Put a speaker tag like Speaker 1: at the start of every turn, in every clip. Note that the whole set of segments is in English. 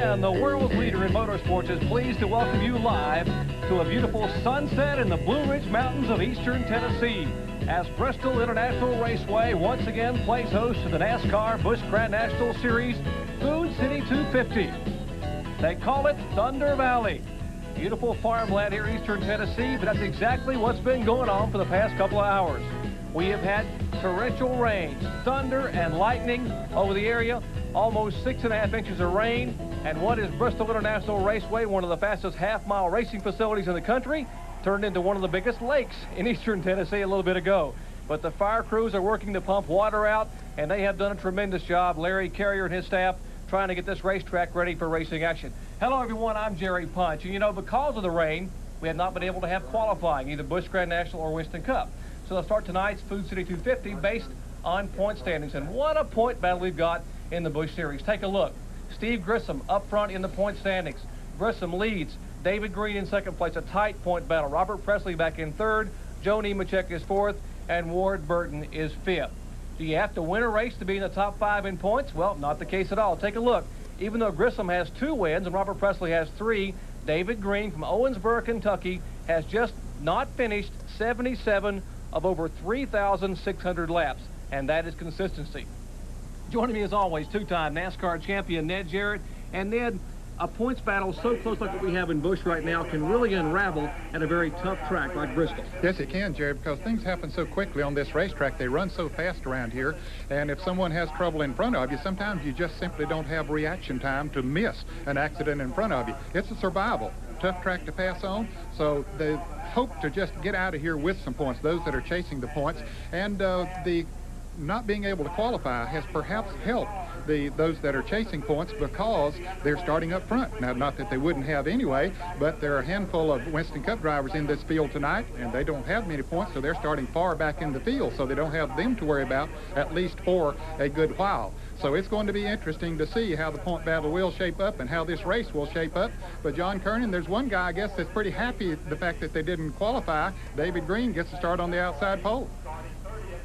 Speaker 1: and the world's leader in motorsports is pleased to welcome you live to a beautiful sunset in the Blue Ridge Mountains of eastern Tennessee as Bristol International Raceway once again plays host to the NASCAR Busch Grand National Series Food City 250. They call it Thunder Valley. Beautiful farmland here in eastern Tennessee, but that's exactly what's been going on for the past couple of hours. We have had torrential rains, thunder and lightning over the area, almost 6.5 inches of rain, and what is Bristol International Raceway, one of the fastest half-mile racing facilities in the country, turned into one of the biggest lakes in eastern Tennessee a little bit ago. But the fire crews are working to pump water out, and they have done a tremendous job. Larry Carrier and his staff trying to get this racetrack ready for racing action. Hello, everyone. I'm Jerry Punch. And, you know, because of the rain, we have not been able to have qualifying, either Busch Grand National or Winston Cup. So they'll start tonight's Food City 250 based on point standings. And what a point battle we've got in the Busch Series. Take a look. Steve Grissom up front in the point standings. Grissom leads. David Green in second place, a tight point battle. Robert Presley back in third. Joe Nemechek is fourth. And Ward Burton is fifth. Do you have to win a race to be in the top 5 in points? Well, not the case at all. Take a look. Even though Grissom has 2 wins and Robert Presley has 3, David Green from Owensboro, Kentucky has just not finished 77 of over 3,600 laps, and that is consistency. Joining me as always, 2-time NASCAR champion Ned Jarrett. And Ned, a points battle so close like what we have in Busch right now can really unravel at a very tough track like Bristol.
Speaker 2: Yes, it can, Jerry, because things happen so quickly on this racetrack. They run so fast around here, and if someone has trouble in front of you, sometimes you just simply don't have reaction time to miss an accident in front of you. It's a survival. Tough track to pass on, so they hope to just get out of here with some points, those that are chasing the points, and the not being able to qualify has perhaps helped those that are chasing points because they're starting up front. Now, not that they wouldn't have anyway, but there are a handful of Winston Cup drivers in this field tonight, and they don't have many points, so they're starting far back in the field, so they don't have them to worry about at least for a good while. So it's going to be interesting to see how the point battle will shape up and how this race will shape up. But John Kernan, there's one guy, I guess, that's pretty happy at the fact that they didn't qualify. David Green gets to start on the outside pole.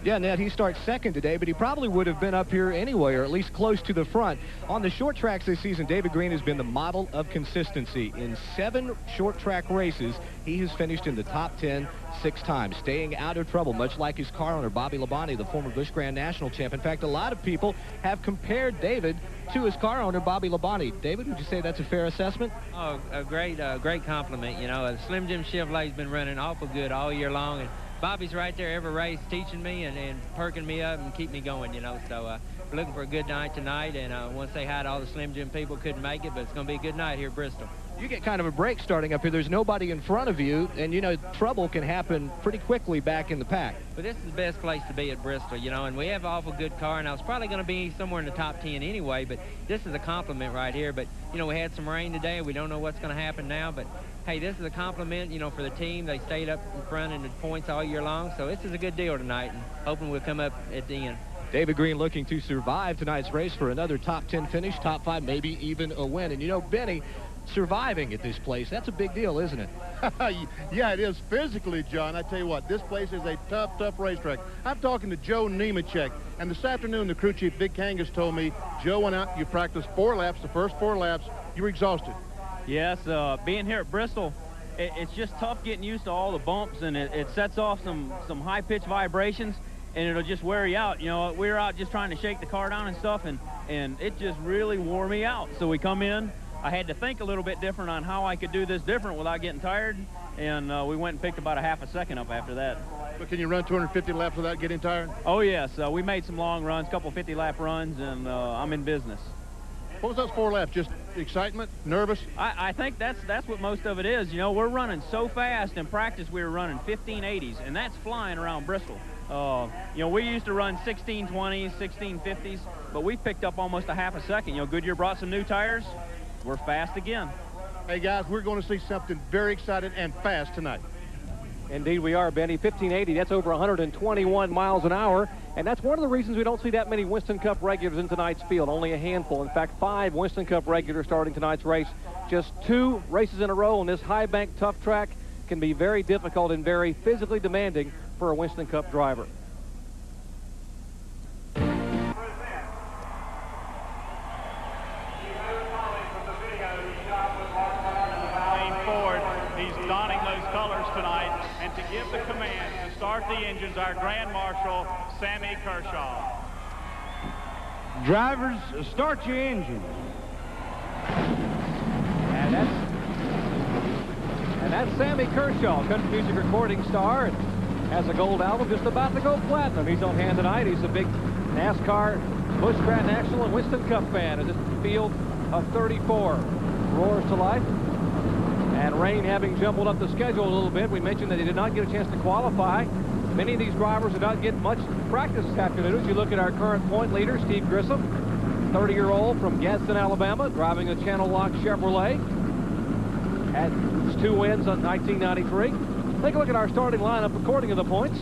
Speaker 3: Yeah, Ned, he starts second today, but he probably would have been up here anyway, or at least close to the front. On the short tracks this season, David Green has been the model of consistency. In 7 short track races, he has finished in the top 10 6 times, staying out of trouble, much like his car owner, Bobby Labonte, the former Busch Grand National champ. In fact, a lot of people have compared David to his car owner, Bobby Labonte. David, would you say that's a fair assessment?
Speaker 4: Oh, a great compliment. You know, Slim Jim Chevrolet's been running awful good all year long, and Bobby's right there every race teaching me and perking me up and keep me going, you know. So we're looking for a good night tonight, and I want to say hi to all the Slim Jim people. Couldn't make it, but it's going to be a good night here at Bristol.
Speaker 3: You get kind of a break starting up here. There's nobody in front of you, and, you know, trouble can happen pretty quickly back in the pack.
Speaker 4: But this is the best place to be at Bristol, you know, and we have an awful good car, and I was probably going to be somewhere in the top 10 anyway, but this is a compliment right here. But, you know, we had some rain today. We don't know what's going to happen now, but hey, this is a compliment, you know, for the team. They stayed up in front in the points all year long, so this is a good deal tonight, and hoping we'll come up at the end.
Speaker 3: David Green looking to survive tonight's race for another top 10 finish, top 5, maybe even a win. And, you know, Benny, surviving at this place, that's a big deal, isn't it?
Speaker 5: Yeah, it is physically, John. I tell you what, this place is a tough racetrack. I'm talking to Joe Nemechek, and this afternoon the crew chief, Big Kangas, told me, Joe went out, you practiced 4 laps, the first 4 laps, you were exhausted.
Speaker 6: Yes, being here at Bristol, it's just tough getting used to all the bumps, and it sets off some high-pitched vibrations, and it'll just wear you out. You know, we were out just trying to shake the car down and stuff, and it just really wore me out. So we come in. I had to think a little bit different on how I could do this different without getting tired, and we went and picked about a half a second up after that.
Speaker 5: But can you run 250 laps without getting tired?
Speaker 6: Oh, yes. We made some long runs, a couple 50-lap runs, and I'm in business.
Speaker 5: What was those 4 laps? Just excitement, nervous?
Speaker 6: I think that's what most of it is. You know, we're running so fast. In practice, we were running 1580s, and that's flying around Bristol. You know, we used to run 1620s, 1650s, but we picked up almost a half a second. You know, Goodyear brought some new tires. We're fast again.
Speaker 5: Hey, guys, we're going to see something very exciting and fast tonight.
Speaker 1: Indeed we are, Benny. 1580, that's over 121 miles an hour. And that's one of the reasons we don't see that many Winston Cup regulars in tonight's field. Only a handful. In fact, 5 Winston Cup regulars starting tonight's race. Just 2 races in a row on this high bank tough track can be very difficult and very physically demanding for a Winston Cup driver.
Speaker 7: He's donning those colors tonight. And to give the command to start the engines, our Grand Marshal, Sammy Kershaw.
Speaker 8: Drivers, start your engines.
Speaker 1: And that's Sammy Kershaw, country music recording star, and has a gold album just about to go platinum. He's on hand tonight. He's a big NASCAR, Buschcraft National, and Winston Cup fan of this field of 34. Roars to life. And rain having jumbled up the schedule a little bit. We mentioned that he did not get a chance to qualify. Many of these drivers did not get much practice this afternoon. As you look at our current point leader, Steve Grissom, 30-year-old from Gadsden, Alabama, driving a Channel Lock Chevrolet. Had 2 wins on 1993. Take a look at our starting lineup according to the points.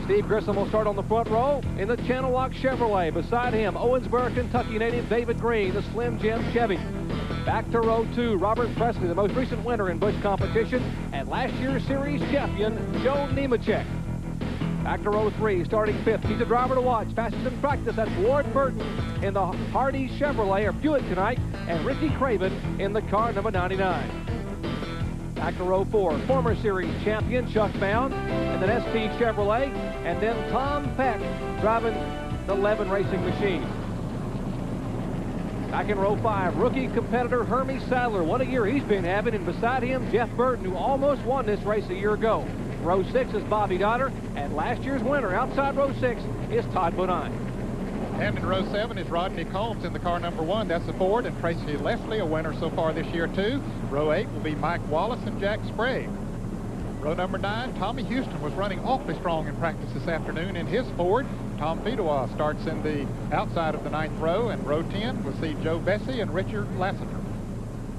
Speaker 1: Steve Grissom will start on the front row in the Channel Lock Chevrolet. Beside him, Owensboro, Kentucky native David Green, the Slim Jim Chevy. Back to row 2, Robert Presley, the most recent winner in Busch competition, and last year's series champion, Joe Nemechek. Back to row 3, starting 5th. He's a driver to watch. Fastest in practice, that's Ward Burton in the Hardy Chevrolet, or Buick tonight, and Ricky Craven in the car number 99. Back to row 4, former series champion Chuck Bound in the ST Chevrolet, and then Tom Peck driving the Levin Racing Machine. Back in row 5, rookie competitor Hermie Sadler. What a year he's been having, and beside him, Jeff Burton, who almost won this race a year ago. Row 6 is Bobby Dotter, and last year's winner outside row 6 is Todd Bodine.
Speaker 2: And in row 7 is Rodney Combs in the car number 1. That's a Ford, and Tracy Leslie, a winner so far this year, too. Row 8 will be Mike Wallace and Jack Sprague. Row number 9, Tommy Houston was running awfully strong in practice this afternoon in his Ford. Tom Fedois starts in the outside of the 9th row, and row 10 will see Joe Bessie and Richard Lassiter.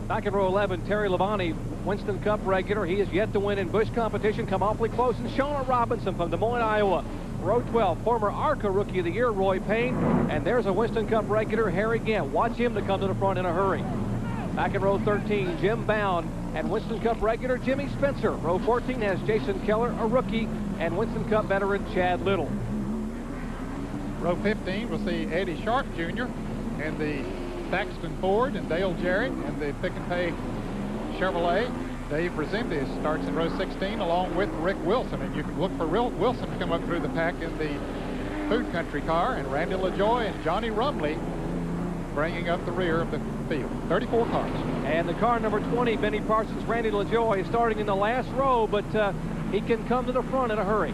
Speaker 1: Back in row 11, Terry Labonte, Winston Cup regular. He is yet to win in Busch competition, come awfully close, and Shauna Robinson from Des Moines, Iowa. Row 12, former ARCA Rookie of the Year, Roy Payne, and there's a Winston Cup regular, Harry Gant. Watch him to come to the front in a hurry. Back in row 13, Jim Bound and Winston Cup regular Jimmy Spencer. Row 14 has Jason Keller, a rookie, and Winston Cup veteran Chad Little.
Speaker 2: Row 15 will see Eddie Sharp Jr. and the Thaxton Ford, and Dale Jarrett and the Pick and Pay Chevrolet. Dave Resendez starts in row 16 along with Rick Wilson, and you can look for Wilson to come up through the pack in the Food Country car, and Randy LaJoy and Johnny Rumley bringing up the rear of the field. 34 cars.
Speaker 1: And the car number 20, Benny Parsons, Randy LaJoy, is starting in the last row, but he can come to the front in a hurry.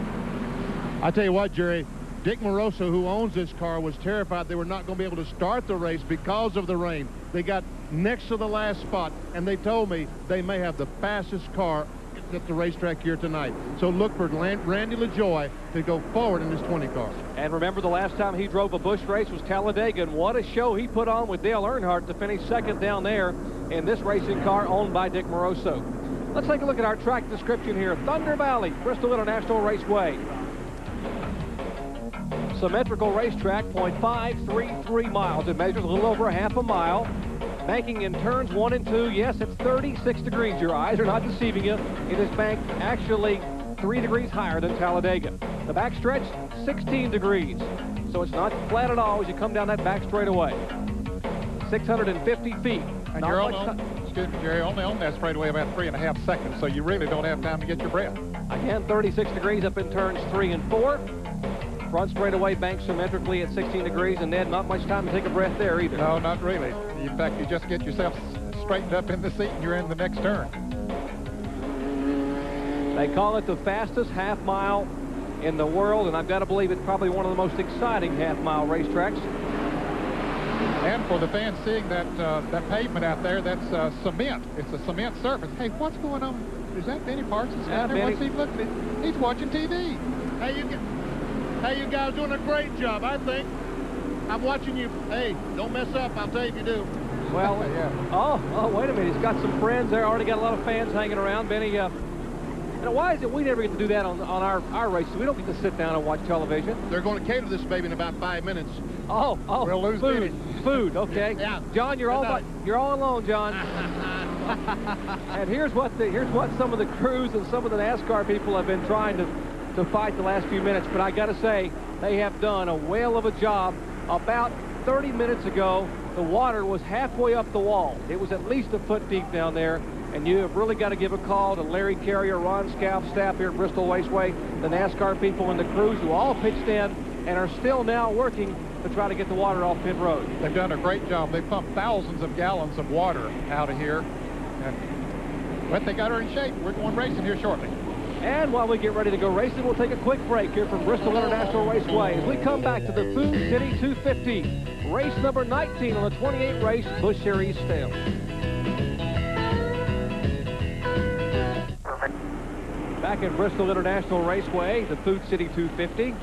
Speaker 5: I tell you what, Jerry, Dick Moroso, who owns this car, was terrified they were not going to be able to start the race because of the rain. They got next to the last spot, and they told me they may have the fastest car at the racetrack here tonight. So look for Randy LaJoy to go forward in his 20 car.
Speaker 1: And remember, the last time he drove a Busch race was Talladega, and what a show he put on with Dale Earnhardt to finish second down there in this racing car owned by Dick Moroso. Let's take a look at our track description here. Thunder Valley, Bristol International Raceway. Symmetrical racetrack, 0.533 miles. It measures a little over a half a mile. Banking in turns 1 and 2. Yes, it's 36 degrees. Your eyes are not deceiving you. It is banked actually 3 degrees higher than Talladega. The back stretch, 16 degrees. So it's not flat at all as you come down that back straightaway. 650 feet.
Speaker 2: And you're only on that straightaway about 3.5 seconds, so you really don't have time to get your breath.
Speaker 1: Again, 36 degrees up in turns 3 and 4. Front straightaway banked symmetrically at 16 degrees, and Ned, not much time to take a breath there either.
Speaker 2: No, not really. In fact, you just get yourself straightened up in the seat and you're in the next turn.
Speaker 1: They call it the fastest half mile in the world, and I've got to believe it's probably one of the most exciting half-mile racetracks.
Speaker 2: And for the fans seeing that pavement out there, that's cement. It's a cement surface. Hey, what's going on? Is that Benny Parsons down there? What's he looking at? He's watching TV.
Speaker 5: Hey, you guys doing a great job, I think. I'm watching you. Hey, don't mess up. I'll tell you if you do.
Speaker 1: Well,
Speaker 2: yeah.
Speaker 1: Oh, wait a minute. He's got some friends there. Already got a lot of fans hanging around. Benny, you know, why is it we never get to do that on our races? We don't get to sit down and watch television.
Speaker 5: They're going to cater this baby in about 5 minutes.
Speaker 1: Oh,
Speaker 2: we'll lose
Speaker 1: food. Food, okay.
Speaker 5: Yeah.
Speaker 1: John, you're all alone, John. And here's what some of the crews and some of the NASCAR people have been trying to fight the last few minutes, but I got to say, they have done a whale of a job. About 30 minutes ago, the water was halfway up the wall. It was at least a foot deep down there, And you have really got to give a call to Larry Carrier, Ron Scout, staff here at Bristol Raceway, the NASCAR people and the crews who all pitched in and are still now working to try to get the water off pit road.
Speaker 2: They've done a great job. They pumped thousands of gallons of water out of here. But they got her in shape. We're going racing here shortly.
Speaker 1: And while we get ready to go racing, we'll take a quick break here from Bristol International Raceway as we come back to the Food City 250, race number 19 on the 28 race Busch Series sale. Back at Bristol International Raceway, the Food City 250.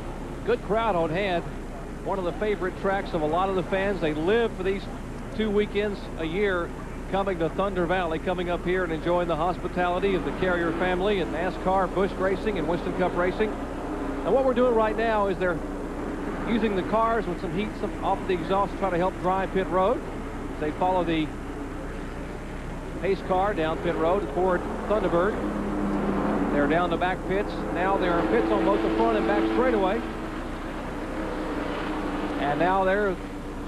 Speaker 1: Good crowd on hand. One of the favorite tracks of a lot of the fans. They live for these 2 weekends a year, coming to Thunder Valley, coming up here and enjoying the hospitality of the Carrier family and NASCAR, Busch Racing, and Winston Cup Racing. And what we're doing right now is they're using the cars with some heat off the exhaust to try to help dry pit road. They follow the pace car down pit road toward Thunderbird. They're down the back pits. Now there are pits on both the front and back straightaway. And now they're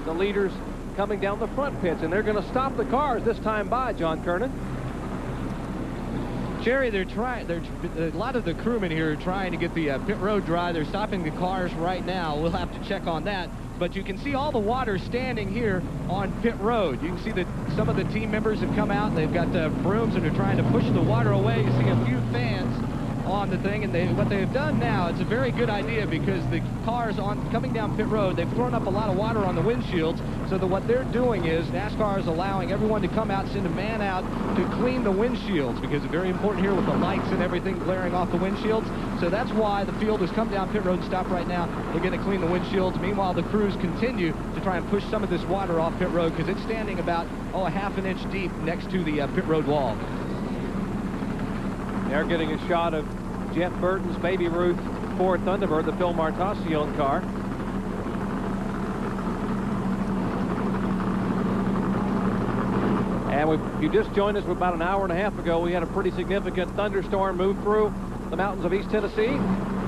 Speaker 1: the leaders coming down the front pits, and they're going to stop the cars this time by, John Kernan.
Speaker 3: Jerry, a lot of the crewmen here are trying to get the pit road dry. They're stopping the cars right now. We'll have to check on that. But you can see all the water standing here on pit road. You can see that some of the team members have come out. They've got brooms and they're trying to push the water away. You see a few fans on the thing, and what they've done now, it's a very good idea because the cars coming down pit road, they've thrown up a lot of water on the windshields, so that what they're doing is NASCAR is allowing everyone to come out, send a man out to clean the windshields, because it's very important here with the lights and everything glaring off the windshields. So that's why the field has come down pit road and stopped right now. They're going to clean the windshields. Meanwhile, the crews continue to try and push some of this water off pit road because it's standing about, a half an inch deep next to the pit road wall.
Speaker 1: They're getting a shot of Jeff Burton's Baby Ruth Ford Thunderbird, the Phil Martasi-owned car. And if you just joined us about an hour and a half ago, we had a pretty significant thunderstorm move through the mountains of East Tennessee,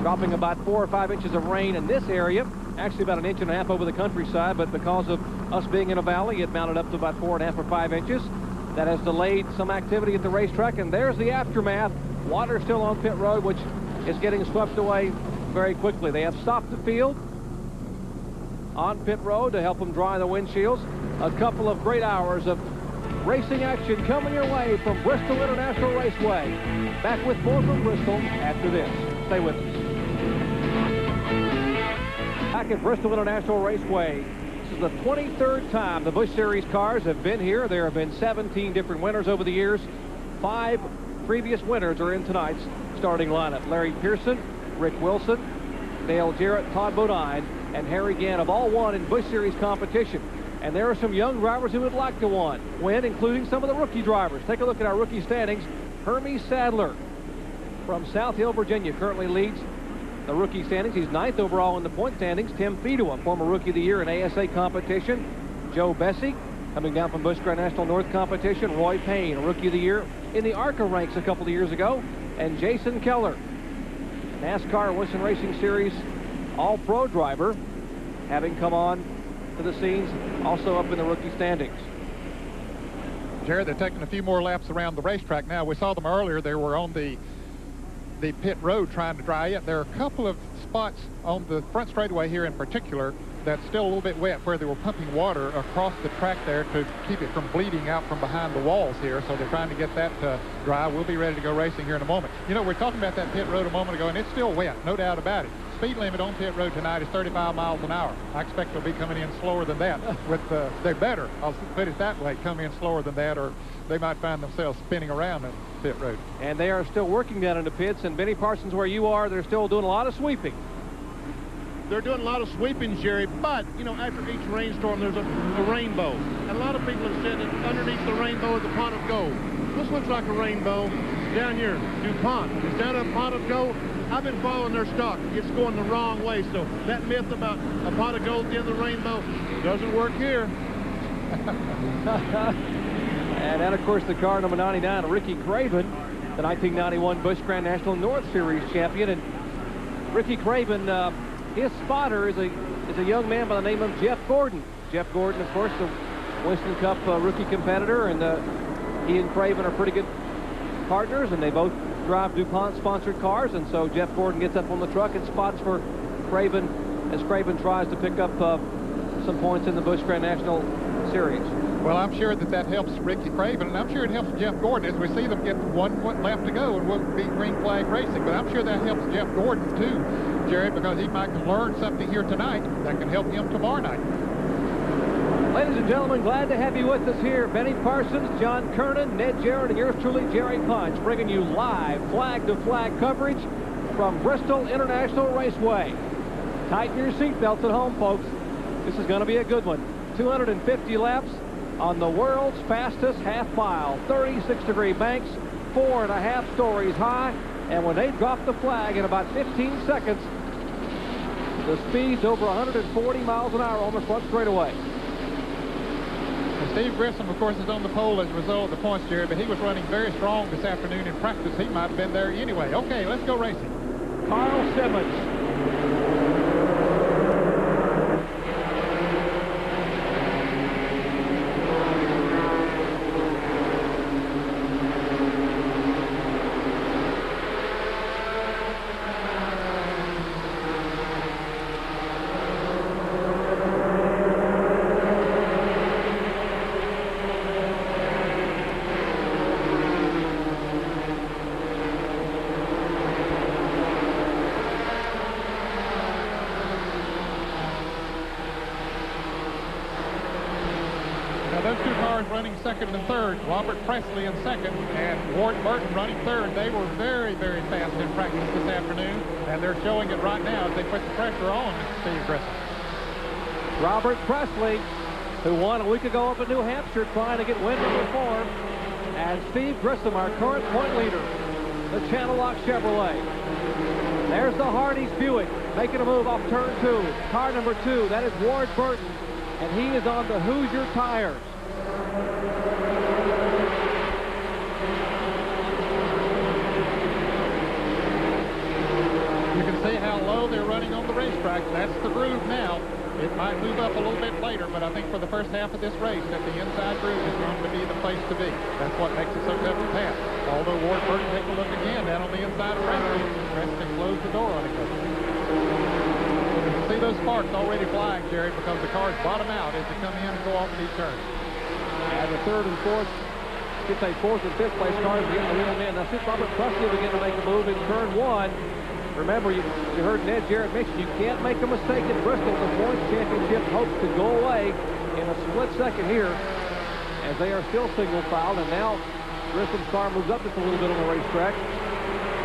Speaker 1: dropping about 4 or 5 inches of rain in this area. Actually about 1.5 inches over the countryside, but because of us being in a valley, it mounted up to about 4.5 or 5 inches. That has delayed some activity at the racetrack, and there's the aftermath. Water still on pit road, which is getting swept away very quickly. They have stopped the field on pit road to help them dry the windshields. A couple of great hours of racing action coming your way from Bristol International Raceway. Back with more from Bristol after this. Stay with us. Back at Bristol International Raceway. This is the 23rd time the Busch Series cars have been here. There have been 17 different winners over the years. 5 previous winners are in tonight's starting lineup. Larry Pearson, Rick Wilson, Dale Jarrett, Todd Bodine, and Harry Gann have all won in Busch Series competition. And there are some young drivers who would like to win, including some of the rookie drivers. Take a look at our rookie standings. Hermie Sadler from South Hill, Virginia, currently leads the rookie standings. He's 9th overall in the point standings. Tim Fedewa, former Rookie of the Year in ASA competition. Joe Bessie, coming down from Busch Grand National North competition. Roy Payne, Rookie of the Year in the ARCA ranks a couple of years ago. And Jason Keller, NASCAR Winston Racing Series All-Pro driver, having come on to the scenes, also up in the rookie standings.
Speaker 2: Jared, they're taking a few more laps around the racetrack now. We saw them earlier. They were on the pit road trying to dry it. There are a couple of spots on the front straightaway here in particular that's still a little bit wet, where they were pumping water across the track there to keep it from bleeding out from behind the walls here. So they're trying to get that dry. We'll be ready to go racing here in a moment. You know, we're talking about that pit road a moment ago, and it's still wet, no doubt about it. Speed limit on pit road tonight is 35 miles an hour. I expect they'll be coming in slower than that. They better, I'll put it that way, come in slower than that, or they might find themselves spinning around the pit road.
Speaker 1: And they are still working down in the pits, and Benny Parsons, where you are, they're still doing a lot of sweeping.
Speaker 5: They're doing a lot of sweeping, Jerry, but, you know, after each rainstorm, there's a rainbow. And a lot of people have said that underneath the rainbow is a pot of gold. This looks like a rainbow down here. DuPont. Is that a pot of gold? I've been following their stock. It's going the wrong way, so that myth about a pot of gold at the end of the rainbow doesn't work here.
Speaker 1: And then, of course, the car number 99, Ricky Craven, the 1991 Busch Grand National North Series champion. And Ricky Craven, his spotter is a young man by the name of Jeff Gordon. Jeff Gordon, of course, the Winston Cup rookie competitor, and he and Craven are pretty good partners, and they both drive DuPont-sponsored cars, and so Jeff Gordon gets up on the truck and spots for Craven as Craven tries to pick up some points in the Busch Grand National Series.
Speaker 2: Well, I'm sure that helps Ricky Craven, and I'm sure it helps Jeff Gordon as we see them get 1 foot left to go, and we'll beat Green Flag Racing. But I'm sure that helps Jeff Gordon too, Jerry, because he might learn something here tonight that can help him tomorrow night.
Speaker 1: Ladies and gentlemen, glad to have you with us here. Benny Parsons, John Kernan, Ned Jarrett, and yours truly, Jerry Punch, bringing you live flag-to-flag coverage from Bristol International Raceway. Tighten your seatbelts at home, folks. This is going to be a good one. 250 laps on the world's fastest half mile. 36-degree banks, 4.5 stories high. And when they drop the flag in about 15 seconds, the speed's over 140 miles an hour on the front straightaway.
Speaker 2: And Steve Grissom, of course, is on the pole as a result of the points, Jerry, but he was running very strong this afternoon in practice. He might have been there anyway. Okay, let's go racing.
Speaker 1: Carl Simmons.
Speaker 2: Second and third, Robert Presley in second, and Ward Burton running third. They were very, very fast in practice this afternoon, and they're showing it right now as they put the pressure on Steve Grissom.
Speaker 1: Robert Presley, who won a week ago up in New Hampshire trying to get win number 4, and Steve Grissom, our current point leader, the Channel Lock Chevrolet. There's the Hardee's Buick making a move off turn 2. Car number 2, that is Ward Burton, and he is on the Hoosier tires.
Speaker 2: See how low they're running on the racetrack. That's the groove now. It might move up a little bit later, but I think for the first half of this race that the inside groove is going to be the place to be. That's what makes it so tough to pass. Although Ward Burton, take a look again down on the inside of Preston. Preston closed the door on it. You can see those sparks already flying, Jerry, because the cars bottom out as they come in and go off at each turn.
Speaker 1: And the third and fourth, should say fourth and fifth place cars begin to wheel in. Now, since Robert Presley begin to make a move in turn 1, remember, you heard Ned Jarrett mention you can't make a mistake at Bristol. The points championship hopes to go away in a split second here as they are still single filed. And now Grissom's car moves up just a little bit on the racetrack.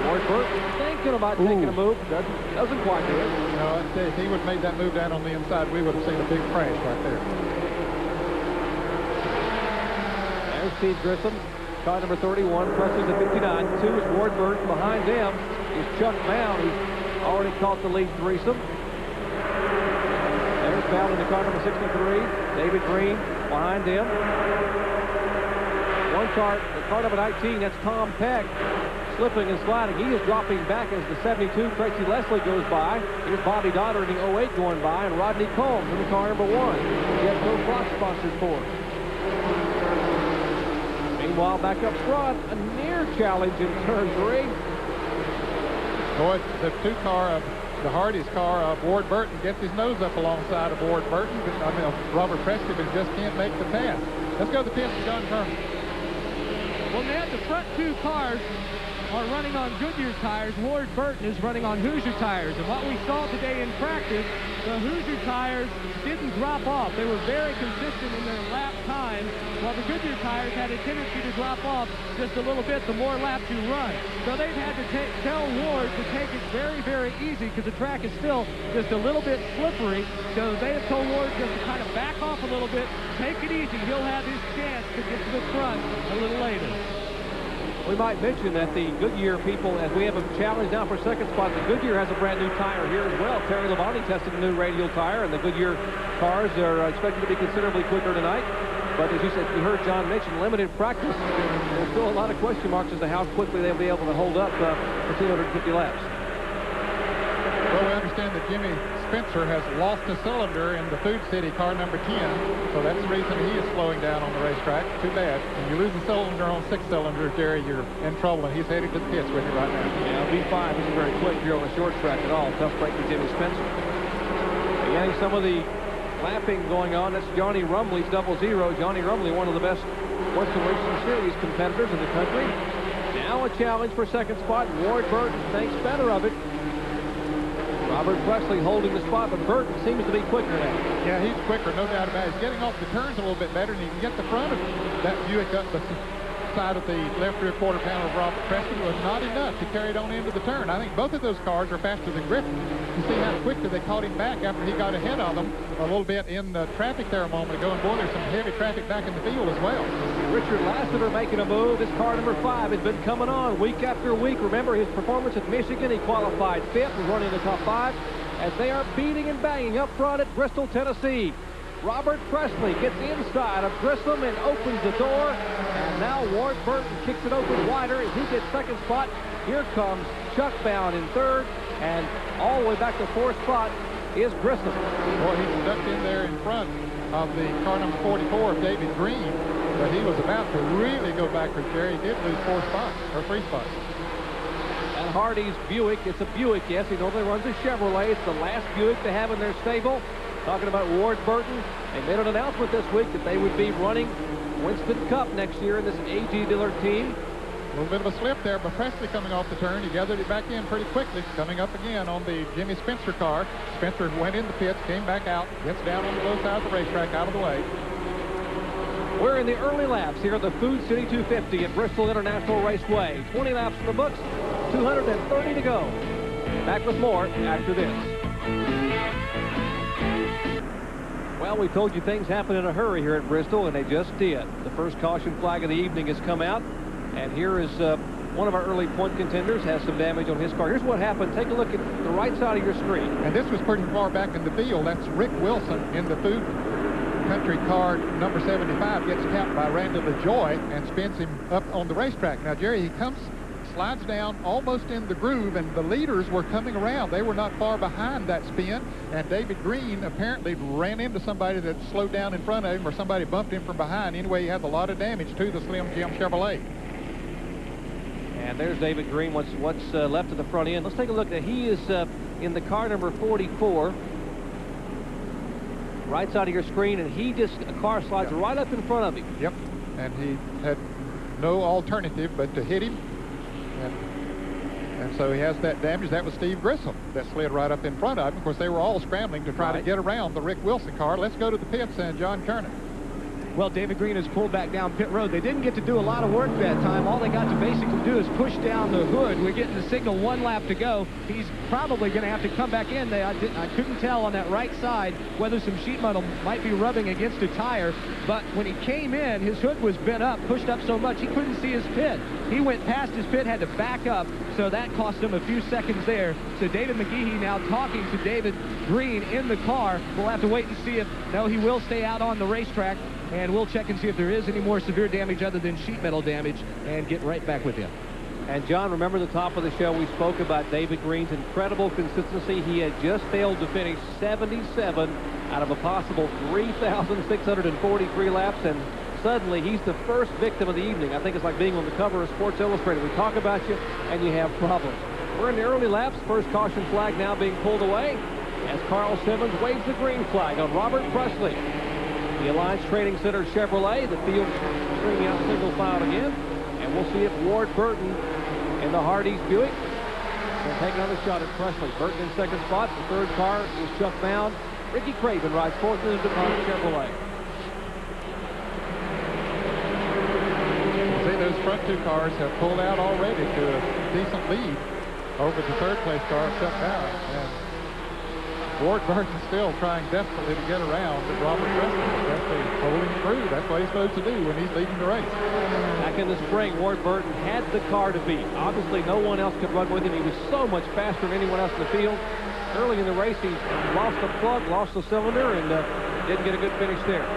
Speaker 1: Ward Burton thinking about taking a move. Doesn't quite do it.
Speaker 2: No, if he would have made that move down on the inside, we would have seen a big crash right there.
Speaker 1: There's Steve Grissom, car number 31, Presley's at 59. 2 is Ward Burton. Behind them is Chuck Bound, who's already caught the lead threesome. There's Bound in the car number 63. David Green behind them. One car, the car number 19, that's Tom Peck, slipping and sliding. He is dropping back as the 72, Tracy Leslie, goes by. Here's Bobby Dotter in the 08 going by, and Rodney Combs in the car number 1. Jeff Joe Fox sponsored for. Meanwhile, back up front, a near challenge in turn 3.
Speaker 2: Boy, the 2 car of the Hardee's car of Ward Burton gets his nose up alongside of Ward Burton. Robert Presley, but just can't make the pass. Let's go to the pits with John Kernan.
Speaker 9: Well, Ned, the front 2 cars are running on Goodyear tires. Ward Burton is running on Hoosier tires. And what we saw today in practice, the Hoosier tires didn't drop off. They were very consistent in their lap time, while the Goodyear tires had a tendency to drop off just a little bit the more laps you run. So they've had to tell Ward to take it very, very easy because the track is still just a little bit slippery. So they have told Ward just to kind of back off a little bit, take it easy. He'll have his chance to get to the front a little later.
Speaker 1: We might mention that the Goodyear people, as we have a challenge now for second spot, the Goodyear has a brand new tire here as well. Terry Labonte tested a new radial tire, and the Goodyear cars are expected to be considerably quicker tonight. But as you said, you heard John mention limited practice. There's still a lot of question marks as to how quickly they'll be able to hold up for 250 laps.
Speaker 2: Well, we understand that Jimmy Spencer has lost a cylinder in the Food City car number 10, so that's the reason he is slowing down on the racetrack. Too bad. When you lose a cylinder on 6 cylinders, Jerry, you're in trouble, and he's headed to the pits with you right now.
Speaker 1: Yeah, B5 isn't very quick here on the short track at all. Tough break for Jimmy Spencer. Again, some of the lapping going on. That's Johnny Rumley's 00. Johnny Rumley, one of the best Western Racing Series competitors in the country. Now a challenge for second spot. Ward Burton thinks better of it. Robert Presley holding the spot, but Burton seems to be quicker now.
Speaker 2: Yeah, he's quicker, no doubt about it. He's getting off the turns a little bit better, and he can get the front of that Buick up the side of the left rear quarter panel of Robert Presley. Was not enough to carry it on into the turn. I think both of those cars are faster than Griffin. You see how quickly they caught him back after he got ahead of them a little bit in the traffic there a moment ago. And boy, there's some heavy traffic back in the field as well.
Speaker 1: Richard Lassiter making a move. This car number 5 has been coming on week after week. Remember his performance at Michigan. He qualified 5th, was running in the top 5 as they are beating and banging up front at Bristol, Tennessee. Robert Presley gets inside of Grissom and opens the door, and now Ward Burton kicks it open wider as he gets second spot. Here comes Chuck Bound in third, and all the way back to fourth spot is Grissom.
Speaker 2: Boy, he's stuck in there in front of the car number 44 of David Green, but he was about to really go backwards, Jerry. He did lose 4 spots, or 3 spots.
Speaker 1: And Hardy's Buick, it's a Buick, yes, he normally runs a Chevrolet. It's the last Buick they have in their stable. Talking about Ward Burton, they made an announcement this week that they would be running Winston Cup next year in this A.G. Dillard team.
Speaker 2: A little bit of a slip there, but Presley coming off the turn. He gathered it back in pretty quickly. Coming up again on the Jimmy Spencer car. Spencer went in the pits, came back out, gets down on the low side of the racetrack, out of the way.
Speaker 1: We're in the early laps here at the Food City 250 at Bristol International Raceway. 20 laps in the books, 230 to go. Back with more after this. Well, we told you things happen in a hurry here at Bristol, and they just did. The first caution flag of the evening has come out, and here is one of our early point contenders has some damage on his car. Here's what happened. Take a look at the right side of your screen.
Speaker 2: And this was pretty far back in the field. That's Rick Wilson in the Food Country car number 75. Gets tapped by Randall LaJoy and spins him up on the racetrack. Now, Jerry, he slides down almost in the groove, and the leaders were coming around. They were not far behind that spin, and David Green apparently ran into somebody that slowed down in front of him, or somebody bumped him from behind. Anyway, he had a lot of damage to the Slim Jim Chevrolet.
Speaker 1: And there's David Green, what's left of the front end. Let's take a look. He is in the car number 44. Right side of your screen, and a car slides right up in front of him.
Speaker 2: Yep, and he had no alternative but to hit him. And so he has that damage. That was Steve Grissom that slid right up in front of him. Of course, they were all scrambling to try to get around the Rick Wilson car. Let's go to the pits and John Kernan.
Speaker 3: Well, David Green has pulled back down pit road. They didn't get to do a lot of work that time. All they got to basically do is push down the hood. We're getting the signal 1 lap to go. He's probably going to have to come back in. I couldn't tell on that right side whether some sheet metal might be rubbing against a tire. But when he came in, his hood was bent up, pushed up so much he couldn't see his pit. He went past his pit, had to back up, so that cost him a few seconds there. So David McGehee now talking to David Green in the car. We'll have to wait and see if, no, he will stay out on the racetrack. And we'll check and see if there is any more severe damage other than sheet metal damage and get right back with him.
Speaker 1: And John, remember the top of the show we spoke about David Green's incredible consistency. He had just failed to finish 77 out of a possible 3,643 laps, and suddenly he's the first victim of the evening. I think it's like being on the cover of Sports Illustrated. We talk about you and you have problems. We're in the early laps. First caution flag now being pulled away as Carl Simmons waves the green flag on Robert Presley. The Alliance Training Center Chevrolet, the field stringing out single file again. And we'll see if Ward Burton in the Hardee's Buick will take another shot at Presley. Burton in second spot. The third car is Chuck Bound. Ricky Craven rides fourth in the DuPont Chevrolet.
Speaker 2: See, those front 2 cars have pulled out already to a decent lead over the third place car, Chuck Bound. And Ward Burton still trying desperately to get around, but Robert Presley holding through. That's what he's supposed to do when he's leading the race.
Speaker 1: Back in the spring, Ward Burton had the car to beat. Obviously, no one else could run with him. He was so much faster than anyone else in the field. Early in the race, he lost the plug, lost the cylinder, and didn't get a good finish there.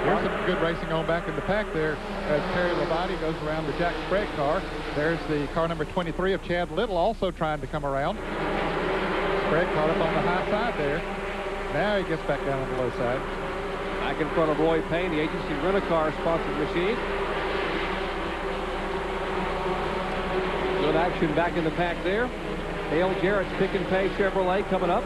Speaker 2: Here's some good racing on back in the pack there as Terry Labonte goes around the Jack Sprague car. There's the car number 23 of Chad Little also trying to come around. Sprague caught up on the high side there. Now he gets back down on the low side.
Speaker 1: Back in front of Roy Payne, the agency rent-a-car sponsored machine. Good action back in the pack there. Dale Jarrett's Pick and Pay Chevrolet coming up.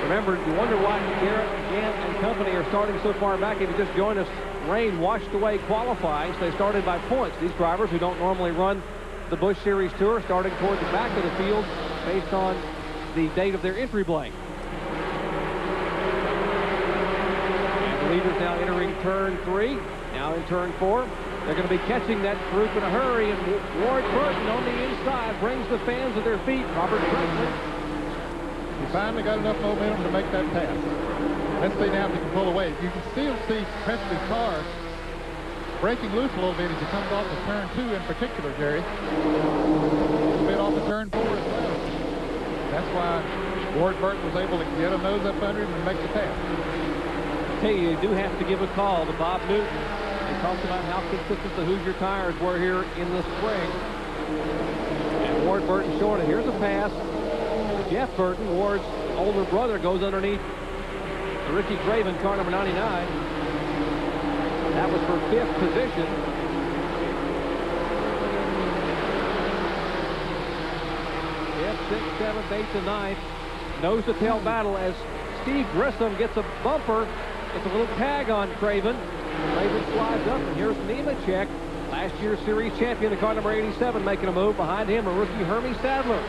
Speaker 1: Remember, you wonder why Garrett, Gant, and company are starting so far back. If you just joined us, rain washed away qualifying, so they started by points. These drivers who don't normally run the Busch Series Tour starting toward the back of the field based on the date of their entry blank. And the leaders now entering turn 3, now in turn 4. They're going to be catching that group in a hurry, and Ward Burton on the inside brings the fans to their feet. Robert Presley.
Speaker 2: He finally got enough momentum to make that pass. Let's see now if he can pull away. You can still see Presley's car breaking loose a little bit as he comes off of turn 2 in particular, Jerry. A little bit off of turn 4 as well. That's why Ward Burton was able to get a nose up under him and make the pass.
Speaker 1: I tell you do have to give a call to Bob Newton. They talked about how consistent the Hoosier tires were here in the spring. And Ward Burton short it. Here's a pass. Jeff Burton, Ward's older brother, goes underneath Ricky Craven, car number 99. That was for 5th position. 5th, 6th, 7th, 8th, and 9th. Nose-to-tail battle as Steve Grissom gets a bumper. It's a little tag on Craven. Craven slides up, and here's Nemechek, last year's series champion, the car number 87, making a move. Behind him, a rookie Hermie Sadler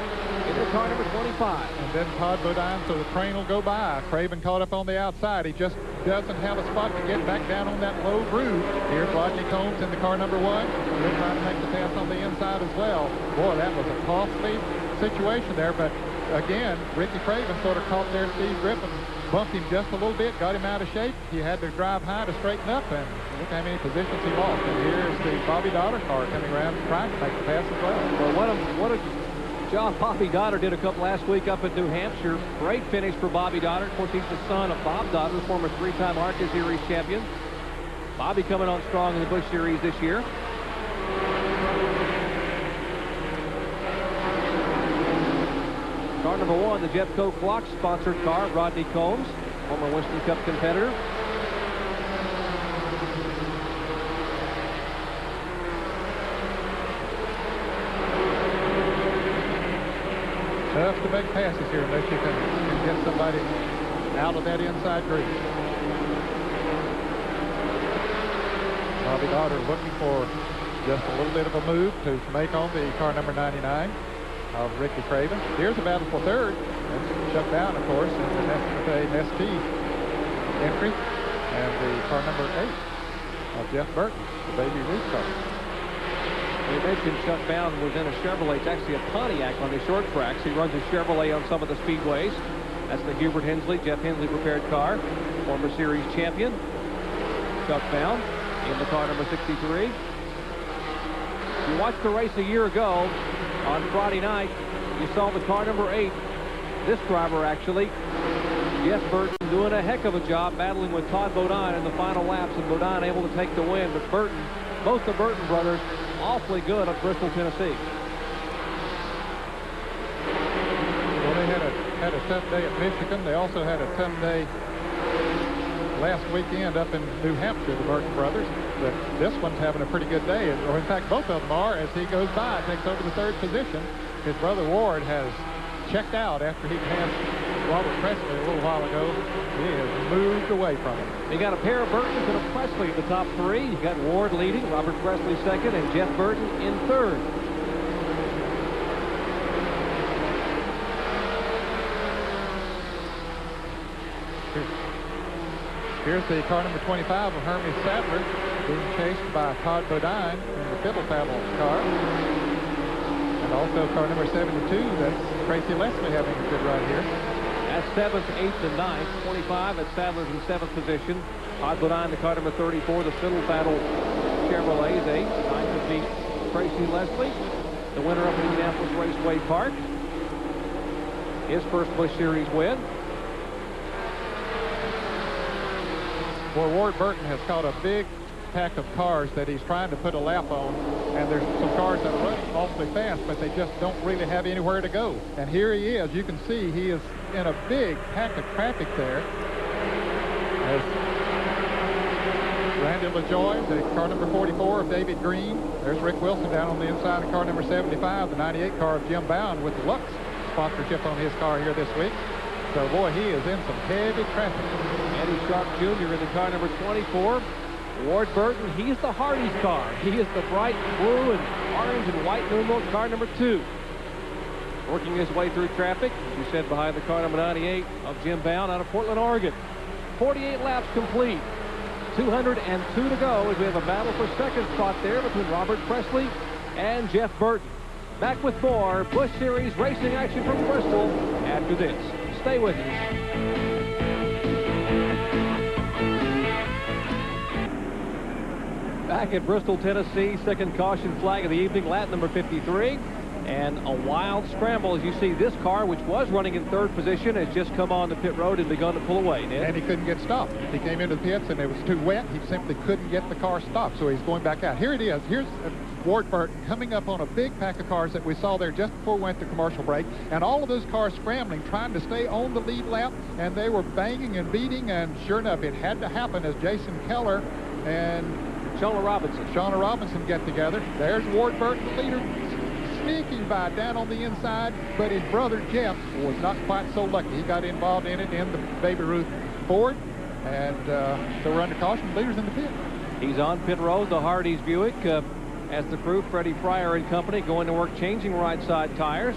Speaker 1: in the car number 25.
Speaker 2: And then Todd Bodine, so the train will go by. Craven caught up on the outside. He just doesn't have a spot to get back down on that low groove. Here's Rodney Combs in the car number 1. He'll try to make the pass on the inside as well. Boy, that was a costly situation there, but again, Ricky Craven sort of caught there. Steve Griffin bumped him just a little bit, got him out of shape. He had to drive high to straighten up, and look how many positions he lost. And here's the Bobby Dotter car coming around trying to make the pass as well.
Speaker 1: Well, what a job Bobby Dotter did a couple last week up in New Hampshire. Great finish for Bobby Dotter. Of course, he's the son of Bob Dotter, the former 3-time ARCA Series champion. Bobby coming on strong in the Busch Series this year. Car number 1, the Jeffco Clock sponsored car, Rodney Combs, former Winston Cup competitor.
Speaker 2: Tough to make passes here unless you can get somebody out of that inside groove. Bobby Dotter looking for just a little bit of a move to make on the car number 99 of Ricky Craven. Here's a battle for 3rd. That's shut down, of course, in the ST entry. And the car number 8 of Jeff Burton, the Baby Ruth car.
Speaker 1: We mentioned Chuck Bound was in a Chevrolet. It's actually a Pontiac on the short tracks. He runs a Chevrolet on some of the speedways. That's the Hubert Hensley, Jeff Hensley prepared car. Former series champion, Chuck Bound, in the car number 63. You watched the race a year ago on Friday night. You saw the car number 8. This driver, actually, Jeff Burton, doing a heck of a job battling with Todd Bodine in the final laps, and Bodine able to take the win. But Burton, both the Burton brothers, awfully good at Bristol, Tennessee.
Speaker 2: Well, they had a tough day at Michigan. They also had a tough day last weekend up in New Hampshire, the Burton brothers. But this one's having a pretty good day, or in fact, both of them are. As he goes by, takes over the 3rd position. His brother Ward has checked out after he passed Robert Presley a little while ago. He has moved away from him.
Speaker 1: You got a pair of Burtons and a Presley in the top 3. You got Ward leading, Robert Presley 2nd, and Jeff Burton in 3rd.
Speaker 2: Here's the car number 25 of Hermie Sadler being chased by Todd Bodine in the Fiddle Faddle car. And also car number 72, that's Tracy Leslie having a good run here.
Speaker 1: That's 7th, 8th, and 9th. 25 at Sadler's in 7th position. Todd Bodine, the car number 34, the Fiddle Faddle Chevrolet is 8th. 9th would be Tracy Leslie, the winner up at Indianapolis Raceway Park. His first Busch Series win.
Speaker 2: Well, Ward Burton has caught a big pack of cars that he's trying to put a lap on, and there's some cars that are running awfully fast, but they just don't really have anywhere to go. And here he is. You can see he is in a big pack of traffic there. There's Randy LaJoy, the car number 44 of David Green. There's Rick Wilson down on the inside of car number 75, the 98 car of Jim Bound with Lux sponsorship on his car here this week. So, boy, he is in some heavy traffic.
Speaker 1: Eddie Sharp Jr. in the car number 24. Ward Burton, he's the Hardy's car. He is the bright blue and orange and white numeral car number 2. Working his way through traffic, as you said, behind the car number 98 of Jim Bound out of Portland, Oregon. 48 laps complete. 202 to go as we have a battle for second spot there between Robert Presley and Jeff Burton. Back with more Busch Series racing action from Bristol after this. Stay with us. Back at Bristol, Tennessee, second caution flag of the evening, lap number 53. And a wild scramble as you see this car, which was running in third position, has just come on the pit road and begun to pull away, Ned.
Speaker 2: And he couldn't get stopped. He came into the pits and it was too wet. He simply couldn't get the car stopped, so he's going back out. Here it is. Here's Ward Burton coming up on a big pack of cars that we saw there just before we went to commercial break. And all of those cars scrambling, trying to stay on the lead lap, and they were banging and beating, and sure enough, it had to happen as Jason Keller and Shauna Robinson get together. There's Ward Burton, the leader, sneaking by down on the inside, but his brother Jeff was not quite so lucky. He got involved in it in the Baby Ruth Ford, and so we're under caution. Leaders in the pit.
Speaker 1: He's on pit road, the Hardee's Buick, as the crew, Freddie Fryer and company, going to work changing right side tires.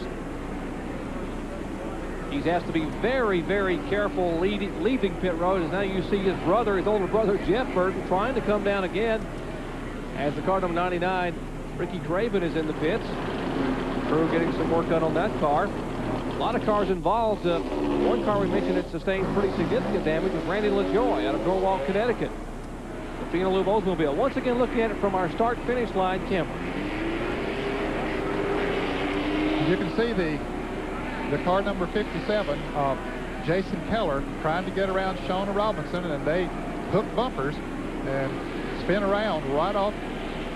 Speaker 1: He's asked to be very, very careful leaving pit road, as now you see his brother, his older brother Jeff Burton, trying to come down again as the car number 99, Ricky Craven, is in the pits. Crew getting some work done on that car. A lot of cars involved. One car we mentioned that sustained pretty significant damage was Randy LaJoy out of Norwalk, Connecticut. The Fina Lube Oldsmobile. Once again, looking at it from our start-finish line camera.
Speaker 2: You can see the car number 57 of Jason Keller trying to get around Shauna Robinson, and they hook bumpers and spin around right off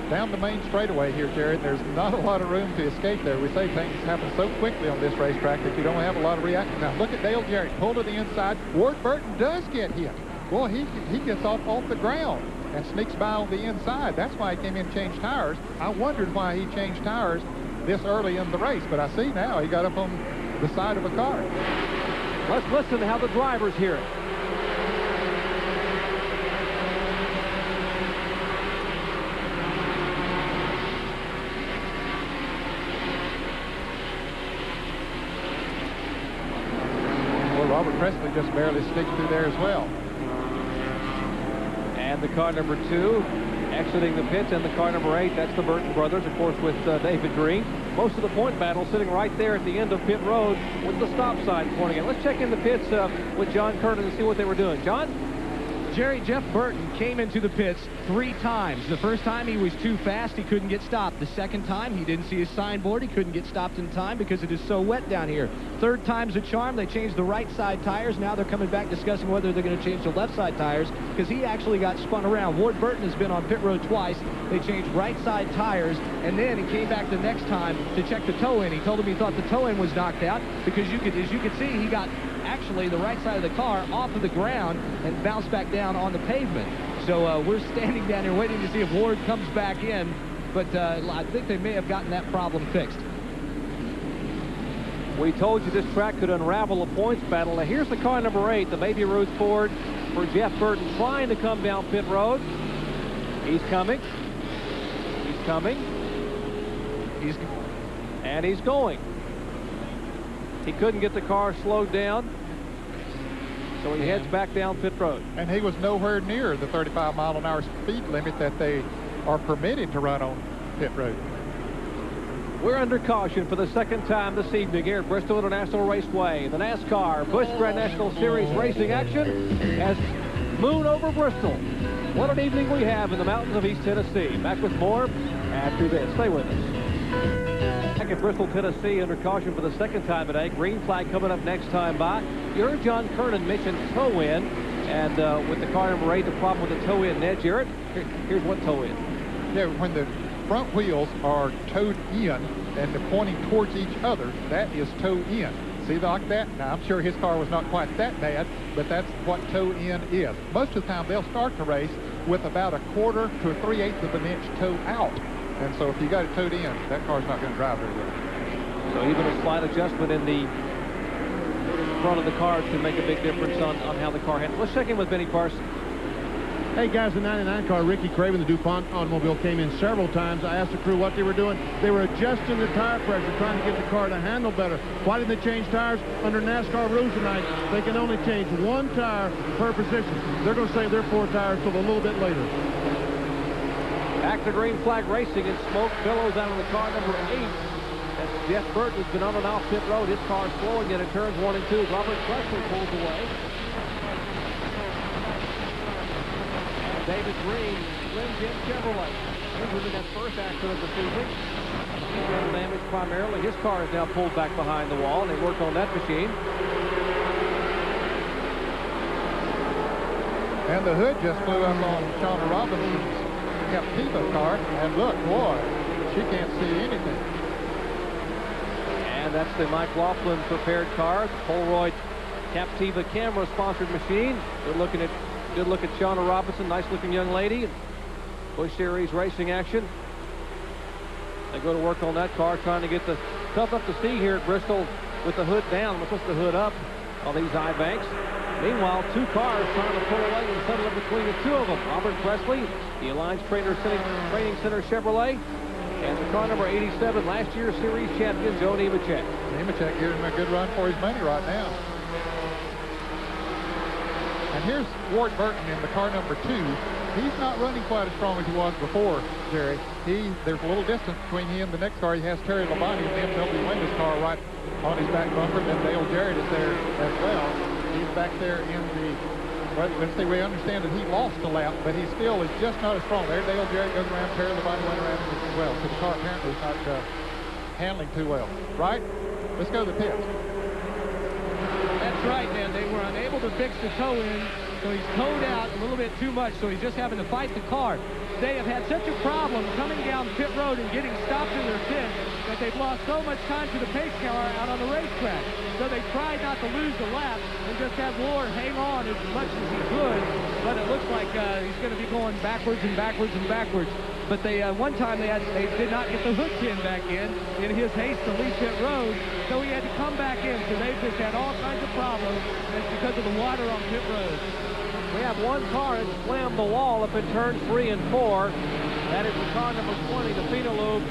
Speaker 2: down the main straightaway here, Jared. There's not a lot of room to escape there. We say things happen so quickly on this racetrack that you don't have a lot of reaction. Now look at Dale Jarrett, pull to the inside. Ward Burton does get hit. Boy, he gets off the ground and sneaks by on the inside. That's why he came in and changed tires. I wondered why he changed tires this early in the race, but I see now he got up on the side of a car.
Speaker 1: Let's listen to how the drivers hear it.
Speaker 2: Robert Presley just barely sneaked through there as well.
Speaker 1: And the car number 2 exiting the pits, and the car number 8, that's the Burton brothers, of course, with David Green. Most of the point battle sitting right there at the end of pit road with the stop sign pointing in. Let's check in the pits with John Kernan and see what they were doing. John?
Speaker 3: Jerry, Jeff Burton came into the pits 3 times. The first time he was too fast, he couldn't get stopped. The second time, he didn't see his signboard, he couldn't get stopped in time because it is so wet down here. Third time's a charm. They changed the right side tires. Now they're coming back discussing whether they're going to change the left side tires because he actually got spun around. Ward Burton has been on pit road twice. They changed right side tires, and then he came back the next time to check the toe in. He told him he thought the toe in was knocked out because as you could see, he got actually the right side of the car off of the ground and bounced back down on the pavement. So we're standing down here waiting to see if Ward comes back in, but I think they may have gotten that problem fixed.
Speaker 1: We told you this track could unravel a points battle. Now here's the car number 8, the Baby Ruth Ford for Jeff Burton, trying to come down pit road. He's coming. He's coming. And he's going. He couldn't get the car slowed down, so he heads back down pit road.
Speaker 2: And he was nowhere near the 35-mile-an-hour speed limit that they are permitted to run on pit road.
Speaker 1: We're under caution for the second time this evening here at Bristol International Raceway. The NASCAR Busch Grand National Series racing action has moon over Bristol. What an evening we have in the mountains of East Tennessee. Back with more after this. Stay with us. Back at Bristol, Tennessee, under caution for the second time today. Green flag coming up next time by. You heard John Kernan mention toe-in. And with the car number 8, the problem with the toe-in. Ned Jarrett, here's what toe-in.
Speaker 2: Yeah, when the front wheels are towed in and they're pointing towards each other, that is toe-in. See, like that? Now, I'm sure his car was not quite that bad, but that's what toe-in is. Most of the time, they'll start the race with about 1/4 to 3/8 of an inch toe out. And so if you got it towed in, that car's not going to drive very well.
Speaker 1: So even a slight adjustment in the front of the car can make a big difference on how the car handles. Let's check in with Benny Parsons.
Speaker 5: Hey guys, the 99 car, Ricky Craven, the DuPont automobile, came in several times. I asked the crew what they were doing. They were adjusting the tire pressure, trying to get the car to handle better. Why didn't they change tires? Under NASCAR rules tonight, they can only change 1 tire per position. They're going to save their 4 tires till a little bit later.
Speaker 1: Back to green flag racing, and smoke billows out of the car number 8. That's Jeff Burton, has been on and off pit road. His car is slowing in at turns 1 and 2. Robert Presley pulls away. And David Green, Slim Jim Chevrolet. He was in that first accident of the season. Internal damage primarily. His car is now pulled back behind the wall, and they worked on that machine.
Speaker 2: And the hood just flew up on Shauna Robinson's Captiva car, and look, boy, she can't see anything.
Speaker 1: And that's the Mike Laughlin prepared car, the Polaroid Captiva camera sponsored machine. Good look at Shauna Robinson, nice looking young lady. Busch Series racing action. They go to work on that car, trying to get the tough up to see here at Bristol with the hood down. We're supposed to hood up on these eye banks. Meanwhile, 2 cars trying to pull away and settle up between the 2 of them. Robert Presley, the Alliance Training Center Chevrolet, and the car number 87, last year's series champion, Joe Nemechek.
Speaker 2: Nemechek giving him a good run for his money right now. And here's Ward Burton in the car number 2. He's not running quite as strong as he was before, Jerry. There's a little distance between he and the next car. He has Terry Labonte in the BMW Windows car right on his back bumper. Then Dale Jarrett is there as well. He's back there in the, well, let's see, we understand that he lost a lap, but he still is just not as strong. There, Dale Jarrett goes around, Terry Labonte went around as well. So the car apparently is not handling too well. Right? Let's go to the pits.
Speaker 9: That's right, man. They were unable to fix the toe in, so he's towed out a little bit too much, so he's just having to fight the car. They have had such a problem coming down pit road and getting stopped in their pit that they've lost so much time to the pace car out on the racetrack. So they tried not to lose the lap and just have Ward hang on as much as he could, but it looks like he's going to be going backwards and backwards and backwards. But they one time they did not get the hood pin back in his haste to leave pit road, so he had to come back in. So they've just had all kinds of problems, and it's because of the water on pit road.
Speaker 1: We have 1 car that slammed the wall up in turns 3 and 4. That is the car number 20, the Phenolube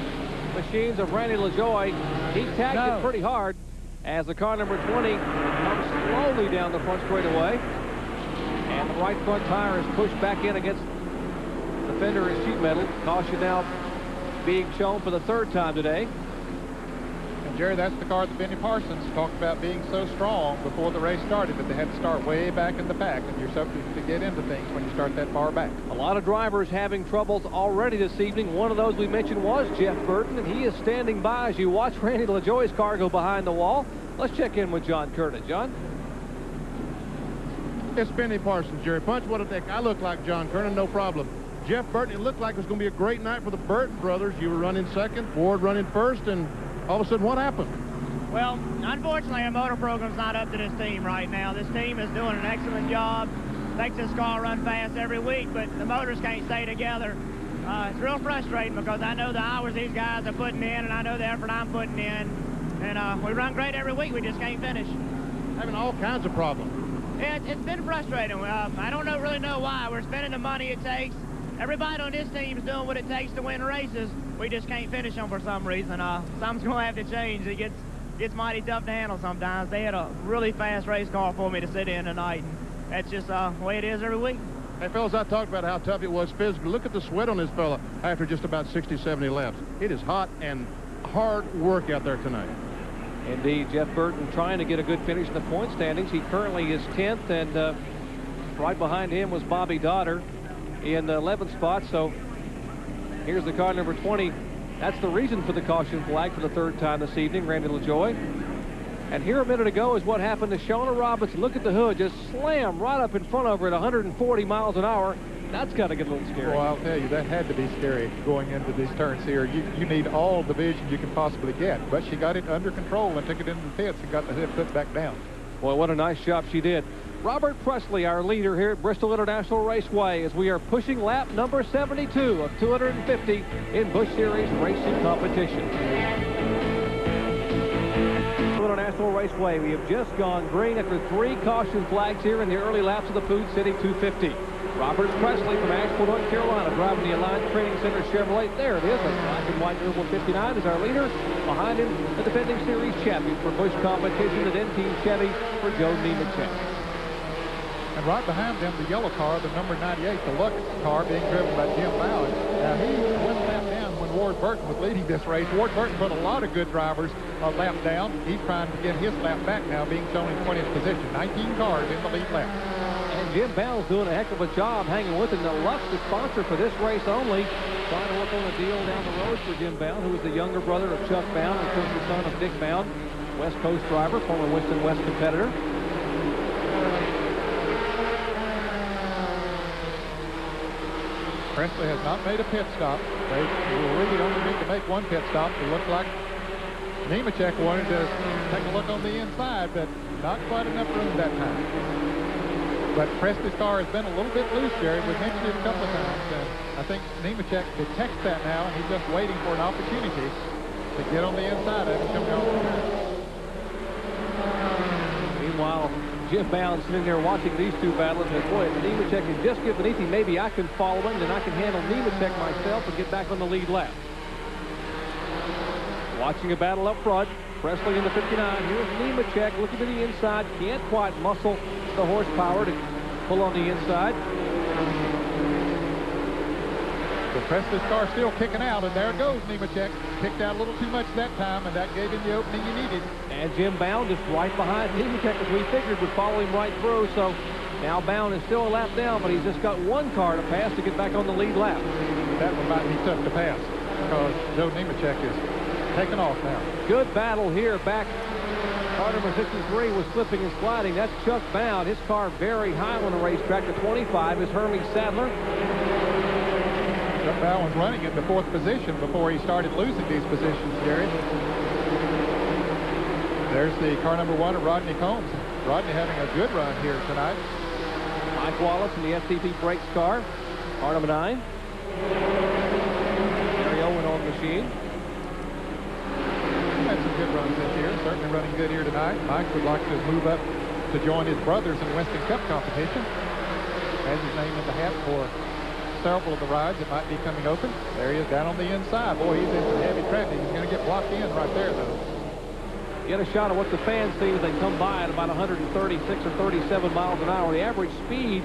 Speaker 1: machines of Randy LaJoie. He tagged it pretty hard as the car number 20 comes slowly down the front straightaway. And the right front tire is pushed back in against the fender and sheet metal. Caution now being shown for the 3rd time today.
Speaker 2: And Jerry, that's the car that Benny Parsons talked about being so strong before the race started, that they had to start way back in the back, and you're subject to get into things when you start that far back.
Speaker 1: A lot of drivers having troubles already this evening. One of those we mentioned was Jeff Burton, and he is standing by as you watch Randy LaJoie's car go behind the wall. Let's check in with John Kernan. John?
Speaker 5: It's Benny Parsons, Jerry. Punch, what a deck. I look like John Kernan, no problem. Jeff Burton, it looked like it was going to be a great night for the Burton brothers. You were running 2nd, Ward running 1st, and all of a sudden, what happened?
Speaker 10: Well, unfortunately, our motor program's not up to this team right now. This team is doing an excellent job. Makes this car run fast every week, but the motors can't stay together. It's real frustrating because I know the hours these guys are putting in, and I know the effort I'm putting in. And we run great every week. We just can't finish.
Speaker 5: Having all kinds of problems.
Speaker 10: Yeah, it's been frustrating. I don't really know why. We're spending the money it takes. Everybody on this team is doing what it takes to win races. We just can't finish them for some reason. Something's going to have to change. It gets mighty tough to handle sometimes. They had a really fast race car for me to sit in tonight. And that's just the way it is every week.
Speaker 5: Hey, fellas, I talked about how tough it was physically. Look at the sweat on this fella after just about 60, 70 laps. It is hot and hard work out there tonight.
Speaker 1: Indeed, Jeff Burton trying to get a good finish in the point standings. He currently is 10th, and right behind him was Bobby Dodder in the 11th spot. So here's the car number 20. That's the reason for the caution flag for the 3rd time this evening, Randy LaJoie. And here a minute ago is what happened to Shauna Robinson. Look at the hood, just slammed right up in front of her at 140 miles an hour. That's got to get a little scary.
Speaker 2: Well, I'll tell you, that had to be scary going into these turns here. You need all the vision you can possibly get. But she got it under control and took it into the pits and got the hood put back down.
Speaker 1: Boy, what a nice job she did. Robert Presley, our leader here at Bristol International Raceway, as we are pushing lap number 72 of 250 in Busch Series racing competition. International Raceway, we have just gone green after 3 caution flags here in the early laps of the Food City 250. Robert Presley from Asheville, North Carolina, driving the Alliance Training Center Chevrolet. There it is, a black and white number 59 is our leader. Behind him, the defending series champion for Busch competition, the then Team Chevy for Joe Nemechek.
Speaker 2: And right behind them, the yellow car, the number 98, the Lux car, being driven by Jim Bowen. Now, he went lap down when Ward Burton was leading this race. Ward Burton put a lot of good drivers a lap down. He's trying to get his lap back now, being shown in 20th position. 19 cars in the lead lap.
Speaker 1: And Jim Bowen's doing a heck of a job hanging with it. The Lux, the sponsor for this race only, trying to work on a deal down the road for Jim Bowen, who is the younger brother of Chuck Bowen, and of course the son of Dick Bowen, West Coast driver, former Winston West competitor.
Speaker 2: Presley has not made a pit stop. They really only need to make one pit stop. It looked like Nemechek wanted to take a look on the inside, but not quite enough room that time. But Presley's car has been a little bit loose, Jerry. We've mentioned it a couple of times. And I think Nemechek detects that now, and he's just waiting for an opportunity to get on the inside of it coming off the turn.
Speaker 1: Meanwhile, Jim Bowen sitting there watching these two battles, and boy, if Nemechek can just get beneath him, maybe I can follow him, then I can handle Nemechek myself and get back on the lead lap. Watching a battle up front, Presley in the 59. Here's Nemechek looking to the inside, can't quite muscle the horsepower to pull on the inside.
Speaker 2: So Presley's car still kicking out, and there goes Nemechek. Picked out a little too much that time, and that gave him the opening he needed.
Speaker 1: And Jim Bowen just right behind Nemechek, as we figured would follow him right through. So now Bowen is still a lap down, but he's just got one car to pass to get back on the lead lap.
Speaker 2: That one might be tough to pass because Joe Nemechek is taking off now.
Speaker 1: Good battle here back. Car number 63 was slipping and sliding. That's Chuck Bowen. His car very high on the racetrack. The 25 is Hermie Sadler.
Speaker 2: Chuck Bowen's running in the 4th position before he started losing these positions, Jerry. There's the car number 1 of Rodney Combs. Rodney having a good run here tonight.
Speaker 1: Mike Wallace in the STP Brakes car. Car number 9. Gary Owen on the machine.
Speaker 2: Had some good runs this year. Certainly running good here tonight. Mike would like to move up to join his brothers in the Winston Cup competition. Has his name in the hat for several of the rides that might be coming open. There he is down on the inside. Boy, he's in some heavy traffic. He's going to get blocked in right there, though.
Speaker 1: Get a shot of what the fans see as they come by at about 136 or 37 miles an hour. The average speed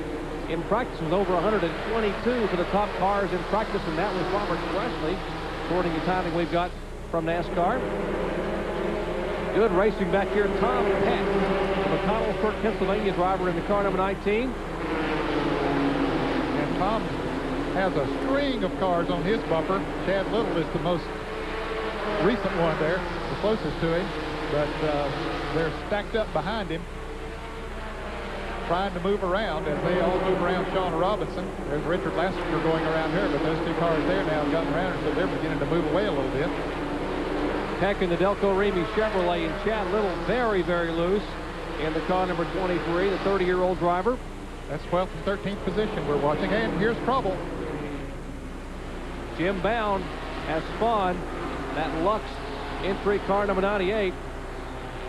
Speaker 1: in practice was over 122 for the top cars in practice, and that was Robert Presley, according to timing we've got from NASCAR. Good racing back here. Tom Peck, McConnellsburg, Pennsylvania driver in the car number 19.
Speaker 2: And Tom has a string of cars on his bumper. Chad Little is the most recent one there, the closest to him. But they're stacked up behind him, trying to move around as they all move around Shauna Robinson. There's Richard Lassiter going around her, but those two cars there now have gotten around her, so they're beginning to move away a little bit.
Speaker 1: Peck in the Delco Remy Chevrolet, and Chad Little very, very loose in the car number 23, the 30-year-old driver.
Speaker 2: That's 12th and 13th position we're watching, and here's trouble.
Speaker 1: Jim Bowen has spun that Lux entry car number 98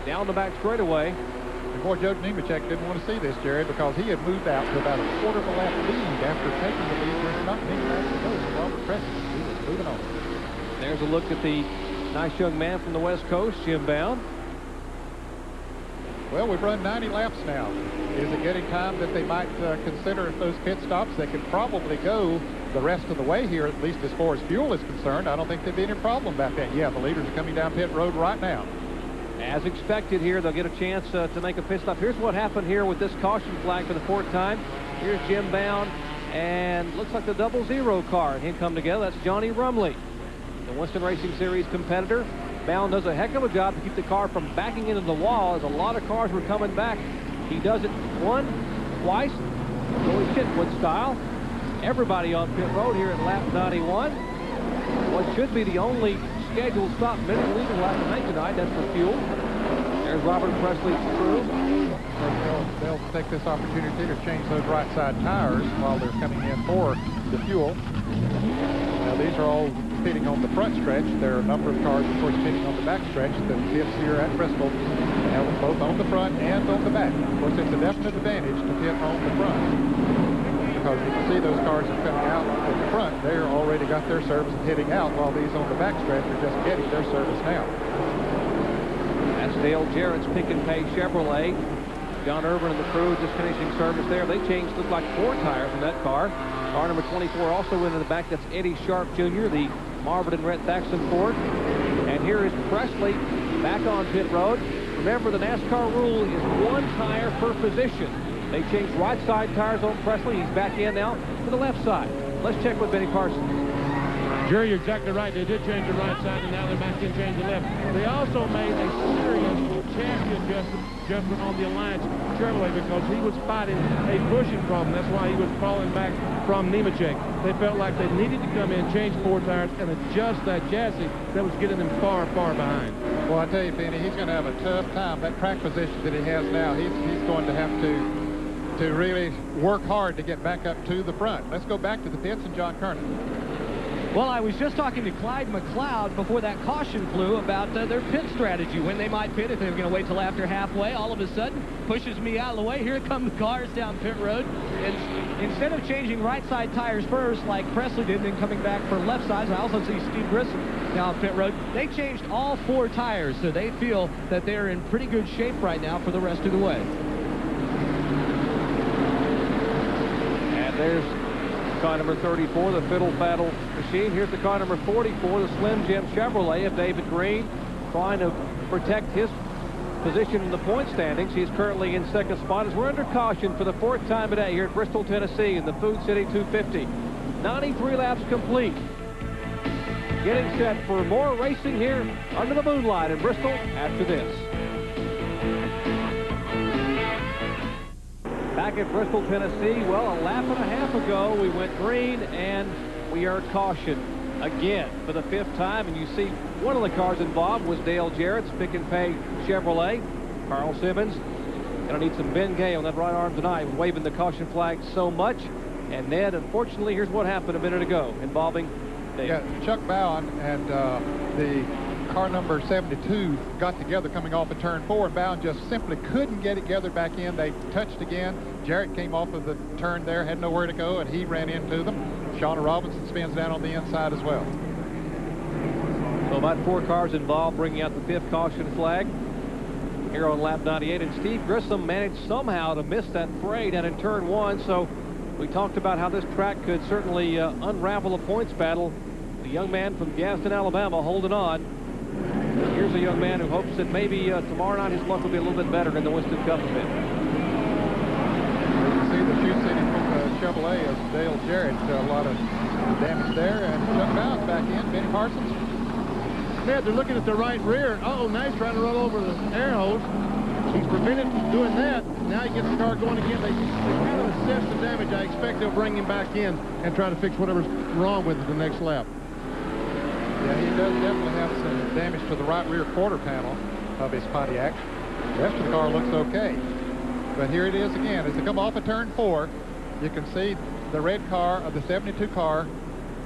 Speaker 1: down the back straightaway.
Speaker 2: And boy, Joe Nemechek didn't want to see this, Jerry, because he had moved out to about a quarter of a lap lead after taking the lead just not many laps ago. Robert Presley, he was moving on.
Speaker 1: There's a look at the nice young man from the West Coast, Jim Bowen.
Speaker 2: Well, we've run 90 laps now. Is it getting time that they might consider those pit stops? They could probably go the rest of the way here, at least as far as fuel is concerned. I don't think there'd be any problem about that. Yeah, the leaders are coming down pit road right now.
Speaker 1: As expected here, they'll get a chance to make a pit stop. Here's what happened here with this caution flag for the 4th time. Here's Jim Bowen, and looks like the 00 car and him come together. That's Johnny Rumley, the Winston Racing Series competitor. Bound does a heck of a job to keep the car from backing into the wall as a lot of cars were coming back. He does it once, twice, Joey Chitwood style. Everybody on pit road here at lap 91. What should be the only scheduled stop minute leaving lap 9 tonight. That's for fuel. There's Robert Presley's crew.
Speaker 2: They'll take this opportunity to change those right side tires while they're coming in for the fuel. Now these are all pitting on the front stretch. There are a number of cars, of course, pitting on the back stretch. The pits here at Bristol have them both on the front and on the back. Of course, it's a definite advantage to pit on the front, because you can see those cars are coming out at the front. They're already got their service and hitting out, while these on the back stretch are just getting their service now.
Speaker 1: That's Dale Jarrett's Pick and Pay Chevrolet. John Irvin and the crew just finishing service there. They changed, looked like 4 tires in that car. Car number 24 also in the back. That's Eddie Sharp Jr., the Marvin and Rhett Thaxton Ford. And here is Presley back on pit road. Remember, the NASCAR rule is 1 tire per position. They changed right side tires on Presley. He's back in now to the left side. Let's check with Benny Parsons.
Speaker 9: Jerry, you're exactly right. They did change the right side, and now they're back in change the left. They also made a serious chassis adjustment on the Alliance Chevrolet because he was fighting a bushing problem. That's why he was falling back from Nemechek. They felt like they needed to come in, change 4 tires, and adjust that chassis that was getting them far, far behind.
Speaker 2: Well, I tell you, Benny, he's going to have a tough time. That track position that he has now, he's going to have to really work hard to get back up to the front. Let's go back to the pits and John Kernan.
Speaker 3: Well, I was just talking to Clyde McLeod before that caution flew about their pit strategy, when they might pit, if they were going to wait till after halfway. All of a sudden, pushes me out of the way. Here come the cars down pit road. And instead of changing right side tires first, like Presley did, and then coming back for left sides, I also see Steve Grissom down pit road. They changed all 4 tires, so they feel that they're in pretty good shape right now for the rest of the way.
Speaker 1: And there's car number 34, the Fiddle Faddle machine. Here's the car number 44, the Slim Jim Chevrolet of David Green, trying to protect his position in the point standings. He's currently in 2nd spot as we're under caution for the 4th time today here at Bristol, Tennessee in the Food City 250. 93 laps complete. Getting set for more racing here under the moonlight in Bristol after this. Back at Bristol, Tennessee, well, a lap and a half ago, we went green, and we are cautioned again for the 5th time. And you see one of the cars involved was Dale Jarrett's Pick and Pay Chevrolet. Carl Simmons going to need some Ben Gay on that right arm tonight, waving the caution flag so much. And Ned, unfortunately, here's what happened a minute ago involving Dale.
Speaker 2: Yeah, Chuck Bowen and the car number 72 got together coming off of turn 4, and Bowen just simply couldn't get it together back in. They touched again. Jarrett came off of the turn there, had nowhere to go, and he ran into them. Shauna Robinson spins down on the inside as well.
Speaker 1: So about 4 cars involved, bringing out the 5th caution flag here on lap 98. And Steve Grissom managed somehow to miss that fray down in turn 1. So we talked about how this track could certainly unravel a points battle. The young man from Gadsden, Alabama, holding on. Here's a young man who hopes that maybe tomorrow night his luck will be a little bit better in the Winston Cup event.
Speaker 2: You can see the shoe city from Chevrolet of Dale Jarrett. A lot of damage there. And Chuck Bowen's back in. Benny Parsons.
Speaker 5: Yeah, they're looking at the right rear. Uh-oh, now he's trying to run over the air hose. He's prevented from doing that. Now he gets the car going again. They kind of assess the damage. I expect they'll bring him back in and try to fix whatever's wrong with it the next lap.
Speaker 2: Yeah, he does definitely have some damage to the right rear quarter panel of his Pontiac. The rest of the car looks okay. But here it is again. As they come off of turn 4, you can see the red car of the 72 car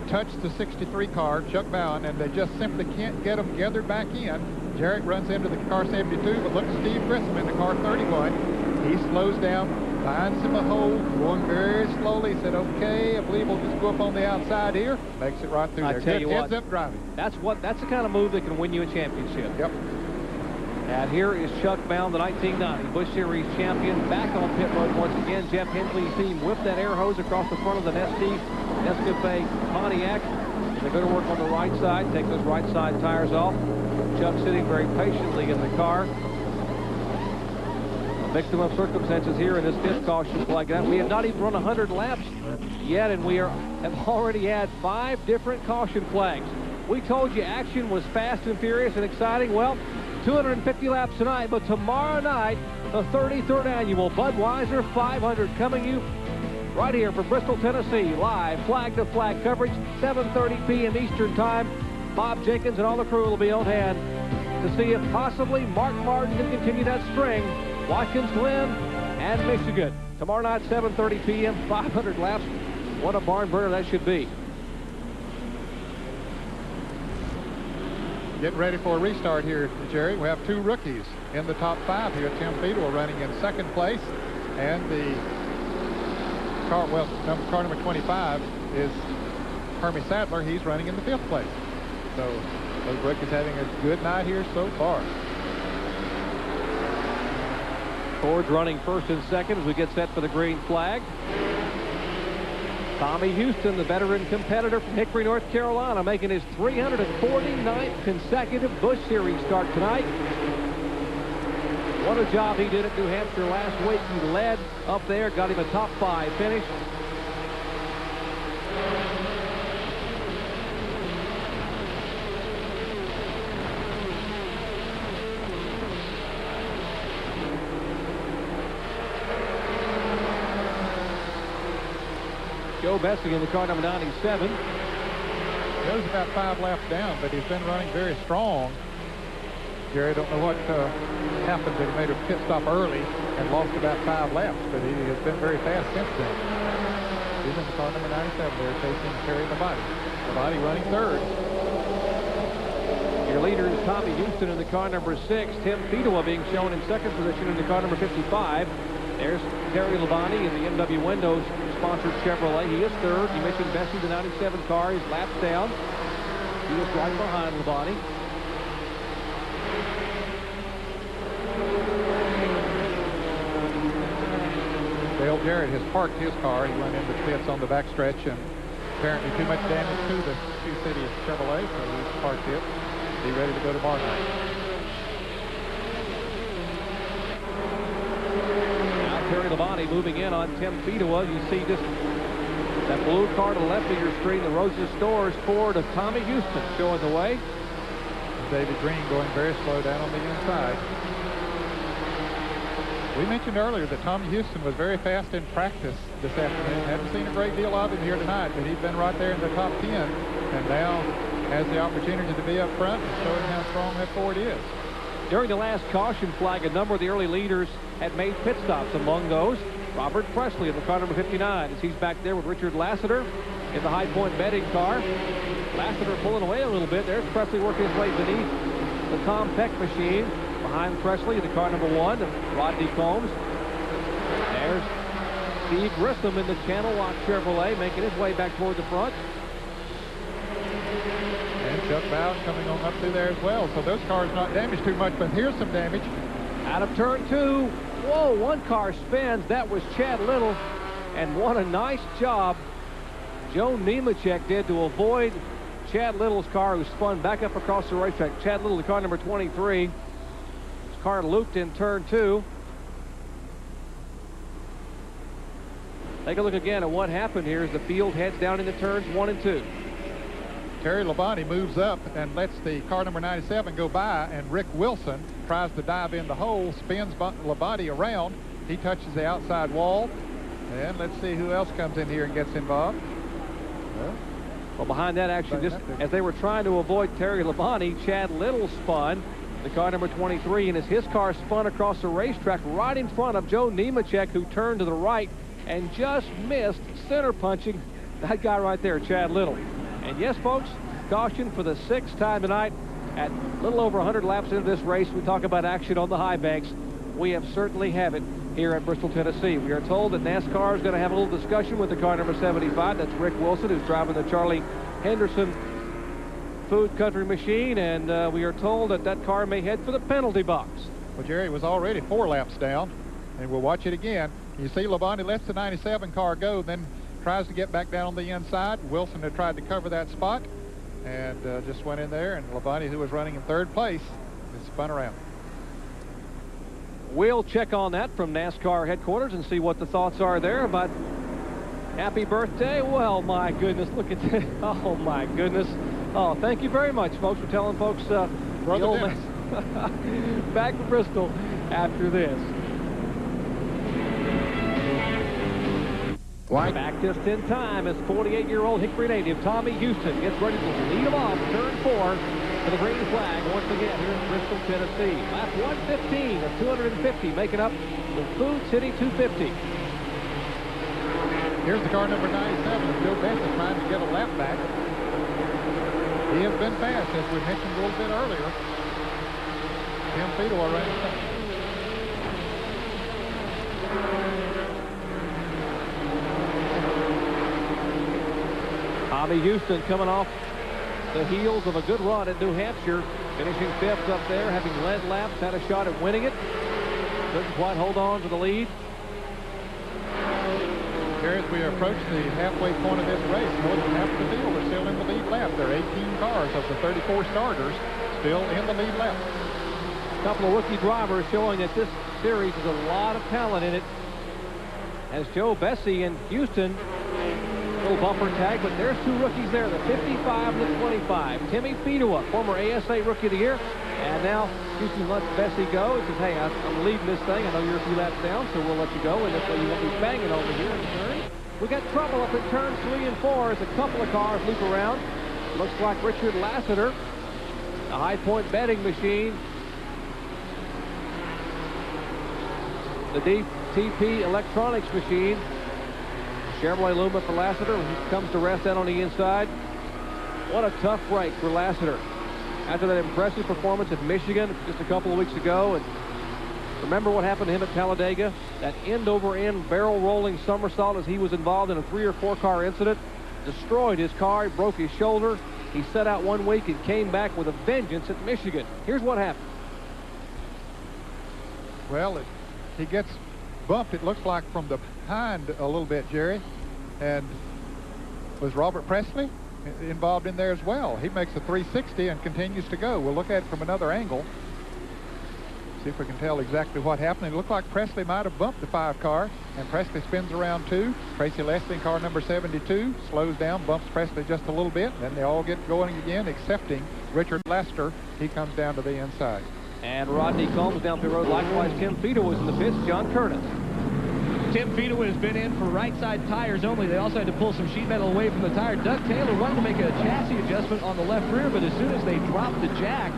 Speaker 2: touch the 63 car, Chuck Bowen, and they just simply can't get them gathered back in. Jarrett runs into the car 72, but look at Steve Grissom in the car 31. He slows down, finds him a hole, going very slowly. He said, okay, I believe we'll just go up on the outside here. Makes it right through there.
Speaker 1: Tell you what,
Speaker 2: heads up driving.
Speaker 1: That's the kind of move that can win you a championship.
Speaker 2: Yep.
Speaker 1: And here is Chuck Bowen, the 1990 Busch Series champion, back on pit road once again. Jeff Hensley, you see him whip that air hose across the front of the Nescafe Pontiac. They're going to work on the right side, take those right side tires off. Chuck sitting very patiently in the car. A victim of circumstances here in this 5th caution flag. We have not even run 100 laps yet, and we have already had 5 different caution flags. We told you action was fast and furious and exciting. Well, 250 laps tonight, but tomorrow night, the 33rd annual Budweiser 500 coming you right here from Bristol, Tennessee. Live flag-to-flag coverage, 7:30 p.m. Eastern Time. Bob Jenkins and all the crew will be on hand to see if possibly Mark Martin can continue that string. Watkins Glen and Michigan. Tomorrow night, 7:30 p.m., 500 laps. What a barn burner that should be.
Speaker 2: Getting ready for a restart here, Jerry. We have two rookies in the top 5 here. Tim Fiedel running in 2nd place, and the car number 25 is Hermie Sadler. He's running in the 5th place. So those rookies having a good night here so far.
Speaker 1: Ford's running 1st and 2nd as we get set for the green flag. Tommy Houston, the veteran competitor from Hickory, North Carolina, making his 349th consecutive Busch Series start tonight. What a job he did at New Hampshire last week. He led up there, got him a top 5 finish. Joe Bessing in the car number 97.
Speaker 2: Goes about 5 laps down, but he's been running very strong. Jerry, I don't know what happened, that he made a pit stop early and lost about 5 laps, but he has been very fast since then. He's in the car number 97 there, chasing Terry Labonte. Labonte running 3rd.
Speaker 1: Your leader is Tommy Houston in the car number 6. Tim Fiedel being shown in 2nd position in the car number 55. There's Terry Labonte in the MW Windows sponsored Chevrolet. He is 3rd. You mentioned Bessie, the 97 car. He's laps down. He is right behind Labonte.
Speaker 2: Dale Jarrett has parked his car. He went into the pits on the backstretch, and apparently too much damage to the Sioux City Chevrolet, so he's parked it. Be ready to go to Martin.
Speaker 1: Terry Labonte moving in on Tim Fiedel. You see just that blue car to the left of your screen, the Rose's Stores Ford of Tommy Houston showing the way.
Speaker 2: David Green going very slow down on the inside. We mentioned earlier that Tommy Houston was very fast in practice this afternoon. Haven't seen a great deal of him here tonight, but he's been right there in the top 10, and now has the opportunity to be up front and showing how strong that Ford is.
Speaker 1: During the last caution flag, a number of the early leaders had made pit stops. Among those, Robert Presley in the car number 59, as he's back there with Richard Lassiter in the High Point betting car. Lassiter pulling away a little bit. There's Presley working his way beneath the Tom Peck machine. Behind Presley in the car number 1, Rodney Combs. There's Steve Grissom in the Channel Lock Chevrolet, making his way back toward the front.
Speaker 2: And Chuck Bowden coming on up through there as well. So those cars not damaged too much, but here's some damage.
Speaker 1: Out of turn 2. Whoa, one car spins. That was Chad Little. And what a nice job Joe Nemechek did to avoid Chad Little's car, who spun back up across the racetrack. Chad Little, the car number 23. His car looped in turn 2. Take a look again at what happened here as the field heads down into turns 1 and 2.
Speaker 2: Terry Labonte moves up and lets the car number 97 go by, and Rick Wilson tries to dive in the hole, spins Labonte around. He touches the outside wall, and let's see who else comes in here and gets involved.
Speaker 1: Well, behind that action, just as they were trying to avoid Terry Labonte, Chad Little spun the car number 23, and as his car spun across the racetrack right in front of Joe Nemechek, who turned to the right and just missed center punching that guy right there, Chad Little. And yes, folks, caution for the 6th time tonight. At a little over 100 laps into this race, we talk about action on the high banks. We have certainly have it here at Bristol, Tennessee. We are told that NASCAR is going to have a little discussion with the car number 75. That's Rick Wilson, who's driving the Charlie Henderson Food Country machine, and we are told that that car may head for the penalty box.
Speaker 2: Well, Jerry was already 4 laps down, and we'll watch it again. You see Labonte lets the 97 car go, then tries to get back down on the inside. Wilson had tried to cover that spot and just went in there, and Labonte, who was running in 3rd place, is spun around.
Speaker 1: We'll check on that from NASCAR headquarters and see what the thoughts are there about happy birthday. Well, my goodness, look at that. Oh, my goodness. Oh, thank you very much, folks, for telling folks the old man. Back to Bristol after this. Practiced in time as 48-year-old Hickory native Tommy Houston gets ready to lead them off turn 4 for the green flag once again here in Bristol, Tennessee. Lap 115 of 250, making up the Food City 250.
Speaker 2: Here's the car number 97. Joe Bessie trying to get a lap back. He has been fast, as we mentioned a little bit earlier. Tim Fedor ran second.
Speaker 1: Tommy Houston coming off the heels of a good run at New Hampshire, finishing 5th up there, having led laps, had a shot at winning it. Couldn't quite hold on to the lead.
Speaker 2: Here as we approach the halfway point of this race, more than half the field are still in the lead lap. There are 18 cars of the 34 starters still in the lead lap.
Speaker 1: A couple of rookie drivers showing that this series has a lot of talent in it. As Joe Bessie and Houston, little bumper tag, but there's 2 rookies there, the 55 and the 25. Timmy Fedor, former ASA Rookie of the Year, and now Houston lets Bessie go. He says, hey, I'm leading this thing. I know you're a few laps down, so we'll let you go, and this way you won't be banging over here in the turn. We got trouble up at turns 3 and 4 as a couple of cars loop around. Looks like Richard Lassiter, a High Point betting machine. The DTP Electronics machine. Chevrolet Luma for Lassiter. He comes to rest out on the inside. What a tough break for Lassiter. After that impressive performance at Michigan just a couple of weeks ago, and remember what happened to him at Talladega? That end-over-end barrel-rolling somersault as he was involved in a 3 or 4 car incident. Destroyed his car. He broke his shoulder. He set out 1 week and came back with a vengeance at Michigan. Here's what happened.
Speaker 2: Well, he gets bumped, it looks like, from the behind a little bit, Jerry. And was Robert Presley involved in there as well? He makes a 360 and continues to go. We'll look at it from another angle. See if we can tell exactly what happened. It looked like Presley might have bumped the 5 car, and Presley spins around 2. Tracy Leslie, car number 72, slows down, bumps Presley just a little bit. Then they all get going again, excepting Richard Lassiter. He comes down to the inside.
Speaker 1: And Rodney Combs down pit road. Likewise, Tim Fedor was in the pits. John Curtis.
Speaker 3: Tim Fedor has been in for right side tires only. They also had to pull some sheet metal away from the tire. Doug Taylor wanted to make a chassis adjustment on the left rear, but as soon as they dropped the jack,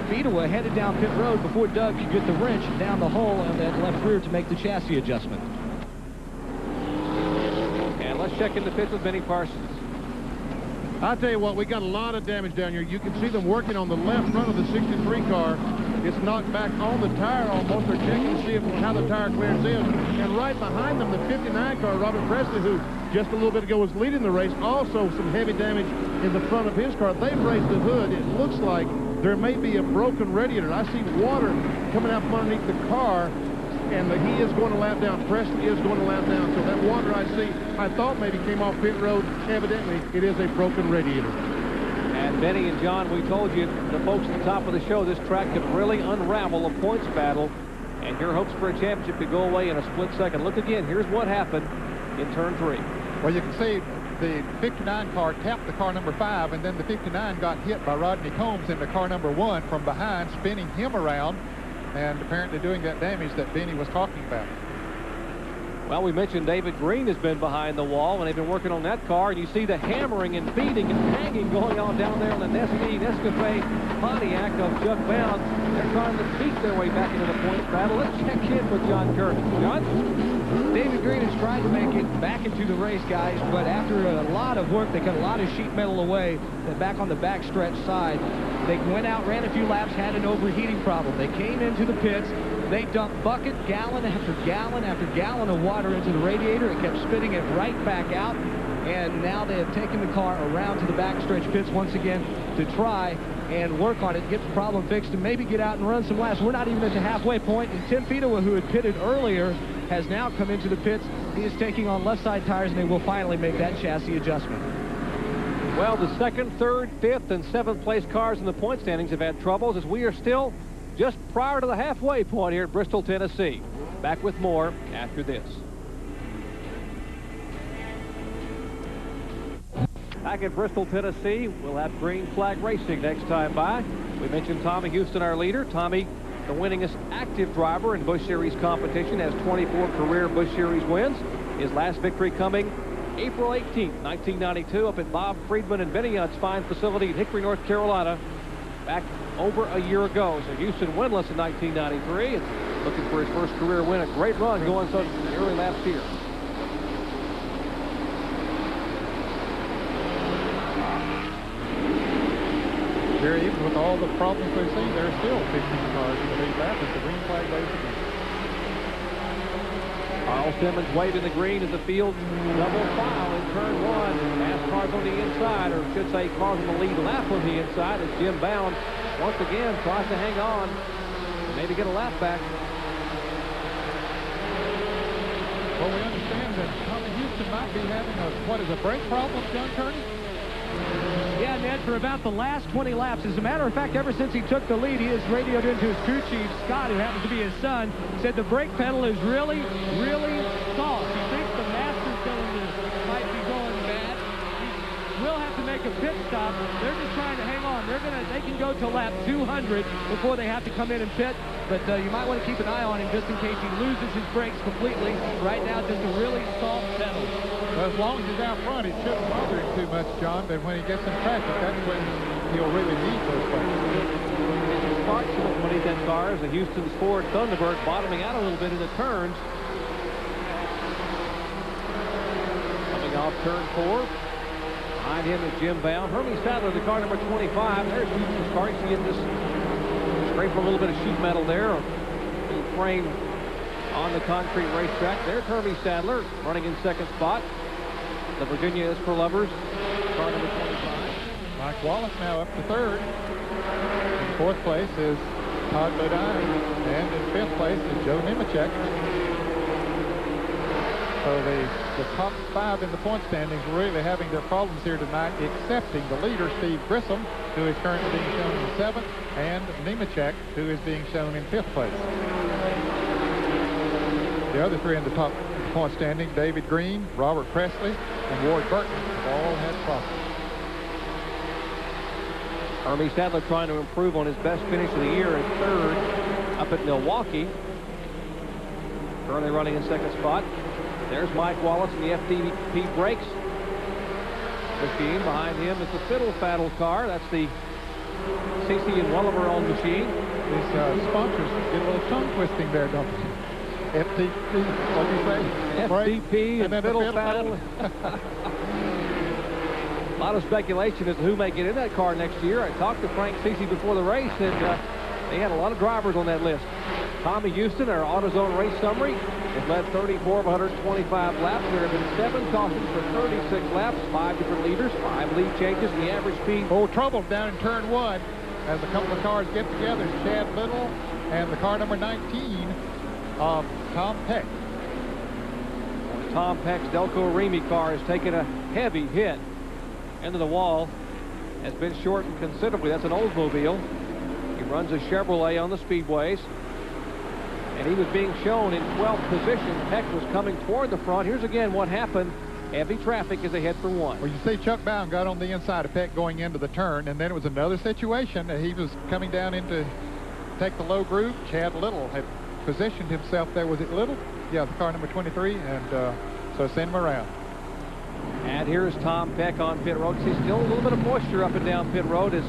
Speaker 3: Fedor headed down pit road before Doug could get the wrench down the hole on that left rear to make the chassis adjustment.
Speaker 1: And let's check in the pits with Benny Parsons.
Speaker 5: I'll tell you what, we got a lot of damage down here. You can see them working on the left front of the 63 car. It's knocked back on the tire almost. They're checking to see how the tire clearance is. And right behind them, the 59 car, Robert Presley, who just a little bit ago was leading the race, also some heavy damage in the front of his car. They've raised the hood. It looks like there may be a broken radiator. I see water coming out from underneath the car, and he is going to lap down. Presley is going to lap down. So that water I see, I thought maybe came off pit road. Evidently, it is a broken radiator.
Speaker 1: And Benny and John, we told you, the folks at the top of the show, this track could really unravel a points battle, and your hopes for a championship could go away in a split second. Look again. Here's what happened in turn 3.
Speaker 2: Well, you can see the 59 car tapped the car number 5, and then the 59 got hit by Rodney Combs into car number 1 from behind, spinning him around, and apparently doing that damage that Benny was talking about.
Speaker 1: Well, we mentioned David Green has been behind the wall, and they've been working on that car, and you see the hammering and beating and hanging going on down there on the Nescafe Pontiac of Chuck Bound. They're trying to beat their way back into the points battle. Let's check in with John Curtis. John?
Speaker 3: David Green has tried to make it back into the race, guys, but after a lot of work, they cut a lot of sheet metal away. They're back on the backstretch side. They went out, ran a few laps, had an overheating problem. They came into the pits. They dumped bucket, gallon after gallon after gallon of water into the radiator. It kept spitting it right back out. And now they have taken the car around to the backstretch pits once again to try and work on it, get the problem fixed, and maybe get out and run some laps. We're not even at the halfway point. And Tim Fedor, who had pitted earlier, has now come into the pits. He is taking on left side tires, and they will finally make that chassis adjustment.
Speaker 1: Well, the 2nd, 3rd, 5th, and 7th place cars in the point standings have had troubles as we are still just prior to the halfway point here at Bristol, Tennessee. Back with more after this. Back at Bristol, Tennessee, we'll have green flag racing next time by. We mentioned Tommy Houston, our leader. Tommy, the winningest active driver in Busch Series competition, has 24 career Busch Series wins. His last victory coming April 18th, 1992, up at Bob Friedman and Benny Young's fine facility in Hickory, North Carolina, back over a year ago. So Houston winless in 1993 and looking for his first career win. A great run going so in the early laps here.
Speaker 2: Jerry, even with all the problems we've seen, there are still 15 cars in the lead lap as the green flag race again.
Speaker 1: Carl Simmons waving the green in the field. Double file in turn one. Fast cars on the inside, or should say cars on the lead lap on the inside, as Jim Bound once again tries to hang on. Maybe get a lap back.
Speaker 2: Well, we understand that Tommy Houston might be having a brake problem, John Kearney?
Speaker 9: Yeah, Ned, for about the last 20 laps. As a matter of fact, ever since he took the lead, he has radioed into his crew chief, Scott, who happens to be his son, said the brake pedal is really, really soft. He thinks the master cylinder might be going bad. He will have to make a pit stop. They're just trying to hang on. They can go to lap 200 before they have to come in and pit. But you might want to keep an eye on him just in case he loses his brakes completely. Right now, just a really soft pedal.
Speaker 2: Well, as long as he's out front, it shouldn't bother him too much, John. But when he gets in traffic, that's when he'll really need those brakes.
Speaker 1: It starts with 2010 cars, and Houston's Ford Thunderbird bottoming out a little bit in the turns. Coming off turn 4. Behind him is Jim Bound. Hermie Sadler, the car number 25. There's Houston's car. You see it just scrape a little bit of sheet metal there. A little frame on the concrete racetrack. There's Hermie Sadler running in second spot. The Virginia is for lovers. Car number 25.
Speaker 2: Mike Wallace now up to third. In fourth place is Todd Bodine. And in fifth place is Joe Nemechek. So the top 5 in the point standings really having their problems here tonight, excepting the leader, Steve Grissom, who is currently being shown in 7th, and Nemechek, who is being shown in 5th place. The other 3 in the top point standings, David Green, Robert Presley, and Ward Burton, have all had problems.
Speaker 1: Hermie Sadler trying to improve on his best finish of the year at 3rd up at Milwaukee. Currently running in 2nd spot. There's Mike Wallace in the FDP brakes machine. Behind him is the Fiddle Faddle car. That's the CC and Welliver owned machine.
Speaker 2: These sponsors get a little tongue twisting there, don't they? FDP, what do you say?
Speaker 1: FDP and Fiddle Faddle. A lot of speculation as to who may get in that car next year. I talked to Frank Cece before the race, and they had a lot of drivers on that list. Tommy Houston, our AutoZone race summary, has led 34 of 125 laps. There have been 7 cautions for 36 laps, 5 different leaders, 5 lead changes, and the average speed.
Speaker 2: Oh, trouble down in turn 1 as a couple of cars get together. Chad Little and the car number 19 of Tom Peck.
Speaker 1: Tom Peck's Delco Remy car has taken a heavy hit into the wall, has been shortened considerably. That's an Oldsmobile. He runs a Chevrolet on the speedways, and he was being shown in 12th position. Peck was coming toward the front. Here's again what happened. Heavy traffic as they head for 1.
Speaker 2: Well, you see Chuck Bound got on the inside of Peck going into the turn, and then it was another situation. He was coming down into take the low groove. Chad Little had positioned himself there. Was it Little? Yeah, the car number 23, and so send him around.
Speaker 1: And here's Tom Peck on pit road. See, still a little bit of moisture up and down pit road as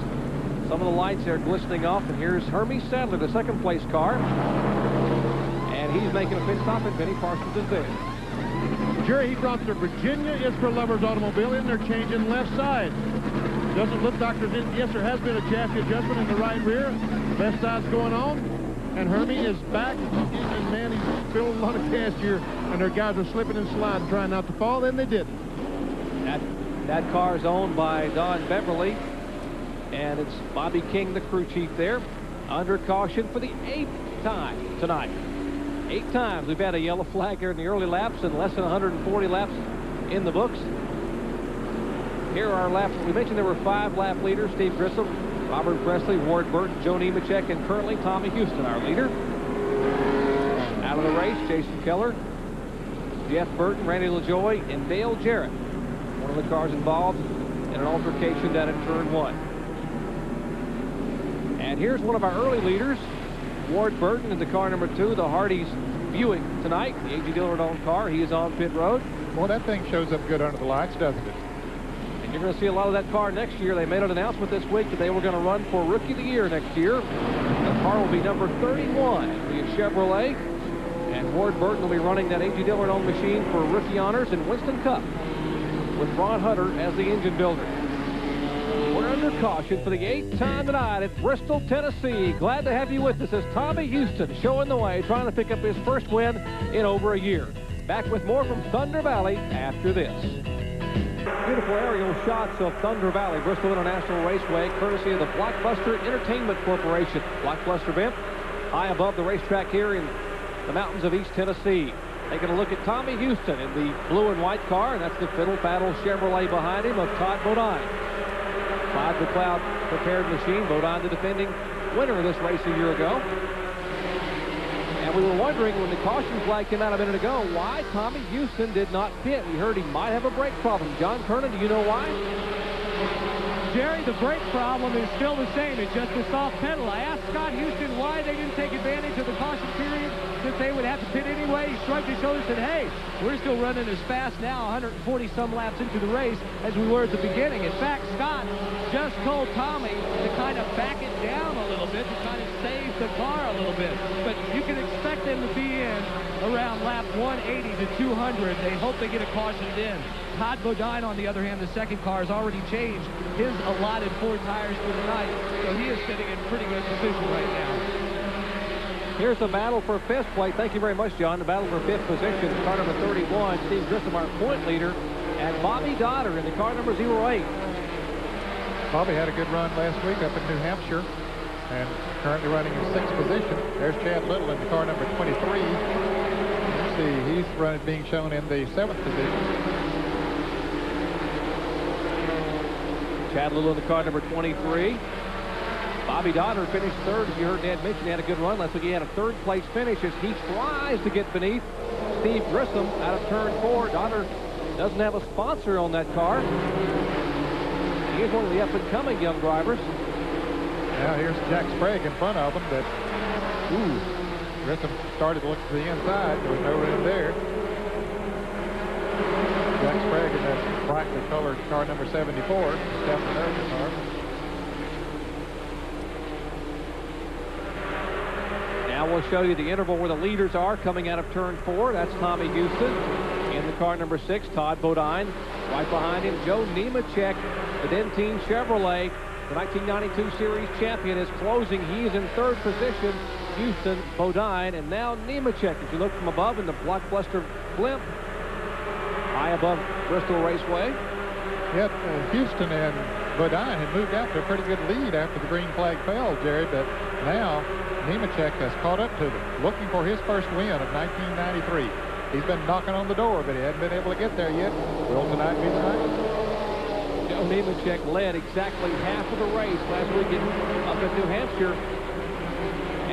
Speaker 1: some of the lights are glistening off. And here's Hermie Sadler, the 2nd place car. And he's making a pit stop, and Benny Parsons is there.
Speaker 5: Jerry, he brought the Virginia is for lovers automobile in. They're changing left side. Doesn't look like there's any. Yes, there has been a chassis adjustment in the right rear. Left side's going on. And Hermie is back. And man, he's filled a lot of gas here. And their guys are slipping and sliding, trying not to fall. Then they didn't.
Speaker 1: That car is owned by Don Beverly. And it's Bobby King, the crew chief there. Under caution for the 8th time tonight. 8 times we've had a yellow flag here in the early laps and less than 140 laps in the books. Here are our laps. We mentioned there were 5 lap leaders. Steve Grissom, Robert Presley, Ward Burton, Joe Nemechek, and currently Tommy Houston, our leader. Out of the race, Jason Keller, Jeff Burton, Randy LaJoy, and Dale Jarrett. One of the cars involved in in an altercation down in turn 1. And here's one of our early leaders, Ward Burton, in the car number 2, the Hardee's Buick tonight, the A.G. Dillard-owned car. He is on pit road.
Speaker 2: Well, that thing shows up good under the lights, doesn't it?
Speaker 1: And you're going to see a lot of that car next year. They made an announcement this week that they were going to run for Rookie of the Year next year. The car will be number 31. It'll be a Chevrolet. And Ward Burton will be running that A.G. Dillard-owned machine for rookie honors in Winston Cup with Ron Hunter as the engine builder. We're under caution for the 8th time tonight at Bristol, Tennessee. Glad to have you with us as Tommy Houston showing the way, trying to pick up his first win in over a year. Back with more from Thunder Valley after this. Beautiful aerial shots of Thunder Valley, Bristol International Raceway, courtesy of the Blockbuster Entertainment Corporation. Blockbuster event high above the racetrack here in the mountains of East Tennessee. Taking a look at Tommy Houston in the blue and white car, and that's the Fiddle Faddle Chevrolet behind him of Todd Bodine. Todd the Cloud prepared machine, Bodine the defending winner of this race a year ago. And we were wondering when the caution flag came out a minute ago why Tommy Houston did not pit. We heard he might have a brake problem. John Kernan, do you know why?
Speaker 9: Jerry, the brake problem is still the same. It's just a soft pedal. I asked Scott Houston why they didn't take advantage of the caution period, that they would have to pit anyway. He shrugged his shoulders and said, hey, we're still running as fast now, 140 some laps into the race, as we were at the beginning. In fact, Scott just told Tommy to kind of back it down a little bit, to kind of save the car a little bit. But you can expect them to be in around lap 180 to 200. They hope they get a caution in. Todd Bodine, on the other hand, the second car, has already changed his allotted 4 tires for the night, so he is sitting in pretty good position right now.
Speaker 1: Here's the battle for 5th place. Thank you very much, John. The battle for 5th position. Car number 31, Steve Grissom, our point leader, and Bobby Dodder in the car number 08.
Speaker 2: Bobby had a good run last week up in New Hampshire and currently running in 6th position. There's Chad Little in the car number 23. You see, he's being shown in the 7th position.
Speaker 1: Chad Little in the car number 23. Bobby Dodder finished 3rd. As you heard Dad mention, he had a good run last week. He had a 3rd place finish as he tries to get beneath Steve Grissom out of turn 4. Dodder doesn't have a sponsor on that car. He is one of the up-and-coming young drivers.
Speaker 2: Now here's Jack Sprague in front of him. Grissom started to look to the inside. There was no room there. Jack Sprague in that brightly colored car number 74, South American car.
Speaker 1: Now we'll show you the interval where the leaders are coming out of turn 4. That's Tommy Houston in the car number 6, Todd Bodine. Right behind him, Joe Nemechek, the Dentine Chevrolet, the 1992 Series champion, is closing. He is in 3rd position. Houston, Bodine, and now Nemechek. If you look from above in the Blockbuster blimp, high above Bristol Raceway.
Speaker 2: Yep, Houston and Bodine had moved out to a pretty good lead after the green flag fell, Jerry, but now Nemechek has caught up to them, looking for his first win of 1993. He's been knocking on the door, but he hasn't been able to get there yet. Will tonight be the night?
Speaker 1: Joe Nemechek led exactly half of the race last weekend up in New Hampshire.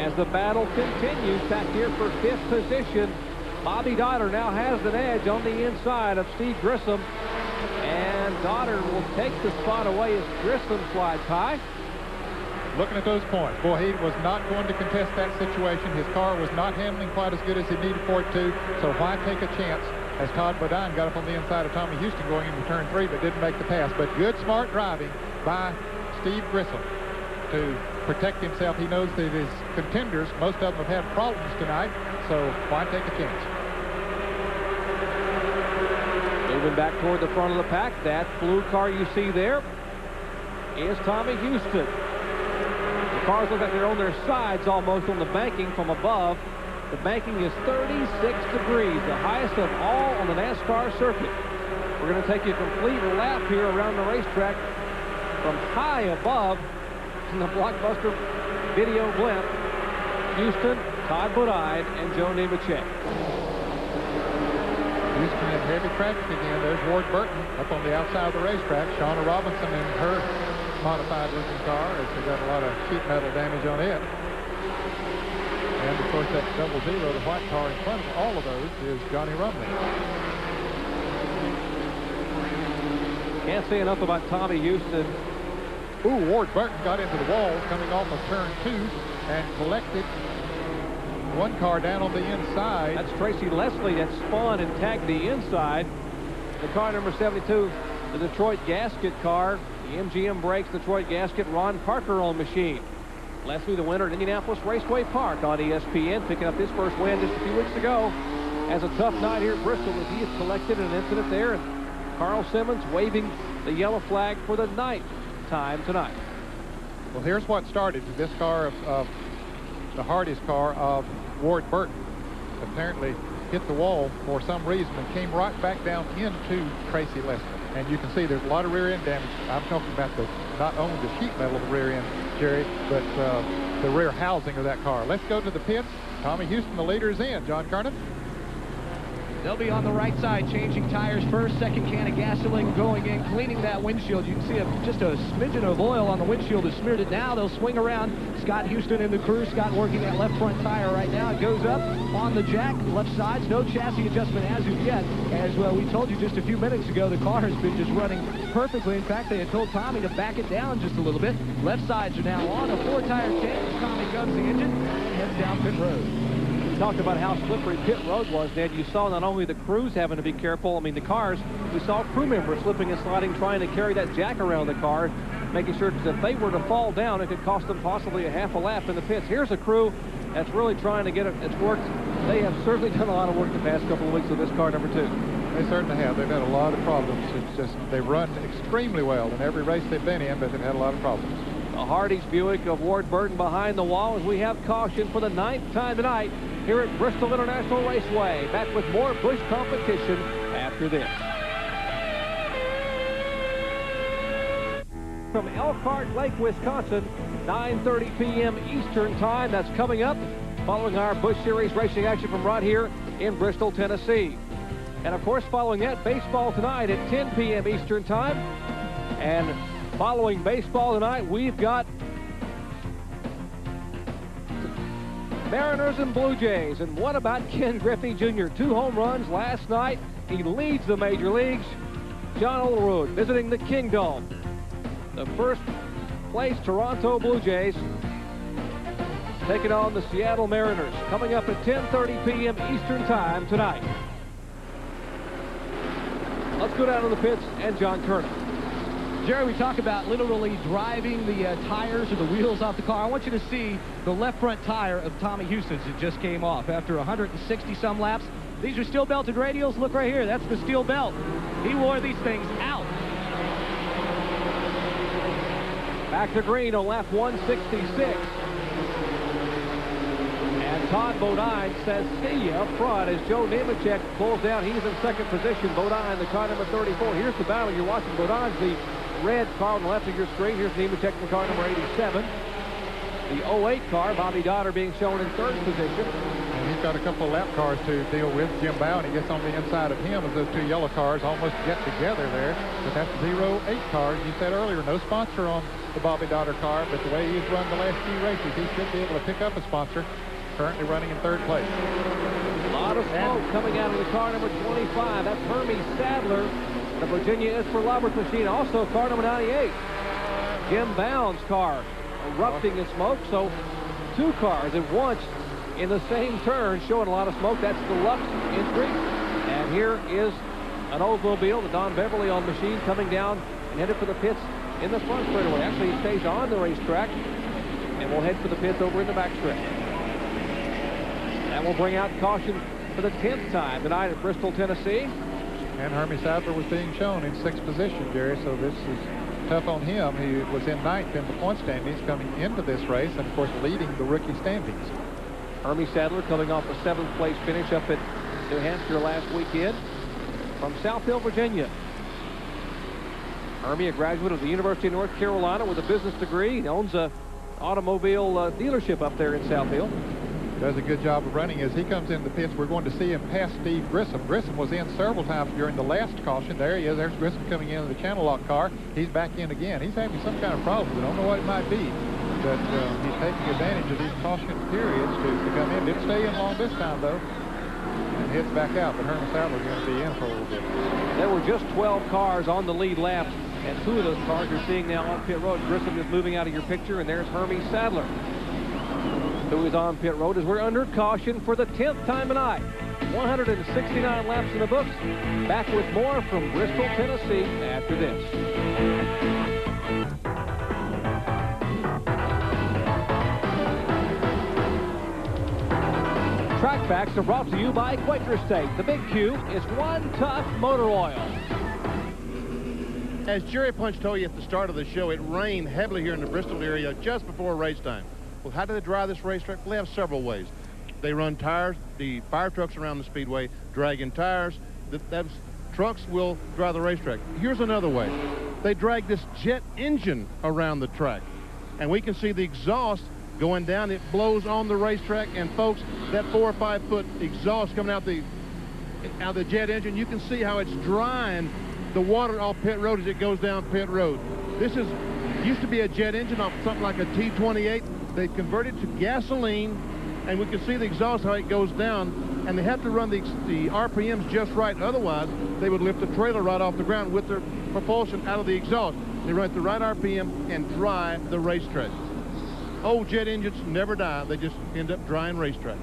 Speaker 1: As the battle continues back here for 5th position, Bobby Dodder now has an edge on the inside of Steve Grissom, and Dodder will take the spot away as Grissom slides high.
Speaker 2: Looking at those points, boy, he was not going to contest that situation. His car was not handling quite as good as he needed for it to, so why take a chance as Todd Bodine got up on the inside of Tommy Houston going into turn 3, but didn't make the pass. But good, smart driving by Steve Grissom to protect himself. He knows that his contenders, most of them have had problems tonight, so why take a chance?
Speaker 1: Moving back toward the front of the pack, that blue car you see there is Tommy Houston. The cars look like they're on their sides almost on the banking from above. The banking is 36 degrees, the highest of all on the NASCAR circuit. We're going to take a complete lap here around the racetrack from high above in the Blockbuster video blimp. Houston, Todd Bodine, and Joe Nemechek.
Speaker 2: Houston in heavy traffic again. There's Ward Burton up on the outside of the racetrack. Shauna Robinson in her modified looking car as they got a lot of sheet metal damage on it. And of course that 00, the white car in front of all of those, is Johnny Rumley.
Speaker 1: Can't say enough about Tommy Houston.
Speaker 2: Ooh, Ward Burton got into the wall coming off of turn 2 and collected one car down on the inside.
Speaker 1: That's Tracy Leslie that spun and tagged the inside. The car number 72, the Detroit Gasket car. The MGM Brakes Detroit Gasket, Ron Parker on machine. Leslie, the winner at Indianapolis Raceway Park on ESPN, picking up his first win just a few weeks ago. Has a tough night here at Bristol as he is collected in an incident there. And Carl Simmons waving the yellow flag for the ninth time tonight.
Speaker 2: Well, here's what started. This car of the Hardy's car of Ward Burton apparently hit the wall for some reason and came right back down into Tracy Leslie. And you can see there's a lot of rear end damage. I'm talking about not only the sheet metal of the rear end, Jerry, but the rear housing of that car. Let's go to the pits. Tommy Houston, the leader, is in. John Kernan.
Speaker 3: They'll be on the right side changing tires first, second can of gasoline going in, cleaning that windshield. You can see just a smidgen of oil on the windshield has smeared it now. They'll swing around. Scott Houston in the crew. Scott working that left front tire right now. It goes up on the jack, left sides. No chassis adjustment as of yet. As well, we told you just a few minutes ago, the car has been just running perfectly. In fact, they had told Tommy to back it down just a little bit. Left sides are now on. A 4-tire change. Tommy guns the engine and heads down pit road.
Speaker 1: Talked about how slippery pit road was, Ned. You saw not only the crews having to be careful, I mean the cars, we saw crew members slipping and sliding, trying to carry that jack around the car, making sure that if they were to fall down, it could cost them possibly a half a lap in the pits. Here's a crew that's really trying to get it. It's worked. They have certainly done a lot of work the past couple of weeks with this car number 2.
Speaker 2: They certainly have. They've had a lot of problems. It's just they've run extremely well in every race they've been in, but they've had a lot of problems.
Speaker 1: The Hardy's Buick of Ward Burton behind the wall as we have caution for the 9th time tonight here at Bristol International Raceway. Back with more Busch competition after this. From Elkhart Lake, Wisconsin, 9:30 p.m. Eastern Time. That's coming up following our Busch Series racing action from right here in Bristol, Tennessee. And of course, following that, baseball tonight at 10 p.m. Eastern Time. And following baseball tonight, we've got Mariners and Blue Jays. And what about Ken Griffey Jr.? 2 home runs last night. He leads the major leagues. John Olerud visiting the Kingdome. The first place Toronto Blue Jays taking on the Seattle Mariners. Coming up at 10:30 p.m. Eastern Time tonight. Let's go down to the pits and John Kernan.
Speaker 3: Jerry, we talk about literally driving the tires or the wheels off the car. I want you to see the left front tire of Tommy Houston's. It just came off after 160-some laps. These are steel belted radials. Look right here. That's the steel belt. He wore these things out.
Speaker 1: Back to green on lap 166. And Todd Bodine says, see ya up front as Joe Nemechek pulls down. He's in second position. Bodine, the car number 34. Here's the battle. You're watching Bodine's the red car on the left of your screen. Here's Nemechek, the car number 87. The 08 car, Bobby Dotter being shown in third position.
Speaker 2: And he's got a couple of lap cars to deal with. Jim Bowen, he gets on the inside of him as those 2 yellow cars almost get together there. But that's 08 cars. You said earlier, no sponsor on the Bobby Dotter car, but the way he's run the last few races, he should be able to pick up a sponsor. Currently running in third place.
Speaker 1: A lot of smoke coming out of the car number 25. That's Hermie Sadler, the Virginia is for Lover's machine. Also car number 98. Jim Bowen's car erupting in smoke. So 2 cars at once in the same turn showing a lot of smoke. That's the Lux entry. And here is an Oldsmobile, the Don Beverly on machine, coming down and headed for the pits in the front straightaway. Actually, he stays on the racetrack and we'll head for the pits over in the backstretch. That will bring out caution for the 10th time tonight at Bristol, Tennessee.
Speaker 2: And Hermie Sadler was being shown in 6th position, Jerry, so this is tough on him. He was in 9th in the point standings coming into this race, and of course leading the rookie standings.
Speaker 1: Hermie Sadler coming off a 7th place finish up at New Hampshire last weekend from South Hill, Virginia. Hermie, a graduate of the University of North Carolina with a business degree. He owns a automobile dealership up there in South Hill.
Speaker 2: Does a good job of running. As he comes into the pits, we're going to see him pass Steve Grissom. Grissom was in several times during the last caution. There he is. There's Grissom coming in the channel lock car. He's back in again. He's having some kind of problem. We don't know what it might be. But he's taking advantage of these caution periods to come in. Didn't stay in long this time, though. and heads back out, but Herman Sadler's going to be in for a little bit.
Speaker 1: There were just 12 cars on the lead lap, and 2 of those cars you're seeing now on pit road. Grissom is moving out of your picture, and there's Hermie Sadler, who is on pit road as we're under caution for the 10th time tonight. 169 laps in the books. Back with more from Bristol, Tennessee after this. Track facts are brought to you by Quaker State. The Big Q is one tough motor oil.
Speaker 5: As Jerry Punch told you at the start of the show, it rained heavily here in the Bristol area just before race time. Well, how do they dry this racetrack? Well, they have several ways. They run tires, the fire trucks around the speedway, dragging tires. Those trucks will dry the racetrack. Here's another way. They drag this jet engine around the track. And we can see the exhaust going down. It blows on the racetrack. And folks, that 4 or 5 foot exhaust coming out the jet engine, you can see how it's drying the water off pit road as it goes down pit road. This used to be a jet engine off something like a T28. They converted to gasoline, and we can see the exhaust, how it goes down, and they have to run the RPMs just right. Otherwise, they would lift the trailer right off the ground with their propulsion out of the exhaust. They run at the right RPM and dry the racetrack. Old jet engines never die. They just end up drying racetracks.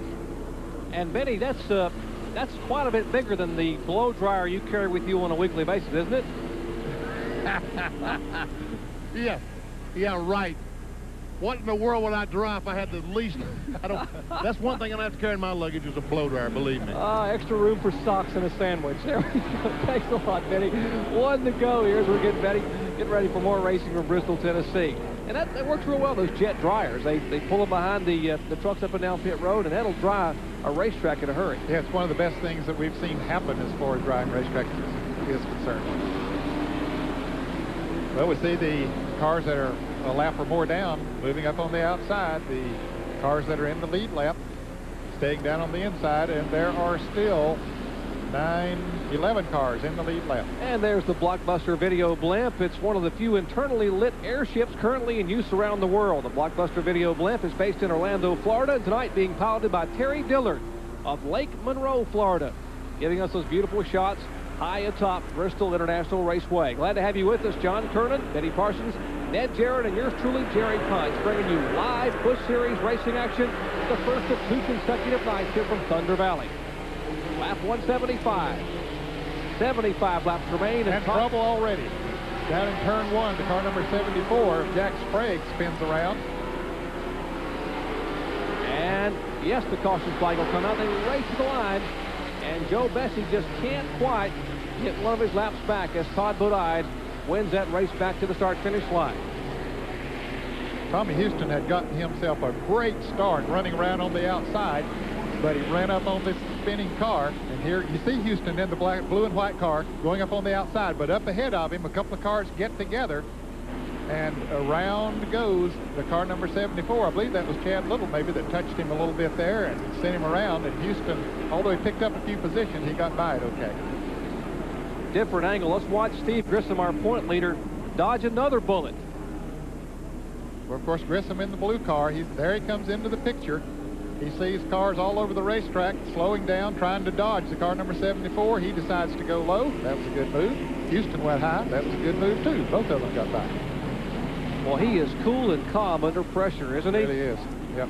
Speaker 1: And Benny, that's quite a bit bigger than the blow dryer you carry with you on a weekly basis, isn't it?
Speaker 5: Yeah, right. What in the world would I dry if I had the least? That's one thing I don't have to carry in my luggage is a blow dryer, believe me.
Speaker 1: Extra room for socks and a sandwich. There we go. Thanks a lot, Benny. 1 to go here as we're getting ready for more racing from Bristol, Tennessee. And that works real well, those jet dryers. They pull them behind the trucks up and down pit road, and that'll dry a racetrack in a hurry.
Speaker 2: Yeah, it's one of the best things that we've seen happen as far as drying racetracks is concerned. Well, we see the cars that are a lap or more down moving up on the outside. The cars that are in the lead lap staying down on the inside, and there are still 11 cars in the lead lap.
Speaker 1: And there's the Blockbuster video blimp. It's one of the few internally lit airships currently in use around the world. The Blockbuster video blimp is based in Orlando, Florida, and tonight being piloted by Terry Dillard of Lake Monroe, Florida, giving us those beautiful shots high atop Bristol International Raceway. Glad to have you with us, John Kernan, Betty Parsons, Ned Jarrett, and yours truly, Jerry Punch, bringing you live Busch Series racing action, the first of 2 consecutive nights here from Thunder Valley. Lap 175. 75 laps remain.
Speaker 2: And trouble already. Down in turn 1, the car number 74, Jack Sprague, spins around.
Speaker 1: And yes, the caution flag will come out. They race to the line, and Joe Bessie just can't quite get one of his laps back as Todd Bodide wins that race back to the start-finish line.
Speaker 2: Tommy Houston had gotten himself a great start running around on the outside, but he ran up on this spinning car, and here you see Houston in the blue and white car going up on the outside, but up ahead of him, a couple of cars get together, and around goes the car number 74. I believe that was Chad Little maybe that touched him a little bit there and sent him around, and Houston, although he picked up a few positions, he got by it okay.
Speaker 1: Different angle. Let's watch Steve Grissom, our point leader, dodge another bullet.
Speaker 2: Well, of course, Grissom in the blue car, there he comes into the picture. He sees cars all over the racetrack slowing down, trying to dodge the car number 74. He decides to go low. That was a good move. Houston went high. That was a good move, too. Both of them got by.
Speaker 1: Well, he is cool and calm under pressure, isn't he?
Speaker 2: He really is. Yep.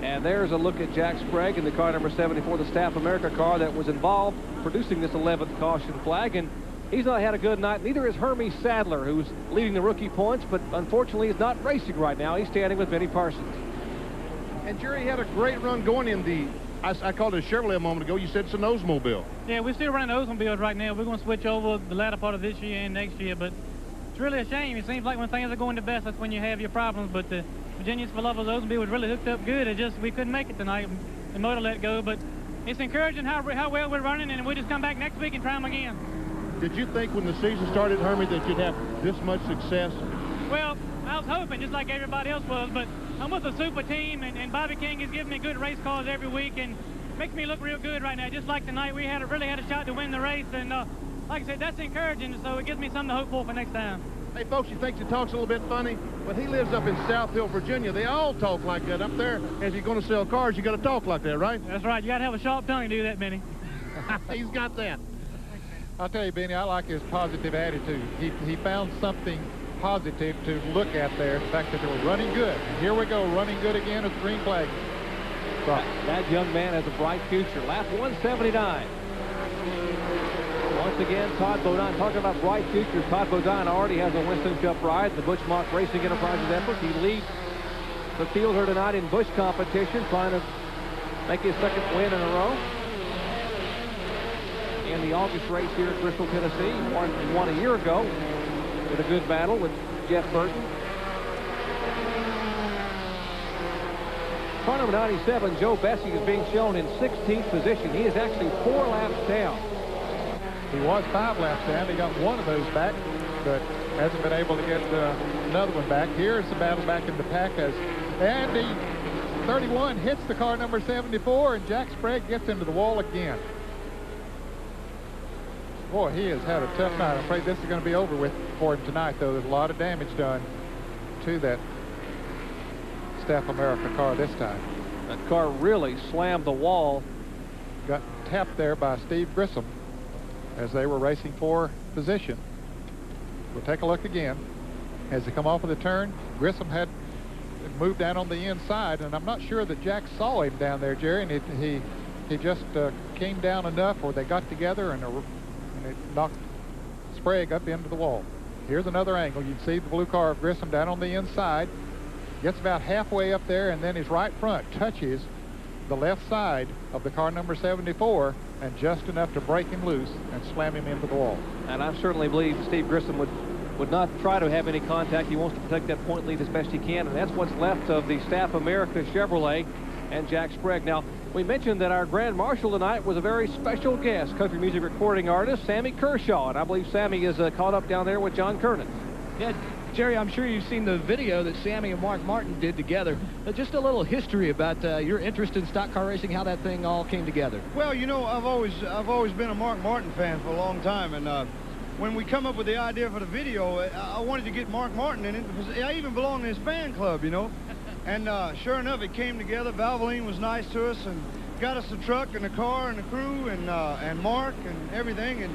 Speaker 1: And there's a look at Jack Sprague in the car number 74, the Staff America car that was involved producing this 11th caution flag. And he's not had a good night. Neither is Hermie Sadler, who's leading the rookie points, but unfortunately is not racing right now. He's standing with Benny Parsons.
Speaker 5: And Jerry had a great run going in the, I called it a Chevrolet a moment ago. You said it's an Oldsmobile.
Speaker 11: Yeah, we're still running Oldsmobiles right now. We're going to switch over the latter part of this year and next year, but it's really a shame. It seems like when things are going the best, that's when you have your problems. But the Virginians for Lovers Oldsmobile was really hooked up good. It just, we couldn't make it tonight. The motor let go, but it's encouraging how well we're running, and we'll just come back next week and try them again.
Speaker 5: Did you think when the season started, Hermie, that you'd have this much success?
Speaker 11: Well, I was hoping, just like everybody else was, but I'm with a super team, and Bobby King is giving me good race cars every week, and makes me look real good right now. Just like tonight, we really had a shot to win the race, and like I said, that's encouraging, so it gives me something to hope for next time.
Speaker 5: Hey, folks, he thinks he talks a little bit funny, but he lives up in South Hill, Virginia. They all talk like that up there. If you're going to sell cars, you got to talk like that, right?
Speaker 11: That's right. You got to have a sharp tongue to do that, Benny.
Speaker 5: He's got that.
Speaker 2: I'll tell you, Benny, I like his positive attitude. He found something positive to look at there, the fact that they were running good. And here we go, running good again with the green flag.
Speaker 1: That young man has a bright future. Lap 179. Once again, Todd Bodine, talking about bright futures. Todd Bodine already has a Winston Cup ride, the Bushmark Racing Enterprises effort. He leads the field here tonight in Bush competition, trying to make his second win in a row. In the August race here at Bristol, Tennessee, he won a year ago with a good battle with Jeff Burton. Car number 97, Joe Bessie, is being shown in 16th position. He is actually 4 laps down.
Speaker 2: He was 5 laps down. He got one of those back, but hasn't been able to get another one back. Here's the battle back in the pack as Andy 31 hits the car number 74, and Jack Sprague gets into the wall again. Boy, he has had a tough night. I'm afraid this is going to be over with for him tonight, though. There's a lot of damage done to that Staff America car this time.
Speaker 1: That car really slammed the wall.
Speaker 2: Got tapped there by Steve Grissom as they were racing for position. We'll take a look again. As they come off of the turn, Grissom had moved down on the inside, and I'm not sure that Jack saw him down there, Jerry, and he just came down enough, or they got together and it knocked Sprague up into the wall. Here's another angle. You can see the blue car of Grissom down on the inside. Gets about halfway up there, and then his right front touches the left side of the car number 74, and just enough to break him loose and slam him into the wall.
Speaker 1: And I certainly believe Steve Grissom would not try to have any contact. He wants to protect that point lead as best he can, and that's what's left of the Staff America Chevrolet and Jack Sprague. Now, we mentioned that our Grand Marshal tonight was a very special guest, country music recording artist Sammy Kershaw, and I believe Sammy is caught up down there with John Kernan.
Speaker 3: Yeah, Jerry, I'm sure you've seen the video that Sammy and Mark Martin did together. Just a little history about your interest in stock car racing, how that thing all came together.
Speaker 8: Well, you know, I've always been a Mark Martin fan for a long time, and when we come up with the idea for the video, I wanted to get Mark Martin in it because I even belong to his fan club, you know. And sure enough, it came together. Valvoline was nice to us and got us the truck and the car and the crew and Mark and everything, and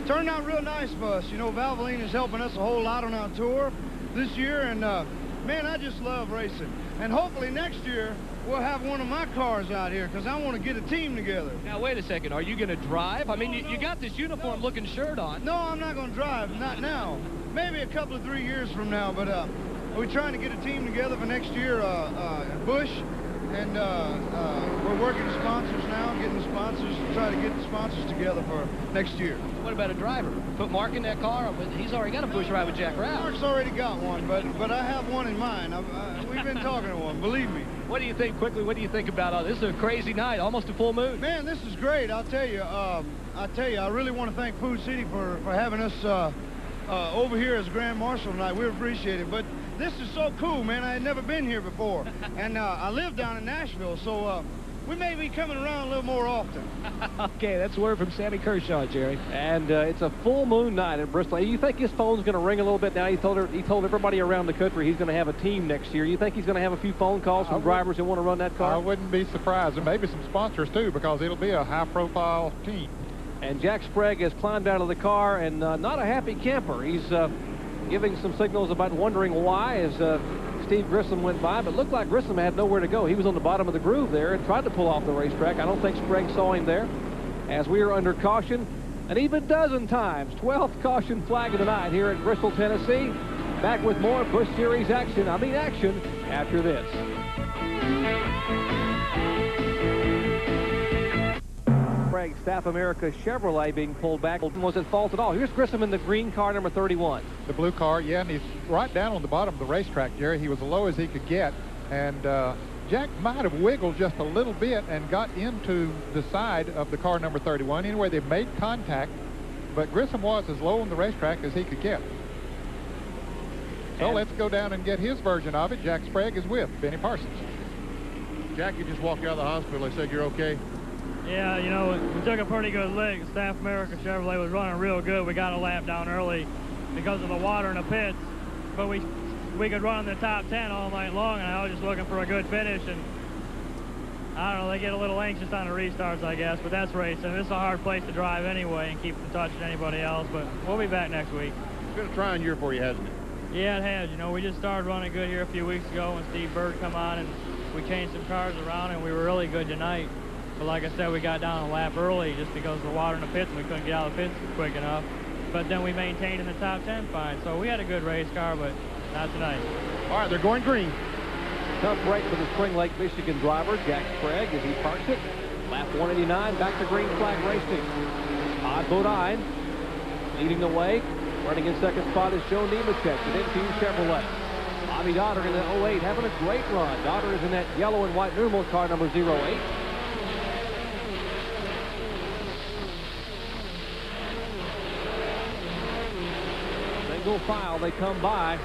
Speaker 8: turned out real nice for us. You know, Valvoline is helping us a whole lot on our tour this year, and man, I just love racing. And hopefully next year we'll have one of my cars out here because I want to get a team together.
Speaker 3: Now, wait a second. Are you going to drive? I mean, you got this uniform-looking shirt on.
Speaker 8: No, I'm not going to drive. Not now. Maybe a couple of 3 years from now, but we're trying to get a team together for next year, Bush, and we're working the sponsors now, getting the sponsors, try to get the sponsors together for next year.
Speaker 3: What about a driver? Put Mark in that car? He's already got a Bush ride with Jack Rouse.
Speaker 8: Mark's already got one, but I have one in mind. We've been talking to one, believe me.
Speaker 3: What do you think, quickly, what do you think about this? Is a crazy night, almost a full moon.
Speaker 8: Man, this is great. I'll tell you, I really want to thank Food City for having us over here as Grand Marshal tonight. We appreciate it. But this is so cool, man. I had never been here before. And I live down in Nashville, so we may be coming around a little more often.
Speaker 3: Okay, that's word from Sammy Kershaw, Jerry.
Speaker 1: And it's a full moon night in Bristol. You think his phone's going to ring a little bit now? He told everybody around the country he's going to have a team next year. You think he's going to have a few phone calls from drivers who want to run that car?
Speaker 2: I wouldn't be surprised, and maybe some sponsors too, because it'll be a high-profile team.
Speaker 1: And Jack Sprague has climbed out of the car and not a happy camper. He's giving some signals about wondering why as Steve Grissom went by, but looked like Grissom had nowhere to go. He was on the bottom of the groove there and tried to pull off the racetrack. I don't think Sprague saw him there. As we are under caution an even dozen times. 12th caution flag of the night here at Bristol, Tennessee. Back with more Busch Series action. Action after this. Sprague, Staff America Chevrolet being pulled back. Was at fault at all. Here's Grissom in the green car, number 31.
Speaker 2: The blue car, yeah, and he's right down on the bottom of the racetrack, Jerry. He was as low as he could get, and Jack might have wiggled just a little bit and got into the side of the car number 31. Anyway, they made contact, but Grissom was as low on the racetrack as he could get. So let's go down and get his version of it. Jack Sprague is with Benny Parsons.
Speaker 5: Jack, you just walked out of the hospital. They said you're okay.
Speaker 11: Yeah, you know, we took a pretty good lick. Staff America Chevrolet was running real good. We got a lap down early. because of the water in the pits. But we could run in the top 10 all night long, and I was just looking for a good finish. And I don't know, they get a little anxious on the restarts, I guess, but that's racing. This is a hard place to drive anyway and keep from touching anybody else, but we'll be back next week.
Speaker 5: It's been a trying year for you, hasn't it?
Speaker 11: Yeah, it has. You know, we just started running good here a few weeks ago when Steve Bird come on, and we changed some cars around, and we were really good tonight. But like I said, we got down a lap early just because of the water in the pits, and we couldn't get out of the pits quick enough. But then we maintained in the top 10 fine. So we had a good race car, but not tonight.
Speaker 5: All right, they're going green.
Speaker 1: Tough break for the Spring Lake, Michigan driver, Jack Craig, as he parks it. Lap 189, back to green flag racing. Todd Bodine leading the way. Running in second spot is Joe Nemechek, the Team Chevrolet. Bobby Doddard in the 08 having a great run. Doddard is in that yellow and white numeral car number 08. Single file, they come by.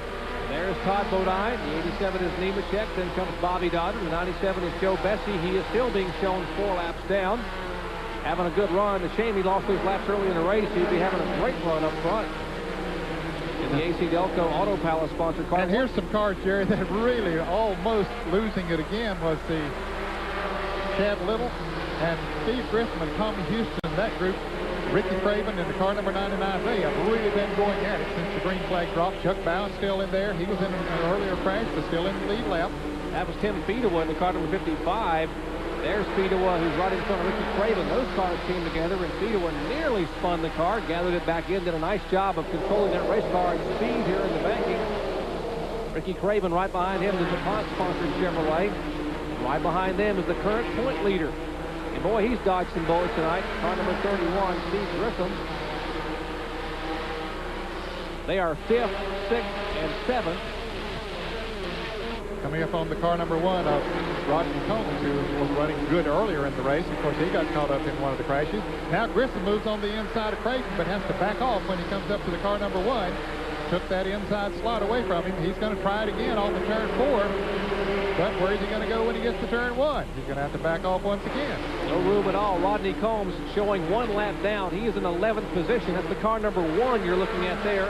Speaker 1: There's Todd Bodine. The 87 is Nemechek. Then comes Bobby Doddard. The 97 is Joe Bessie. He is still being shown 4 laps down. Having a good run. The shame he lost those laps early in the race. He'd be having a great run up front. In the AC Delco Auto Palace sponsored car.
Speaker 2: And here's some cars, Jerry, that really almost losing it again was the Chad Little and Steve Grissom and Tommy Houston, that group. Ricky Craven in the car number 99. They have really been going at it since the green flag dropped. Chuck Bowen still in there. He was in an earlier crash, but still in the lead lap.
Speaker 1: That was Tim Fedewa in the car number 55. There's Fedewa, who's right in front of Ricky Craven. Those cars came together, and Fedewa nearly spun the car, gathered it back in, did a nice job of controlling that race car at speed here in the banking. Ricky Craven right behind him, the DuPont-sponsored Chevrolet. Right behind them is the current point leader. And boy, he's dodged some bullets tonight. Car number 31, Steve Grissom. They are 5th, 6th, and 7th.
Speaker 2: Coming up on the car number 1 of Rodney Combs, who was running good earlier in the race. Of course, he got caught up in one of the crashes. Now Grissom moves on the inside of Creighton, but has to back off when he comes up to the car number 1. Took that inside slot away from him. He's going to try it again on the turn 4. But where's he going to go when he gets to turn 1? He's going to have to back off once again.
Speaker 1: No room at all. Rodney Combs showing 1 lap down. He is in 11th position. That's the car number 1 you're looking at there.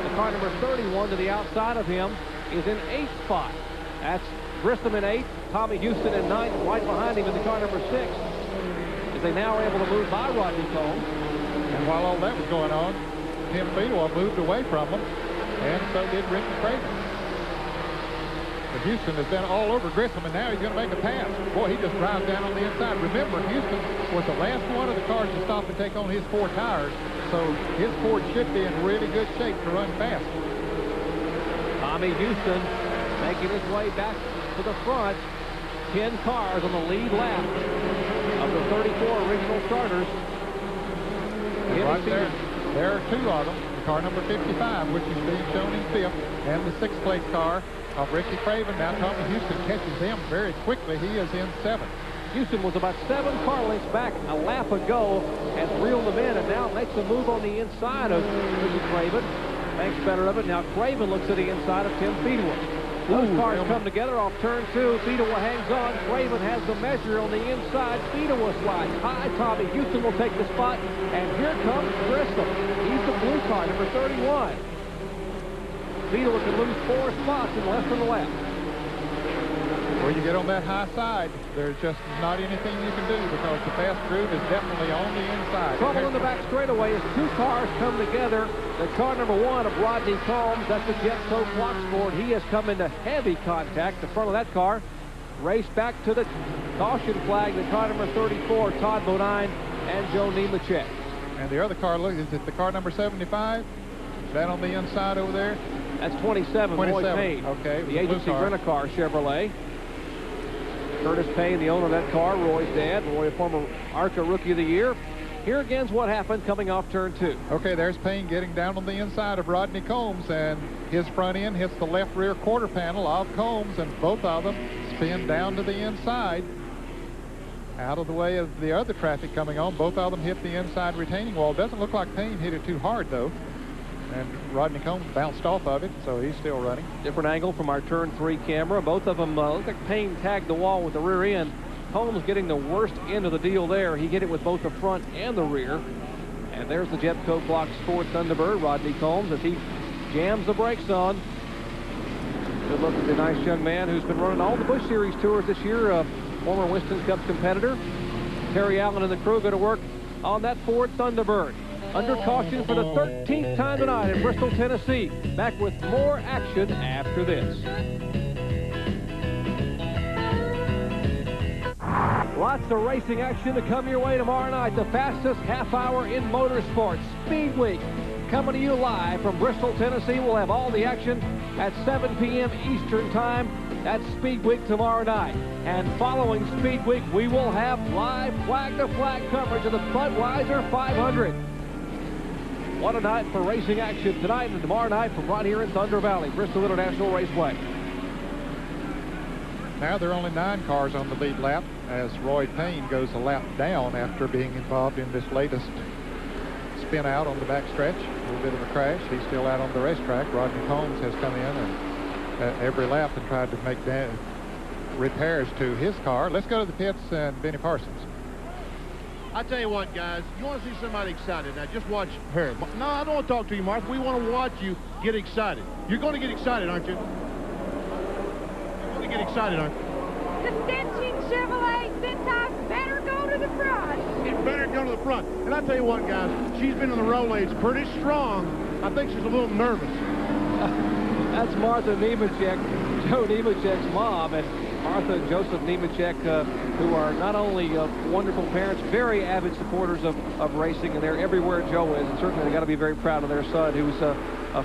Speaker 1: The car number 31 to the outside of him is in 8th spot. That's Grissom in 8th, Tommy Houston in 9th, right behind him in the car number 6. As they now are able to move by Rodney Combs.
Speaker 2: And while all that was going on, Tim Fedewa moved away from him, and so did Ricky Craven. But Houston has been all over Grissom, and now he's going to make a pass. Boy, he just drives down on the inside. Remember, Houston was the last one of the cars to stop and take on his 4 tires, so his Ford should be in really good shape to run fast.
Speaker 1: Tommy Houston making his way back to the front. 10 cars on the lead lap of the 34 original starters.
Speaker 2: Right there are 2 of them. The car number 55, which is being shown in 5th, and the 6th place car of Ricky Craven. Now Tommy Houston catches them very quickly. He is in 7th.
Speaker 1: Houston was about 7 car lengths back a lap ago, has reeled them in, and now makes a move on the inside of Ricky Craven. Makes better of it. Now Craven looks at the inside of Tim Fedewa. Those cars come together off turn 2. Fedewa hangs on. Craven has the measure on the inside. Fedewa slides high. Tommy Houston will take the spot. And here comes Bristol. He's the blue car, number 31. Fedewa can lose 4 spots in less than a lap.
Speaker 2: When you get on that high side, there's just not anything you can do because the fast groove is definitely on the inside.
Speaker 1: Trouble in the back straightaway as 2 cars come together. The car number 1 of Rodney Combs, that's the Jetco Clock Sport. He has come into heavy contact. The front of that car raced back to the caution flag. The car number 34, Todd Bodine and Joe Nemechek.
Speaker 2: And the other car, look, is it the car number 75? Is that on the inside over there?
Speaker 1: That's 27, Roy Payne.
Speaker 2: Okay.
Speaker 1: The agency rent-a-car Chevrolet. Curtis Payne, the owner of that car, Roy's dad. Roy, a former ARCA Rookie of the Year. Here again's what happened coming off turn 2.
Speaker 2: Okay, there's Payne getting down on the inside of Rodney Combs, and his front end hits the left rear quarter panel of Combs, and both of them spin down to the inside. Out of the way of the other traffic coming on, both of them hit the inside retaining wall. Doesn't look like Payne hit it too hard, though. And Rodney Combs bounced off of it, so he's still running.
Speaker 1: Different angle from our turn 3 camera. Both of them look like Payne tagged the wall with the rear end. Combs getting the worst end of the deal there. He hit it with both the front and the rear. And there's the Jetco Clock Sport Thunderbird, Rodney Combs, as he jams the brakes on. Good look at the nice young man who's been running all the Busch Series tours this year, former Winston Cup competitor. Terry Allen and the crew go to work on that Ford Thunderbird. Under caution for the 13th time tonight in Bristol, Tennessee. Back with more action after this. Lots of racing action to come your way tomorrow night. The fastest half hour in motorsports, Speed Week. Coming to you live from Bristol, Tennessee. We'll have all the action at 7 p.m. Eastern Time. That's Speed Week tomorrow night. And following Speed Week, we will have live flag-to-flag coverage of the Budweiser 500. What a night for racing action tonight and tomorrow night from right here in Thunder Valley, Bristol International Raceway.
Speaker 2: Now there are only 9 cars on the lead lap as Roy Payne goes a lap down after being involved in this latest spin out on the backstretch. A little bit of a crash. He's still out on the racetrack. Rodney Combs has come in and every lap and tried to make repairs to his car. Let's go to the pits and Benny Parsons.
Speaker 5: I tell you what, guys, you want to see somebody excited. Now, just watch her. No, I don't want to talk to you, Martha. We want to watch you get excited. You're going to get excited, aren't you? You're going to get excited, aren't you?
Speaker 12: The Stetson Chevrolet Centos better go to the front.
Speaker 5: It better go to the front. And I tell you what, guys, she's been in the Rolaids pretty strong. I think she's a little nervous.
Speaker 1: That's Martha Nemechek, Joe Nemechek's mom, and Martha and Joseph Nemechek, who are not only wonderful parents, very avid supporters of racing, and they're everywhere Joe is, and certainly they got to be very proud of their son, who's a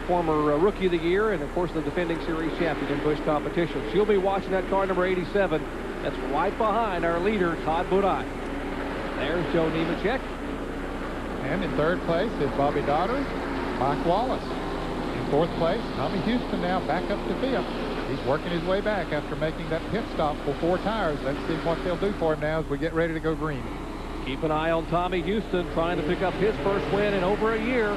Speaker 1: former Rookie of the Year, and of course the defending series champion in Busch competition. She'll be watching that car number 87. That's right behind our leader, Todd Bodine. There's Joe Nemechek.
Speaker 2: And in 3rd place is Bobby Daugherty, Mike Wallace. In 4th place, Tommy Houston now back up to 5th. He's working his way back after making that pit stop for 4 tires. Let's see what they'll do for him now as we get ready to go green.
Speaker 1: Keep an eye on Tommy Houston trying to pick up his first win in over a year.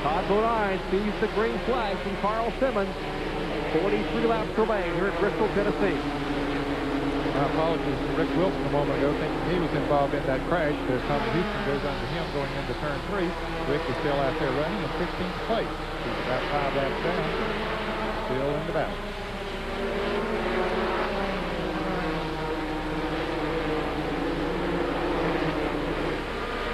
Speaker 1: Todd Bodine sees the green flag from Carl Simmons. 43 laps remain here at Bristol, Tennessee.
Speaker 2: My apologies to Rick Wilson a moment ago, thinking he was involved in that crash as Tommy Houston goes under him going into turn 3. Rick is still out there running in 16th place. He's about 5 laps down, still in the battle.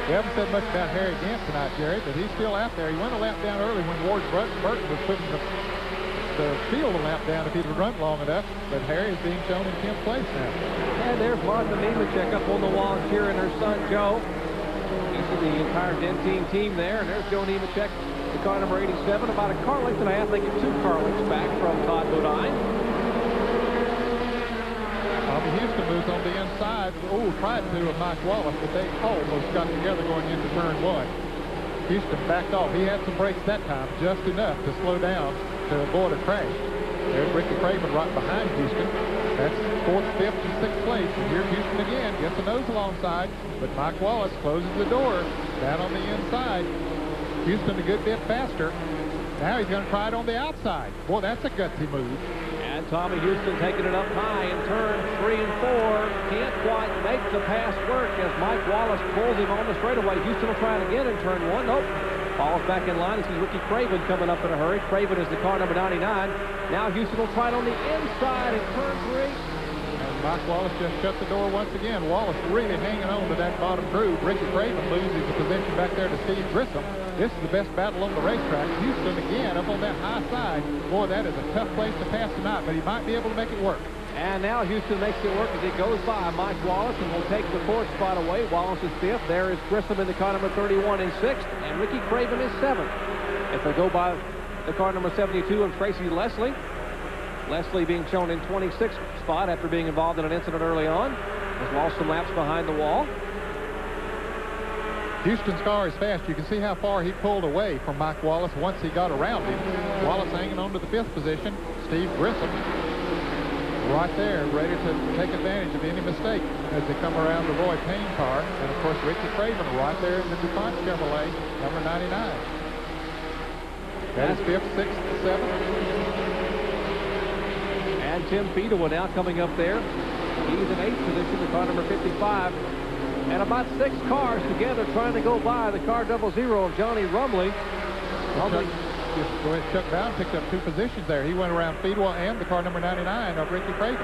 Speaker 2: We haven't said much about Harry Gant tonight, Jerry, but he's still out there. He went a lap down early when Ward Burton was putting the field a lap down if he'd run long enough, but Harry is being shown in 10th place now.
Speaker 1: And there's Martha Nemechek up on the wall cheering her son Joe. You see the entire Dentine team there, and there's Joe Nemechek, the car number 87, about a car length and a half, they get 2 car lengths back from Todd Bodine.
Speaker 2: Tommy Houston moves on the inside. Oh, tried to with Mike Wallace, but they almost got together going into turn 1. Houston backed off. He had some brakes that time, just enough to slow down to avoid a crash. There's Ricky Craven right behind Houston. That's 4th, 5th, and 6th place. And here's Houston again. Gets the nose alongside, but Mike Wallace closes the door down on the inside. Houston a good bit faster. Now he's going to try it on the outside. Boy, that's a gutsy move.
Speaker 1: And Tommy Houston taking it up high in turn 3 and 4. Can't quite make the pass work as Mike Wallace pulls him on the straightaway. Houston will try it again in turn 1. Nope. Falls back in line. He sees Ricky Craven coming up in a hurry. Craven is the car number 99. Now Houston will try it on the inside in turn 3.
Speaker 2: And Mike Wallace just shut the door once again. Wallace really hanging on to that bottom groove. Ricky Craven loses the position back there to Steve Grissom. This is the best battle on the racetrack. Houston again up on that high side. Boy, that is a tough place to pass tonight, but he might be able to make it work.
Speaker 1: And now Houston makes it work as he goes by Mike Wallace and will take the 4th spot away. Wallace is 5th. There is Grissom in the car number 31 in 6th, and Ricky Craven is 7th. If they go by the car number 72 and Tracy Leslie. Leslie being shown in 26th spot after being involved in an incident early on. Has lost some laps behind the wall.
Speaker 2: Houston's car is fast. You can see how far he pulled away from Mike Wallace once he got around him. Wallace hanging on to the 5th position. Steve Grissom right there, ready to take advantage of any mistake as they come around the Roy Payne car. And, of course, Ricky Craven right there in the DuPont Chevrolet, number 99. That is 5th, 6th, 7th.
Speaker 1: And Tim Fedewa now coming up there. He's in 8th position, the car number 55. And about 6 cars together trying to go by the car 00 of Johnny Rumley.
Speaker 2: just go ahead and shut down, picked up 2 positions there. He went around Fedewa and the car number 99 of Ricky Prager.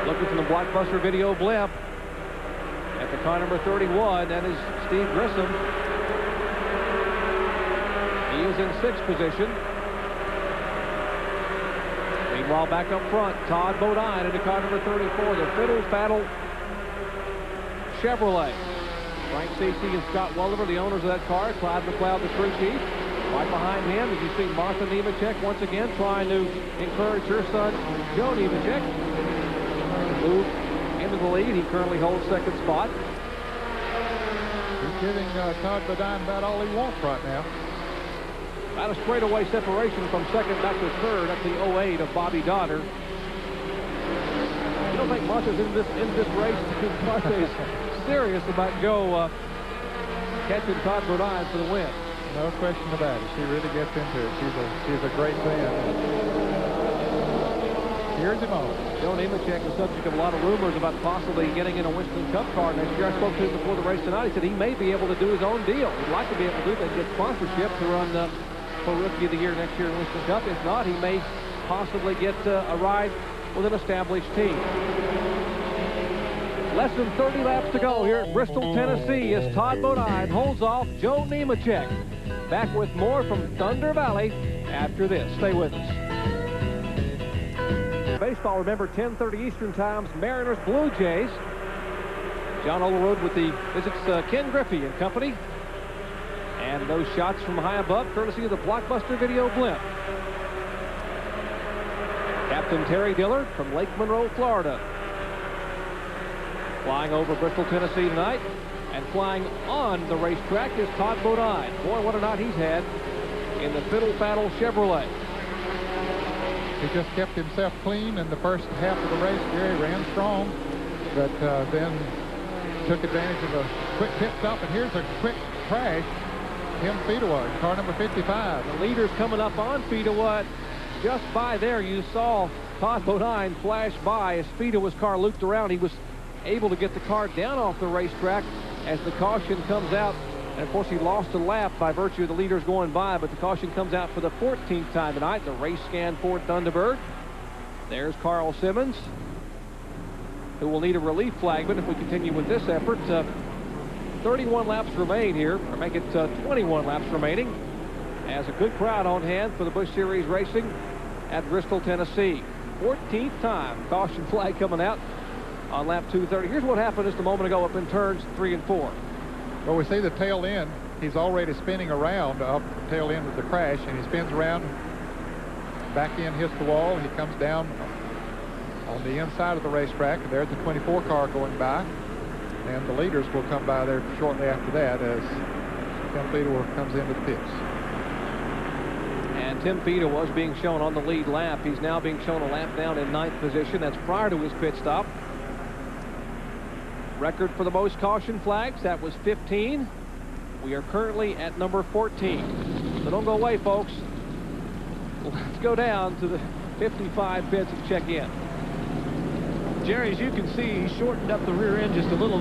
Speaker 1: Looking from the Blockbuster video blimp at the car number 31, that is Steve Grissom. He is in 6th position. Meanwhile, back up front, Todd Bodine into car number 34, the Fiddle Faddle Chevrolet. Frank Stacey and Scott Welliver, the owners of that car. Clyde McLeod, the crew chief. Right behind him, as you see, Martha Nemechek once again trying to encourage her son, Joe Nemechek, to move into the lead. He currently holds 2nd spot.
Speaker 2: He's giving Todd Bodine about all he wants right now.
Speaker 1: About a straightaway separation from 2nd back to 3rd up the 08 of Bobby Donner. You don't think Martha's in this race because Martha is serious about Joe catching Todd Bodine for the win.
Speaker 2: No question about it. She really gets into it. She's a great fan. Here's him on.
Speaker 1: Joe Nemechek, the subject of a lot of rumors about possibly getting in a Winston Cup car next year. I spoke to him before the race tonight. He said he may be able to do his own deal. He'd like to be able to do that, get sponsorship to run for Rookie of the Year next year in Winston Cup. If not, he may possibly get a ride with an established team. Less than 30 laps to go here at Bristol, Tennessee, as Todd Bodine holds off Joe Nemechek. Back with more from Thunder Valley after this. Stay with us. Baseball, remember, 10:30 Eastern Times, Mariners Blue Jays. John Olerud with the visits Ken Griffey and company. And those shots from high above, courtesy of the Blockbuster video blimp. Captain Terry Dillard from Lake Monroe, Florida. Flying over Bristol, Tennessee tonight, and flying on the racetrack is Todd Bodine. Boy, what a night he's had in the Fiddle Faddle Chevrolet.
Speaker 2: He just kept himself clean in the first half of the race. Gary ran strong, but then took advantage of a quick pit stop, and here's a quick crash. Tim Fedewa, car number 55.
Speaker 1: The leader's coming up on Fedewa. Just by there, you saw Todd Bodine flash by as Fedewa's car looped around. He was able to get the car down off the racetrack as the caution comes out. And, of course, he lost a lap by virtue of the leaders going by, but the caution comes out for the 14th time tonight. The race scan Ford Thunderbird. There's Carl Simmons, who will need a relief flagman if we continue with this effort. 31 laps remain here, or make it 21 laps remaining, as a good crowd on hand for the Busch Series racing at Bristol, Tennessee. 14th time caution flag coming out on lap 230. Here's what happened just a moment ago up in turns 3 and 4.
Speaker 2: Well, we see the tail end. He's already spinning around up the tail end of the crash, and he spins around, back in, hits the wall. He comes down on the inside of the racetrack. There's the 24 car going by, and the leaders will come by there shortly after that as Tim Fedewa comes into the pits.
Speaker 1: And Tim Fedewa was being shown on the lead lap. He's now being shown a lap down in 9th position. That's prior to his pit stop. Record for the most caution flags, that was 15. We are currently at number 14. So don't go away, folks. Let's go down to the 55 pits and check in.
Speaker 3: Jerry, as you can see, he shortened up the rear end just a little,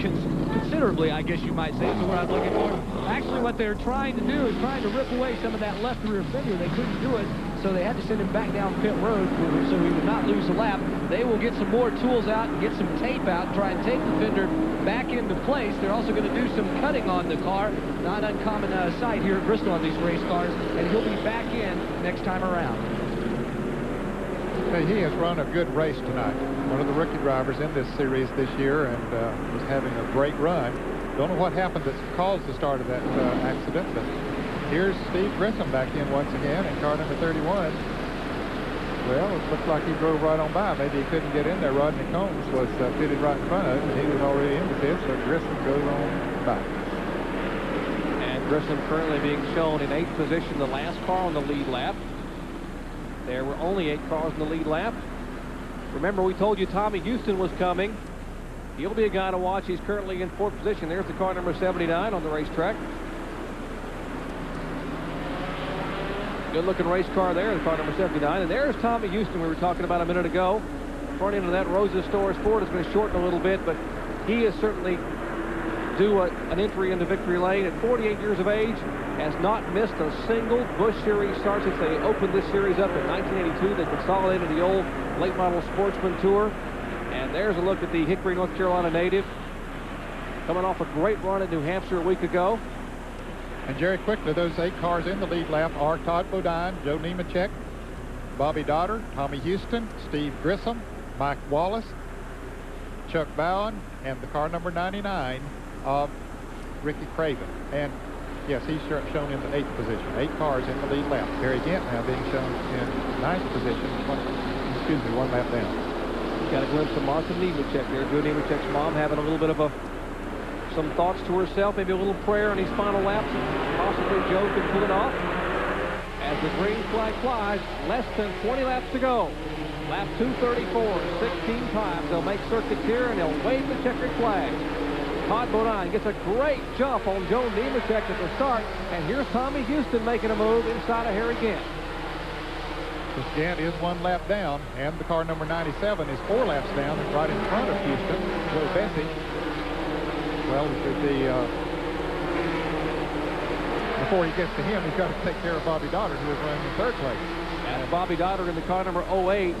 Speaker 3: considerably, I guess you might say, is what I was looking for. Actually, what they're trying to do is trying to rip away some of that left rear fender. They couldn't do it, so they had to send him back down pit road so he would not lose a lap. They will get some more tools out and get some tape out and try and tape the fender back into place. They're also going to do some cutting on the car. Not uncommon sight here at Bristol on these race cars, and he'll be back in next time around.
Speaker 2: Hey, he has run a good race tonight. One of the rookie drivers in this series this year, and was having a great run. Don't know what happened that caused the start of that accident, but here's Steve Grissom back in once again in car number 31. Well, it looks like he drove right on by. Maybe he couldn't get in there. Rodney Combs was pitted right in front of him, and he was already in the pit, so Grissom goes on by.
Speaker 1: And Grissom currently being shown in 8th position, the last car on the lead lap. There were only 8 cars in the lead lap. Remember, we told you Tommy Houston was coming. He'll be a guy to watch. He's currently in 4th position. There's the car number 79 on the racetrack. Good-looking race car there, the car number 79. And there's Tommy Houston we were talking about a minute ago. Front end of that Rosa Stores Ford is going to shorten a little bit, but he is certainly do an entry into victory lane at 48 years of age. Has not missed a single Busch Series start since they opened this series up in 1982. They consolidated the old late model Sportsman Tour. And there's a look at the Hickory, North Carolina native, coming off a great run at New Hampshire a week ago.
Speaker 2: And Jerry, quickly, those 8 cars in the lead lap are Todd Bodine, Joe Nemechek, Bobby Dotter, Tommy Houston, Steve Grissom, Mike Wallace, Chuck Bowen, and the car number 99 of Ricky Craven. And yes, he's shown in the 8th position. 8 cars in the lead lap. Harry Gant now being shown in 9th position. One lap down.
Speaker 1: Got a glimpse of Martha Nemechek there. Joe Nemechek's mom having a little bit of some thoughts to herself, maybe a little prayer on these final laps. Possibly Joe can pull it off. As the green flag flies, less than 20 laps to go. Lap 234, 16 times. They'll make circuits here, and they'll wave the checkered flag. Todd Bodine gets a great jump on Joe Nemechek at the start, and here's Tommy Houston making a move inside of Harry Gant.
Speaker 2: Because Gant is 1 lap down, and the car number 97 is 4 laps down and right in front of Houston. Joe Bessie. Well, before he gets to him, he's got to take care of Bobby Dotter, who is running in 3rd place.
Speaker 1: And Bobby Dotter in the car number 08.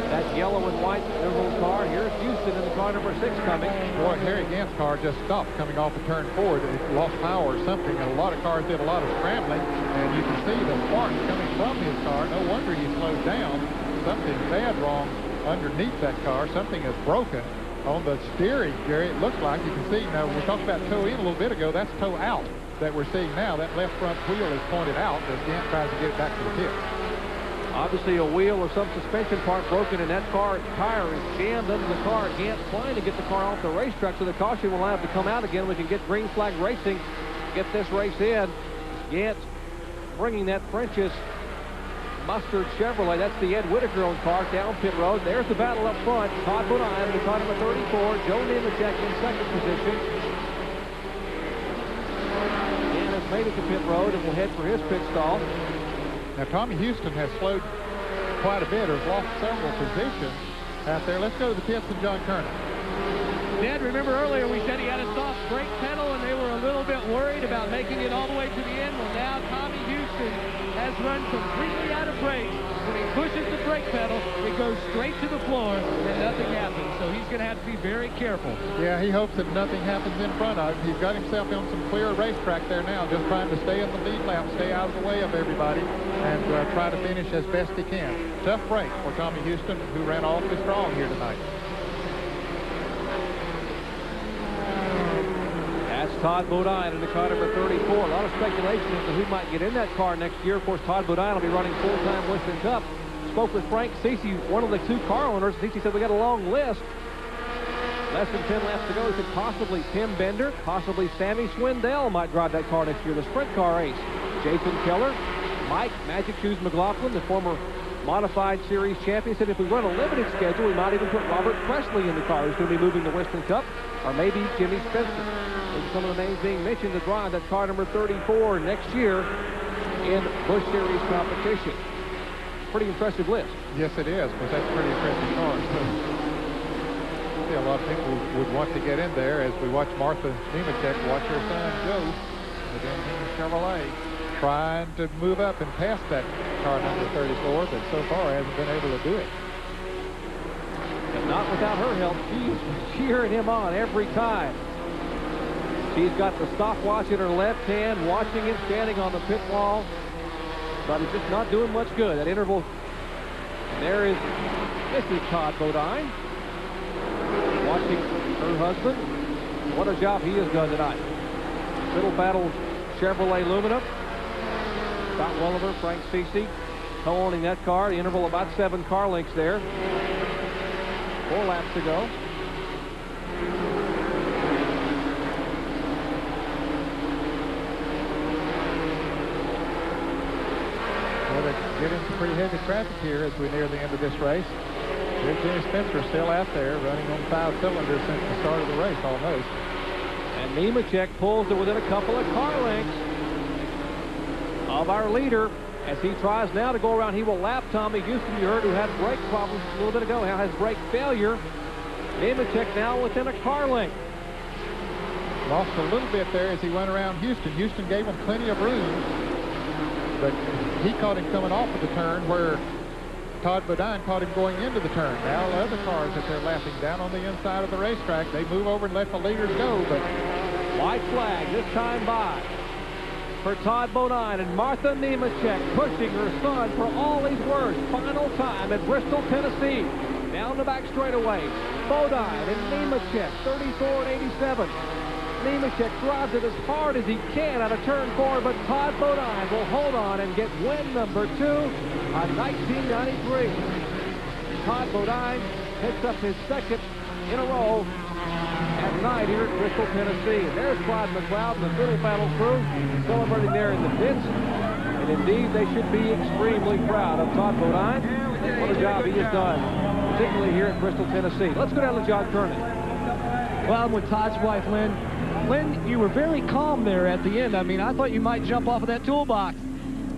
Speaker 1: That yellow and white little car. Here's Houston in the car number 6 coming.
Speaker 2: Boy, Harry Gant's car just stopped coming off a turn forward. It lost power or something, and a lot of cars did a lot of scrambling. And you can see the sparks coming from his car. No wonder he slowed down. Something bad wrong underneath that car. Something is broken on the steering, Jerry. It looks like, you can see, now we talked about toe in a little bit ago. That's toe out that we're seeing now. That left front wheel is pointed out as Gant tries to get it back to the pit.
Speaker 1: Obviously a wheel or some suspension part broken, and that car tire is jammed under the car. Gant trying to get the car off the racetrack, so the caution will have to come out again. We can get green flag racing, get this race in. Gant bringing that French's Mustard Chevrolet. That's the Ed Whitaker-owned car down pit road. There's the battle up front. Todd Bodine in the car number 34. Joe Nemechek in 2nd position. Gant has made it to pit road and will head for his pit stall.
Speaker 2: Now, Tommy Houston has slowed quite a bit, or has lost several positions out there. Let's go to the pits and John Kernan.
Speaker 9: Ned, remember earlier we said he had a soft brake pedal and they were a little bit worried about making it all the way to the end. Well, now Tommy Houston has run completely out of brakes. When he pushes the brake pedal, it goes straight to the floor and nothing happens. So he's going to have to be very careful.
Speaker 2: Yeah, he hopes that nothing happens in front of him. He's got himself on some clear racetrack there now, just trying to stay in the lead lap, stay out of the way of everybody, and try to finish as best he can. Tough break for Tommy Houston, who ran awfully strong here tonight.
Speaker 1: That's Todd Bodine in the car number 34. A lot of speculation as to who might get in that car next year. Of course, Todd Bodine will be running full-time Winston Cup. Spoke with Frank Cece, one of the 2 car owners. Cece said we got a long list. Less than 10 laps to go. He said possibly Tim Bender, possibly Sammy Swindell might drive that car next year, the sprint car race. Jason Keller, Mike Magic Shoes McLaughlin, the former modified series champion, said if we run a limited schedule, we might even put Robert Presley in the car, who's going to be moving the Winston Cup, or maybe Jimmy Spencer. Those are some of the names being mentioned to drive that car number 34 next year in Busch Series competition. Pretty impressive list.
Speaker 2: Yes, it is, because that's a pretty impressive car. See, a lot of people would want to get in there as we watch Martha Nemechek watch her son Joe, the Chevrolet, trying to move up and pass that car number 34, but so far hasn't been able to do it.
Speaker 1: And not without her help. She's cheering him on every time. She's got the stopwatch in her left hand, watching him standing on the pit wall, but he's just not doing much good. That interval, there is Mrs. Todd Bodine watching her husband. What a job he has done tonight. Middle battle Chevrolet Lumina. Scott Welliver, Frank Cece co-owning that car. The interval about 7 car lengths there. 4 laps to go.
Speaker 2: Well, they get into pretty heavy traffic here as we near the end of this race. There's Jimmy Spencer still out there running on 5 cylinders since the start of the race almost.
Speaker 1: And Nemechek pulls to within a couple of car lengths of our leader. As he tries now to go around, he will lap Tommy Houston, you heard, who had brake problems a little bit ago, now has brake failure. Nemechek now within a car length.
Speaker 2: Lost a little bit there as he went around Houston. Houston gave him plenty of room, but he caught him coming off of the turn where Todd Bodine caught him going into the turn. Now the other cars that they're lapping down on the inside of the racetrack, they move over and let the leaders go, but
Speaker 1: white flag this time by for Todd Bodine, and Martha Nemechek pushing her son for all he's worth. Final time at Bristol, Tennessee. Down the back straightaway. Bodine and Nemechek, 34 and 87. Nemechek drives it as hard as he can out of turn 4, but Todd Bodine will hold on and get win number 2 on 1993. Todd Bodine picks up his second in a row at night here at Bristol, Tennessee. And there's Clyde McLeod and the Fiddle Battle crew celebrating there in the pits. And indeed, they should be extremely proud of Todd Bodine. What a job he has done, particularly here at Bristol, Tennessee. Let's go down to John Kernan.
Speaker 3: Well, I'm with Todd's wife, Lynn. Lynn, you were very calm there at the end. I mean, I thought you might jump off of that toolbox.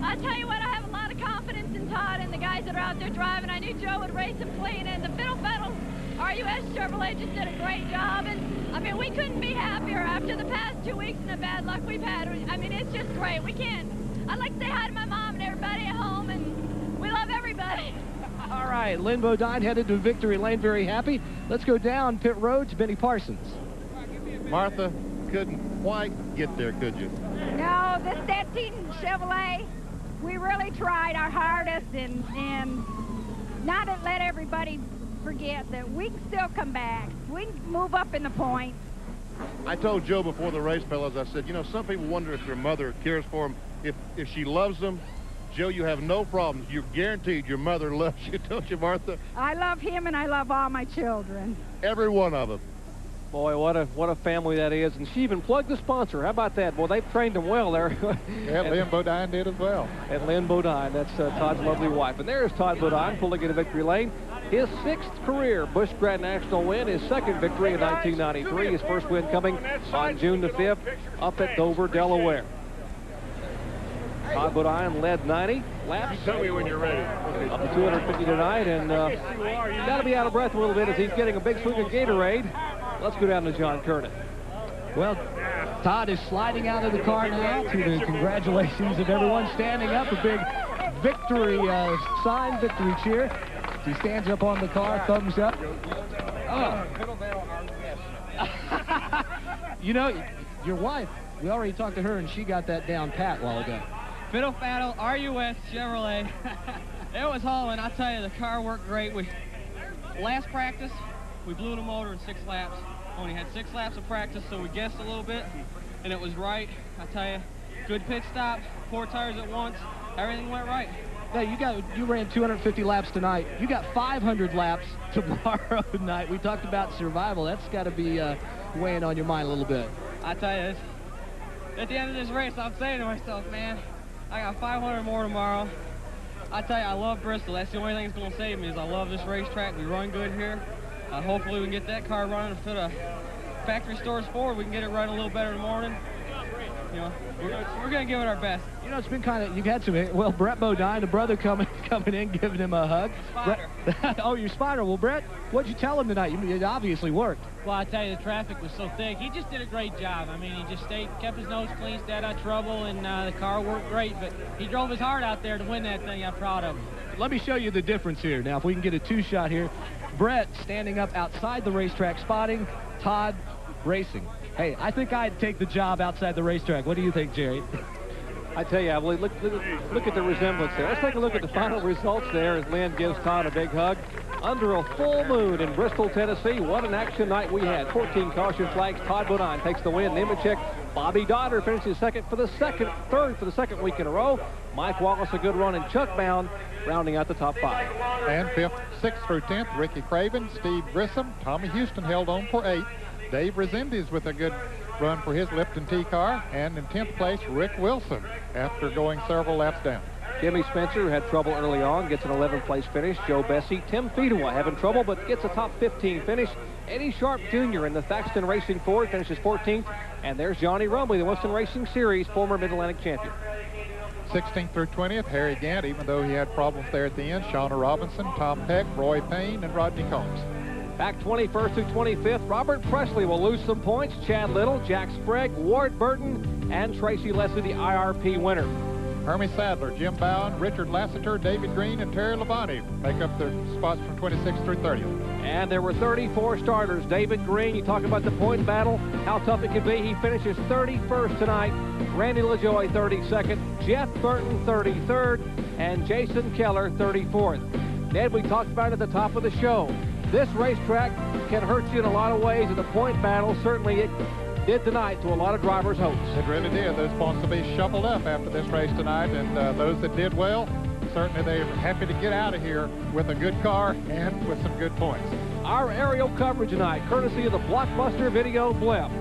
Speaker 12: I tell you what, I have a lot of confidence in Todd and the guys that are out there driving. I knew Joe would race him clean, and the Fiddle Battle RUS Chevrolet just did a great job. And I mean, we couldn't be happier after the past 2 weeks and the bad luck we've had. I mean, it's just great. We can't. I'd like to say hi to my mom and everybody at home, and we love everybody.
Speaker 3: All right, Lynn Bodine headed to victory lane, very happy. Let's go down pit road to Benny Parsons.
Speaker 5: Martha, couldn't quite get there, could you?
Speaker 12: No, this Stettin Chevrolet, we really tried our hardest, and not to let everybody forget that we can still come back. We can move up in the points.
Speaker 5: I told Joe before the race, fellas, I said, you know, some people wonder if their mother cares for them. If she loves them, Joe, you have no problems. You're guaranteed your mother loves you, don't you, Martha?
Speaker 12: I love him, and I love all my children.
Speaker 5: Every one of them.
Speaker 1: Boy, what a family that is. And she even plugged the sponsor. How about that? Well, they've trained them well there.
Speaker 2: Yeah, Lynn Bodine did as well.
Speaker 1: And Lynn Bodine, that's Todd's lovely wife. And there's Todd Bodine pulling into victory lane. His 6th career Busch Grand National win, his 2nd victory in 1993. His first win coming on June the 5th up at Dover, Delaware. Todd Bodine led 90 laps.
Speaker 13: Tell me when you're ready.
Speaker 1: Up to 250 tonight, and got to be out of breath a little bit as he's getting a big swig of Gatorade. Let's go down to John Kernan.
Speaker 3: Well, Todd is sliding out of the car now to the congratulations of everyone standing up. A big victory sign, victory cheer. He stands up on the car, thumbs up. Oh. You know, your wife, we already talked to her, and she got that down pat a while ago.
Speaker 14: Fiddle Battle RUS Chevrolet. It was hauling. I tell you, the car worked great. Last practice, we blew the motor in 6 laps. Only had 6 laps of practice, so we guessed a little bit, and it was right. I tell you, good pit stop, 4 tires at once. Everything went right.
Speaker 3: Yeah, you ran 250 laps tonight. You got 500 laps tomorrow night. We talked about survival. That's got to be weighing on your mind a little bit.
Speaker 14: I tell you, at the end of this race, I'm saying to myself, man, I got 500 more tomorrow. I tell you, I love Bristol. That's the only thing that's going to save me is I love this racetrack. We run good here. Hopefully we can get that car running for the factory stores forward. We can get it running a little better in the morning. You know, we're going to give it our best.
Speaker 3: You know, it's been kind of, you've had some, well, Brett Bodine, the brother coming in, giving him a hug.
Speaker 14: Spider.
Speaker 3: Oh, your spider. Well, Brett, what'd you tell him tonight? It obviously worked.
Speaker 11: Well, I tell you, the traffic was so thick. He just did a great job. I mean, he just kept his nose clean, stayed out of trouble, and the car worked great. But he drove his heart out there to win that thing. I'm proud of him.
Speaker 3: Let me show you the difference here. Now, if we can get a 2-shot here. Brett standing up outside the racetrack spotting, Todd racing. Hey, I think I'd take the job outside the racetrack. What do you think, Jerry?
Speaker 1: I tell you, I believe, look at the resemblance there. Let's take a look at the final results there as Lynn gives Todd a big hug. Under a full moon in Bristol, Tennessee. What an action night we had. 14 caution flags. Todd Bodine takes the win. Nemechek, Bobby Dodder finishes third for the second week in a row. Mike Wallace a good run, and Chuck Bound rounding out the top 5.
Speaker 2: And 5th, 6th through 10th, Ricky Craven, Steve Grissom, Tommy Houston held on for 8th. Dave Resendiz with a good run for his Lipton T car, and in 10th place, Rick Wilson after going several laps down.
Speaker 1: Jimmy Spencer had trouble early on, gets an 11th place finish. Joe Bessie, Tim Fedewa having trouble, but gets a top 15 finish. Eddie Sharp Jr. in the Thaxton Racing Ford finishes 14th. And there's Johnny Rumley, the Winston Racing Series former Mid-Atlantic champion.
Speaker 2: 16th through 20th, Harry Gant, even though he had problems there at the end. Shauna Robinson, Tom Peck, Roy Payne, and Rodney Combs.
Speaker 1: Back 21st through 25th, Robert Presley will lose some points. Chad Little, Jack Sprague, Ward Burton, and Tracy Leslie, the IRP winner.
Speaker 2: Hermie Sadler, Jim Bowen, Richard Lassiter, David Green, and Terry Labonte make up the spots from 26th through 30th.
Speaker 1: And there were 34 starters. David Green, you talk about the point battle, how tough it could be. He finishes 31st tonight. Randy LaJoie, 32nd. Jeff Burton, 33rd. And Jason Keller, 34th. Ned, we talked about it at the top of the show. This racetrack can hurt you in a lot of ways in the point battle. Certainly it did tonight to a lot of drivers' hopes.
Speaker 2: It really did. Those points will be shuffled up after this race tonight, and those that did well, certainly they're happy to get out of here with a good car and with some good points.
Speaker 1: Our aerial coverage tonight, courtesy of the Blockbuster Video Blip.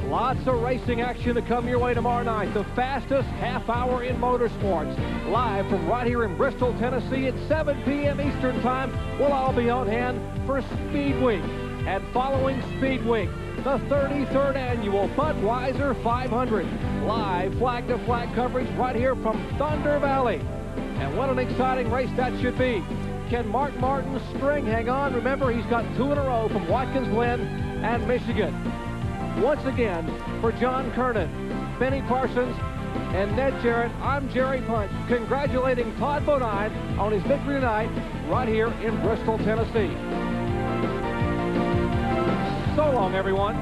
Speaker 1: Lots of racing action to come your way tomorrow night. The fastest half hour in motorsports. Live from right here in Bristol, Tennessee at 7 p.m. Eastern Time. We'll all be on hand for Speed Week. And following Speed Week, the 33rd annual Budweiser 500. Live flag-to-flag coverage right here from Thunder Valley. And what an exciting race that should be. Can Mark Martin's string hang on? Remember, he's got 2 in a row from Watkins Glen and Michigan. Once again, for John Kernan, Benny Parsons, and Ned Jarrett, I'm Jerry Punch, congratulating Todd Bodine on his victory tonight right here in Bristol, Tennessee. So long, everyone.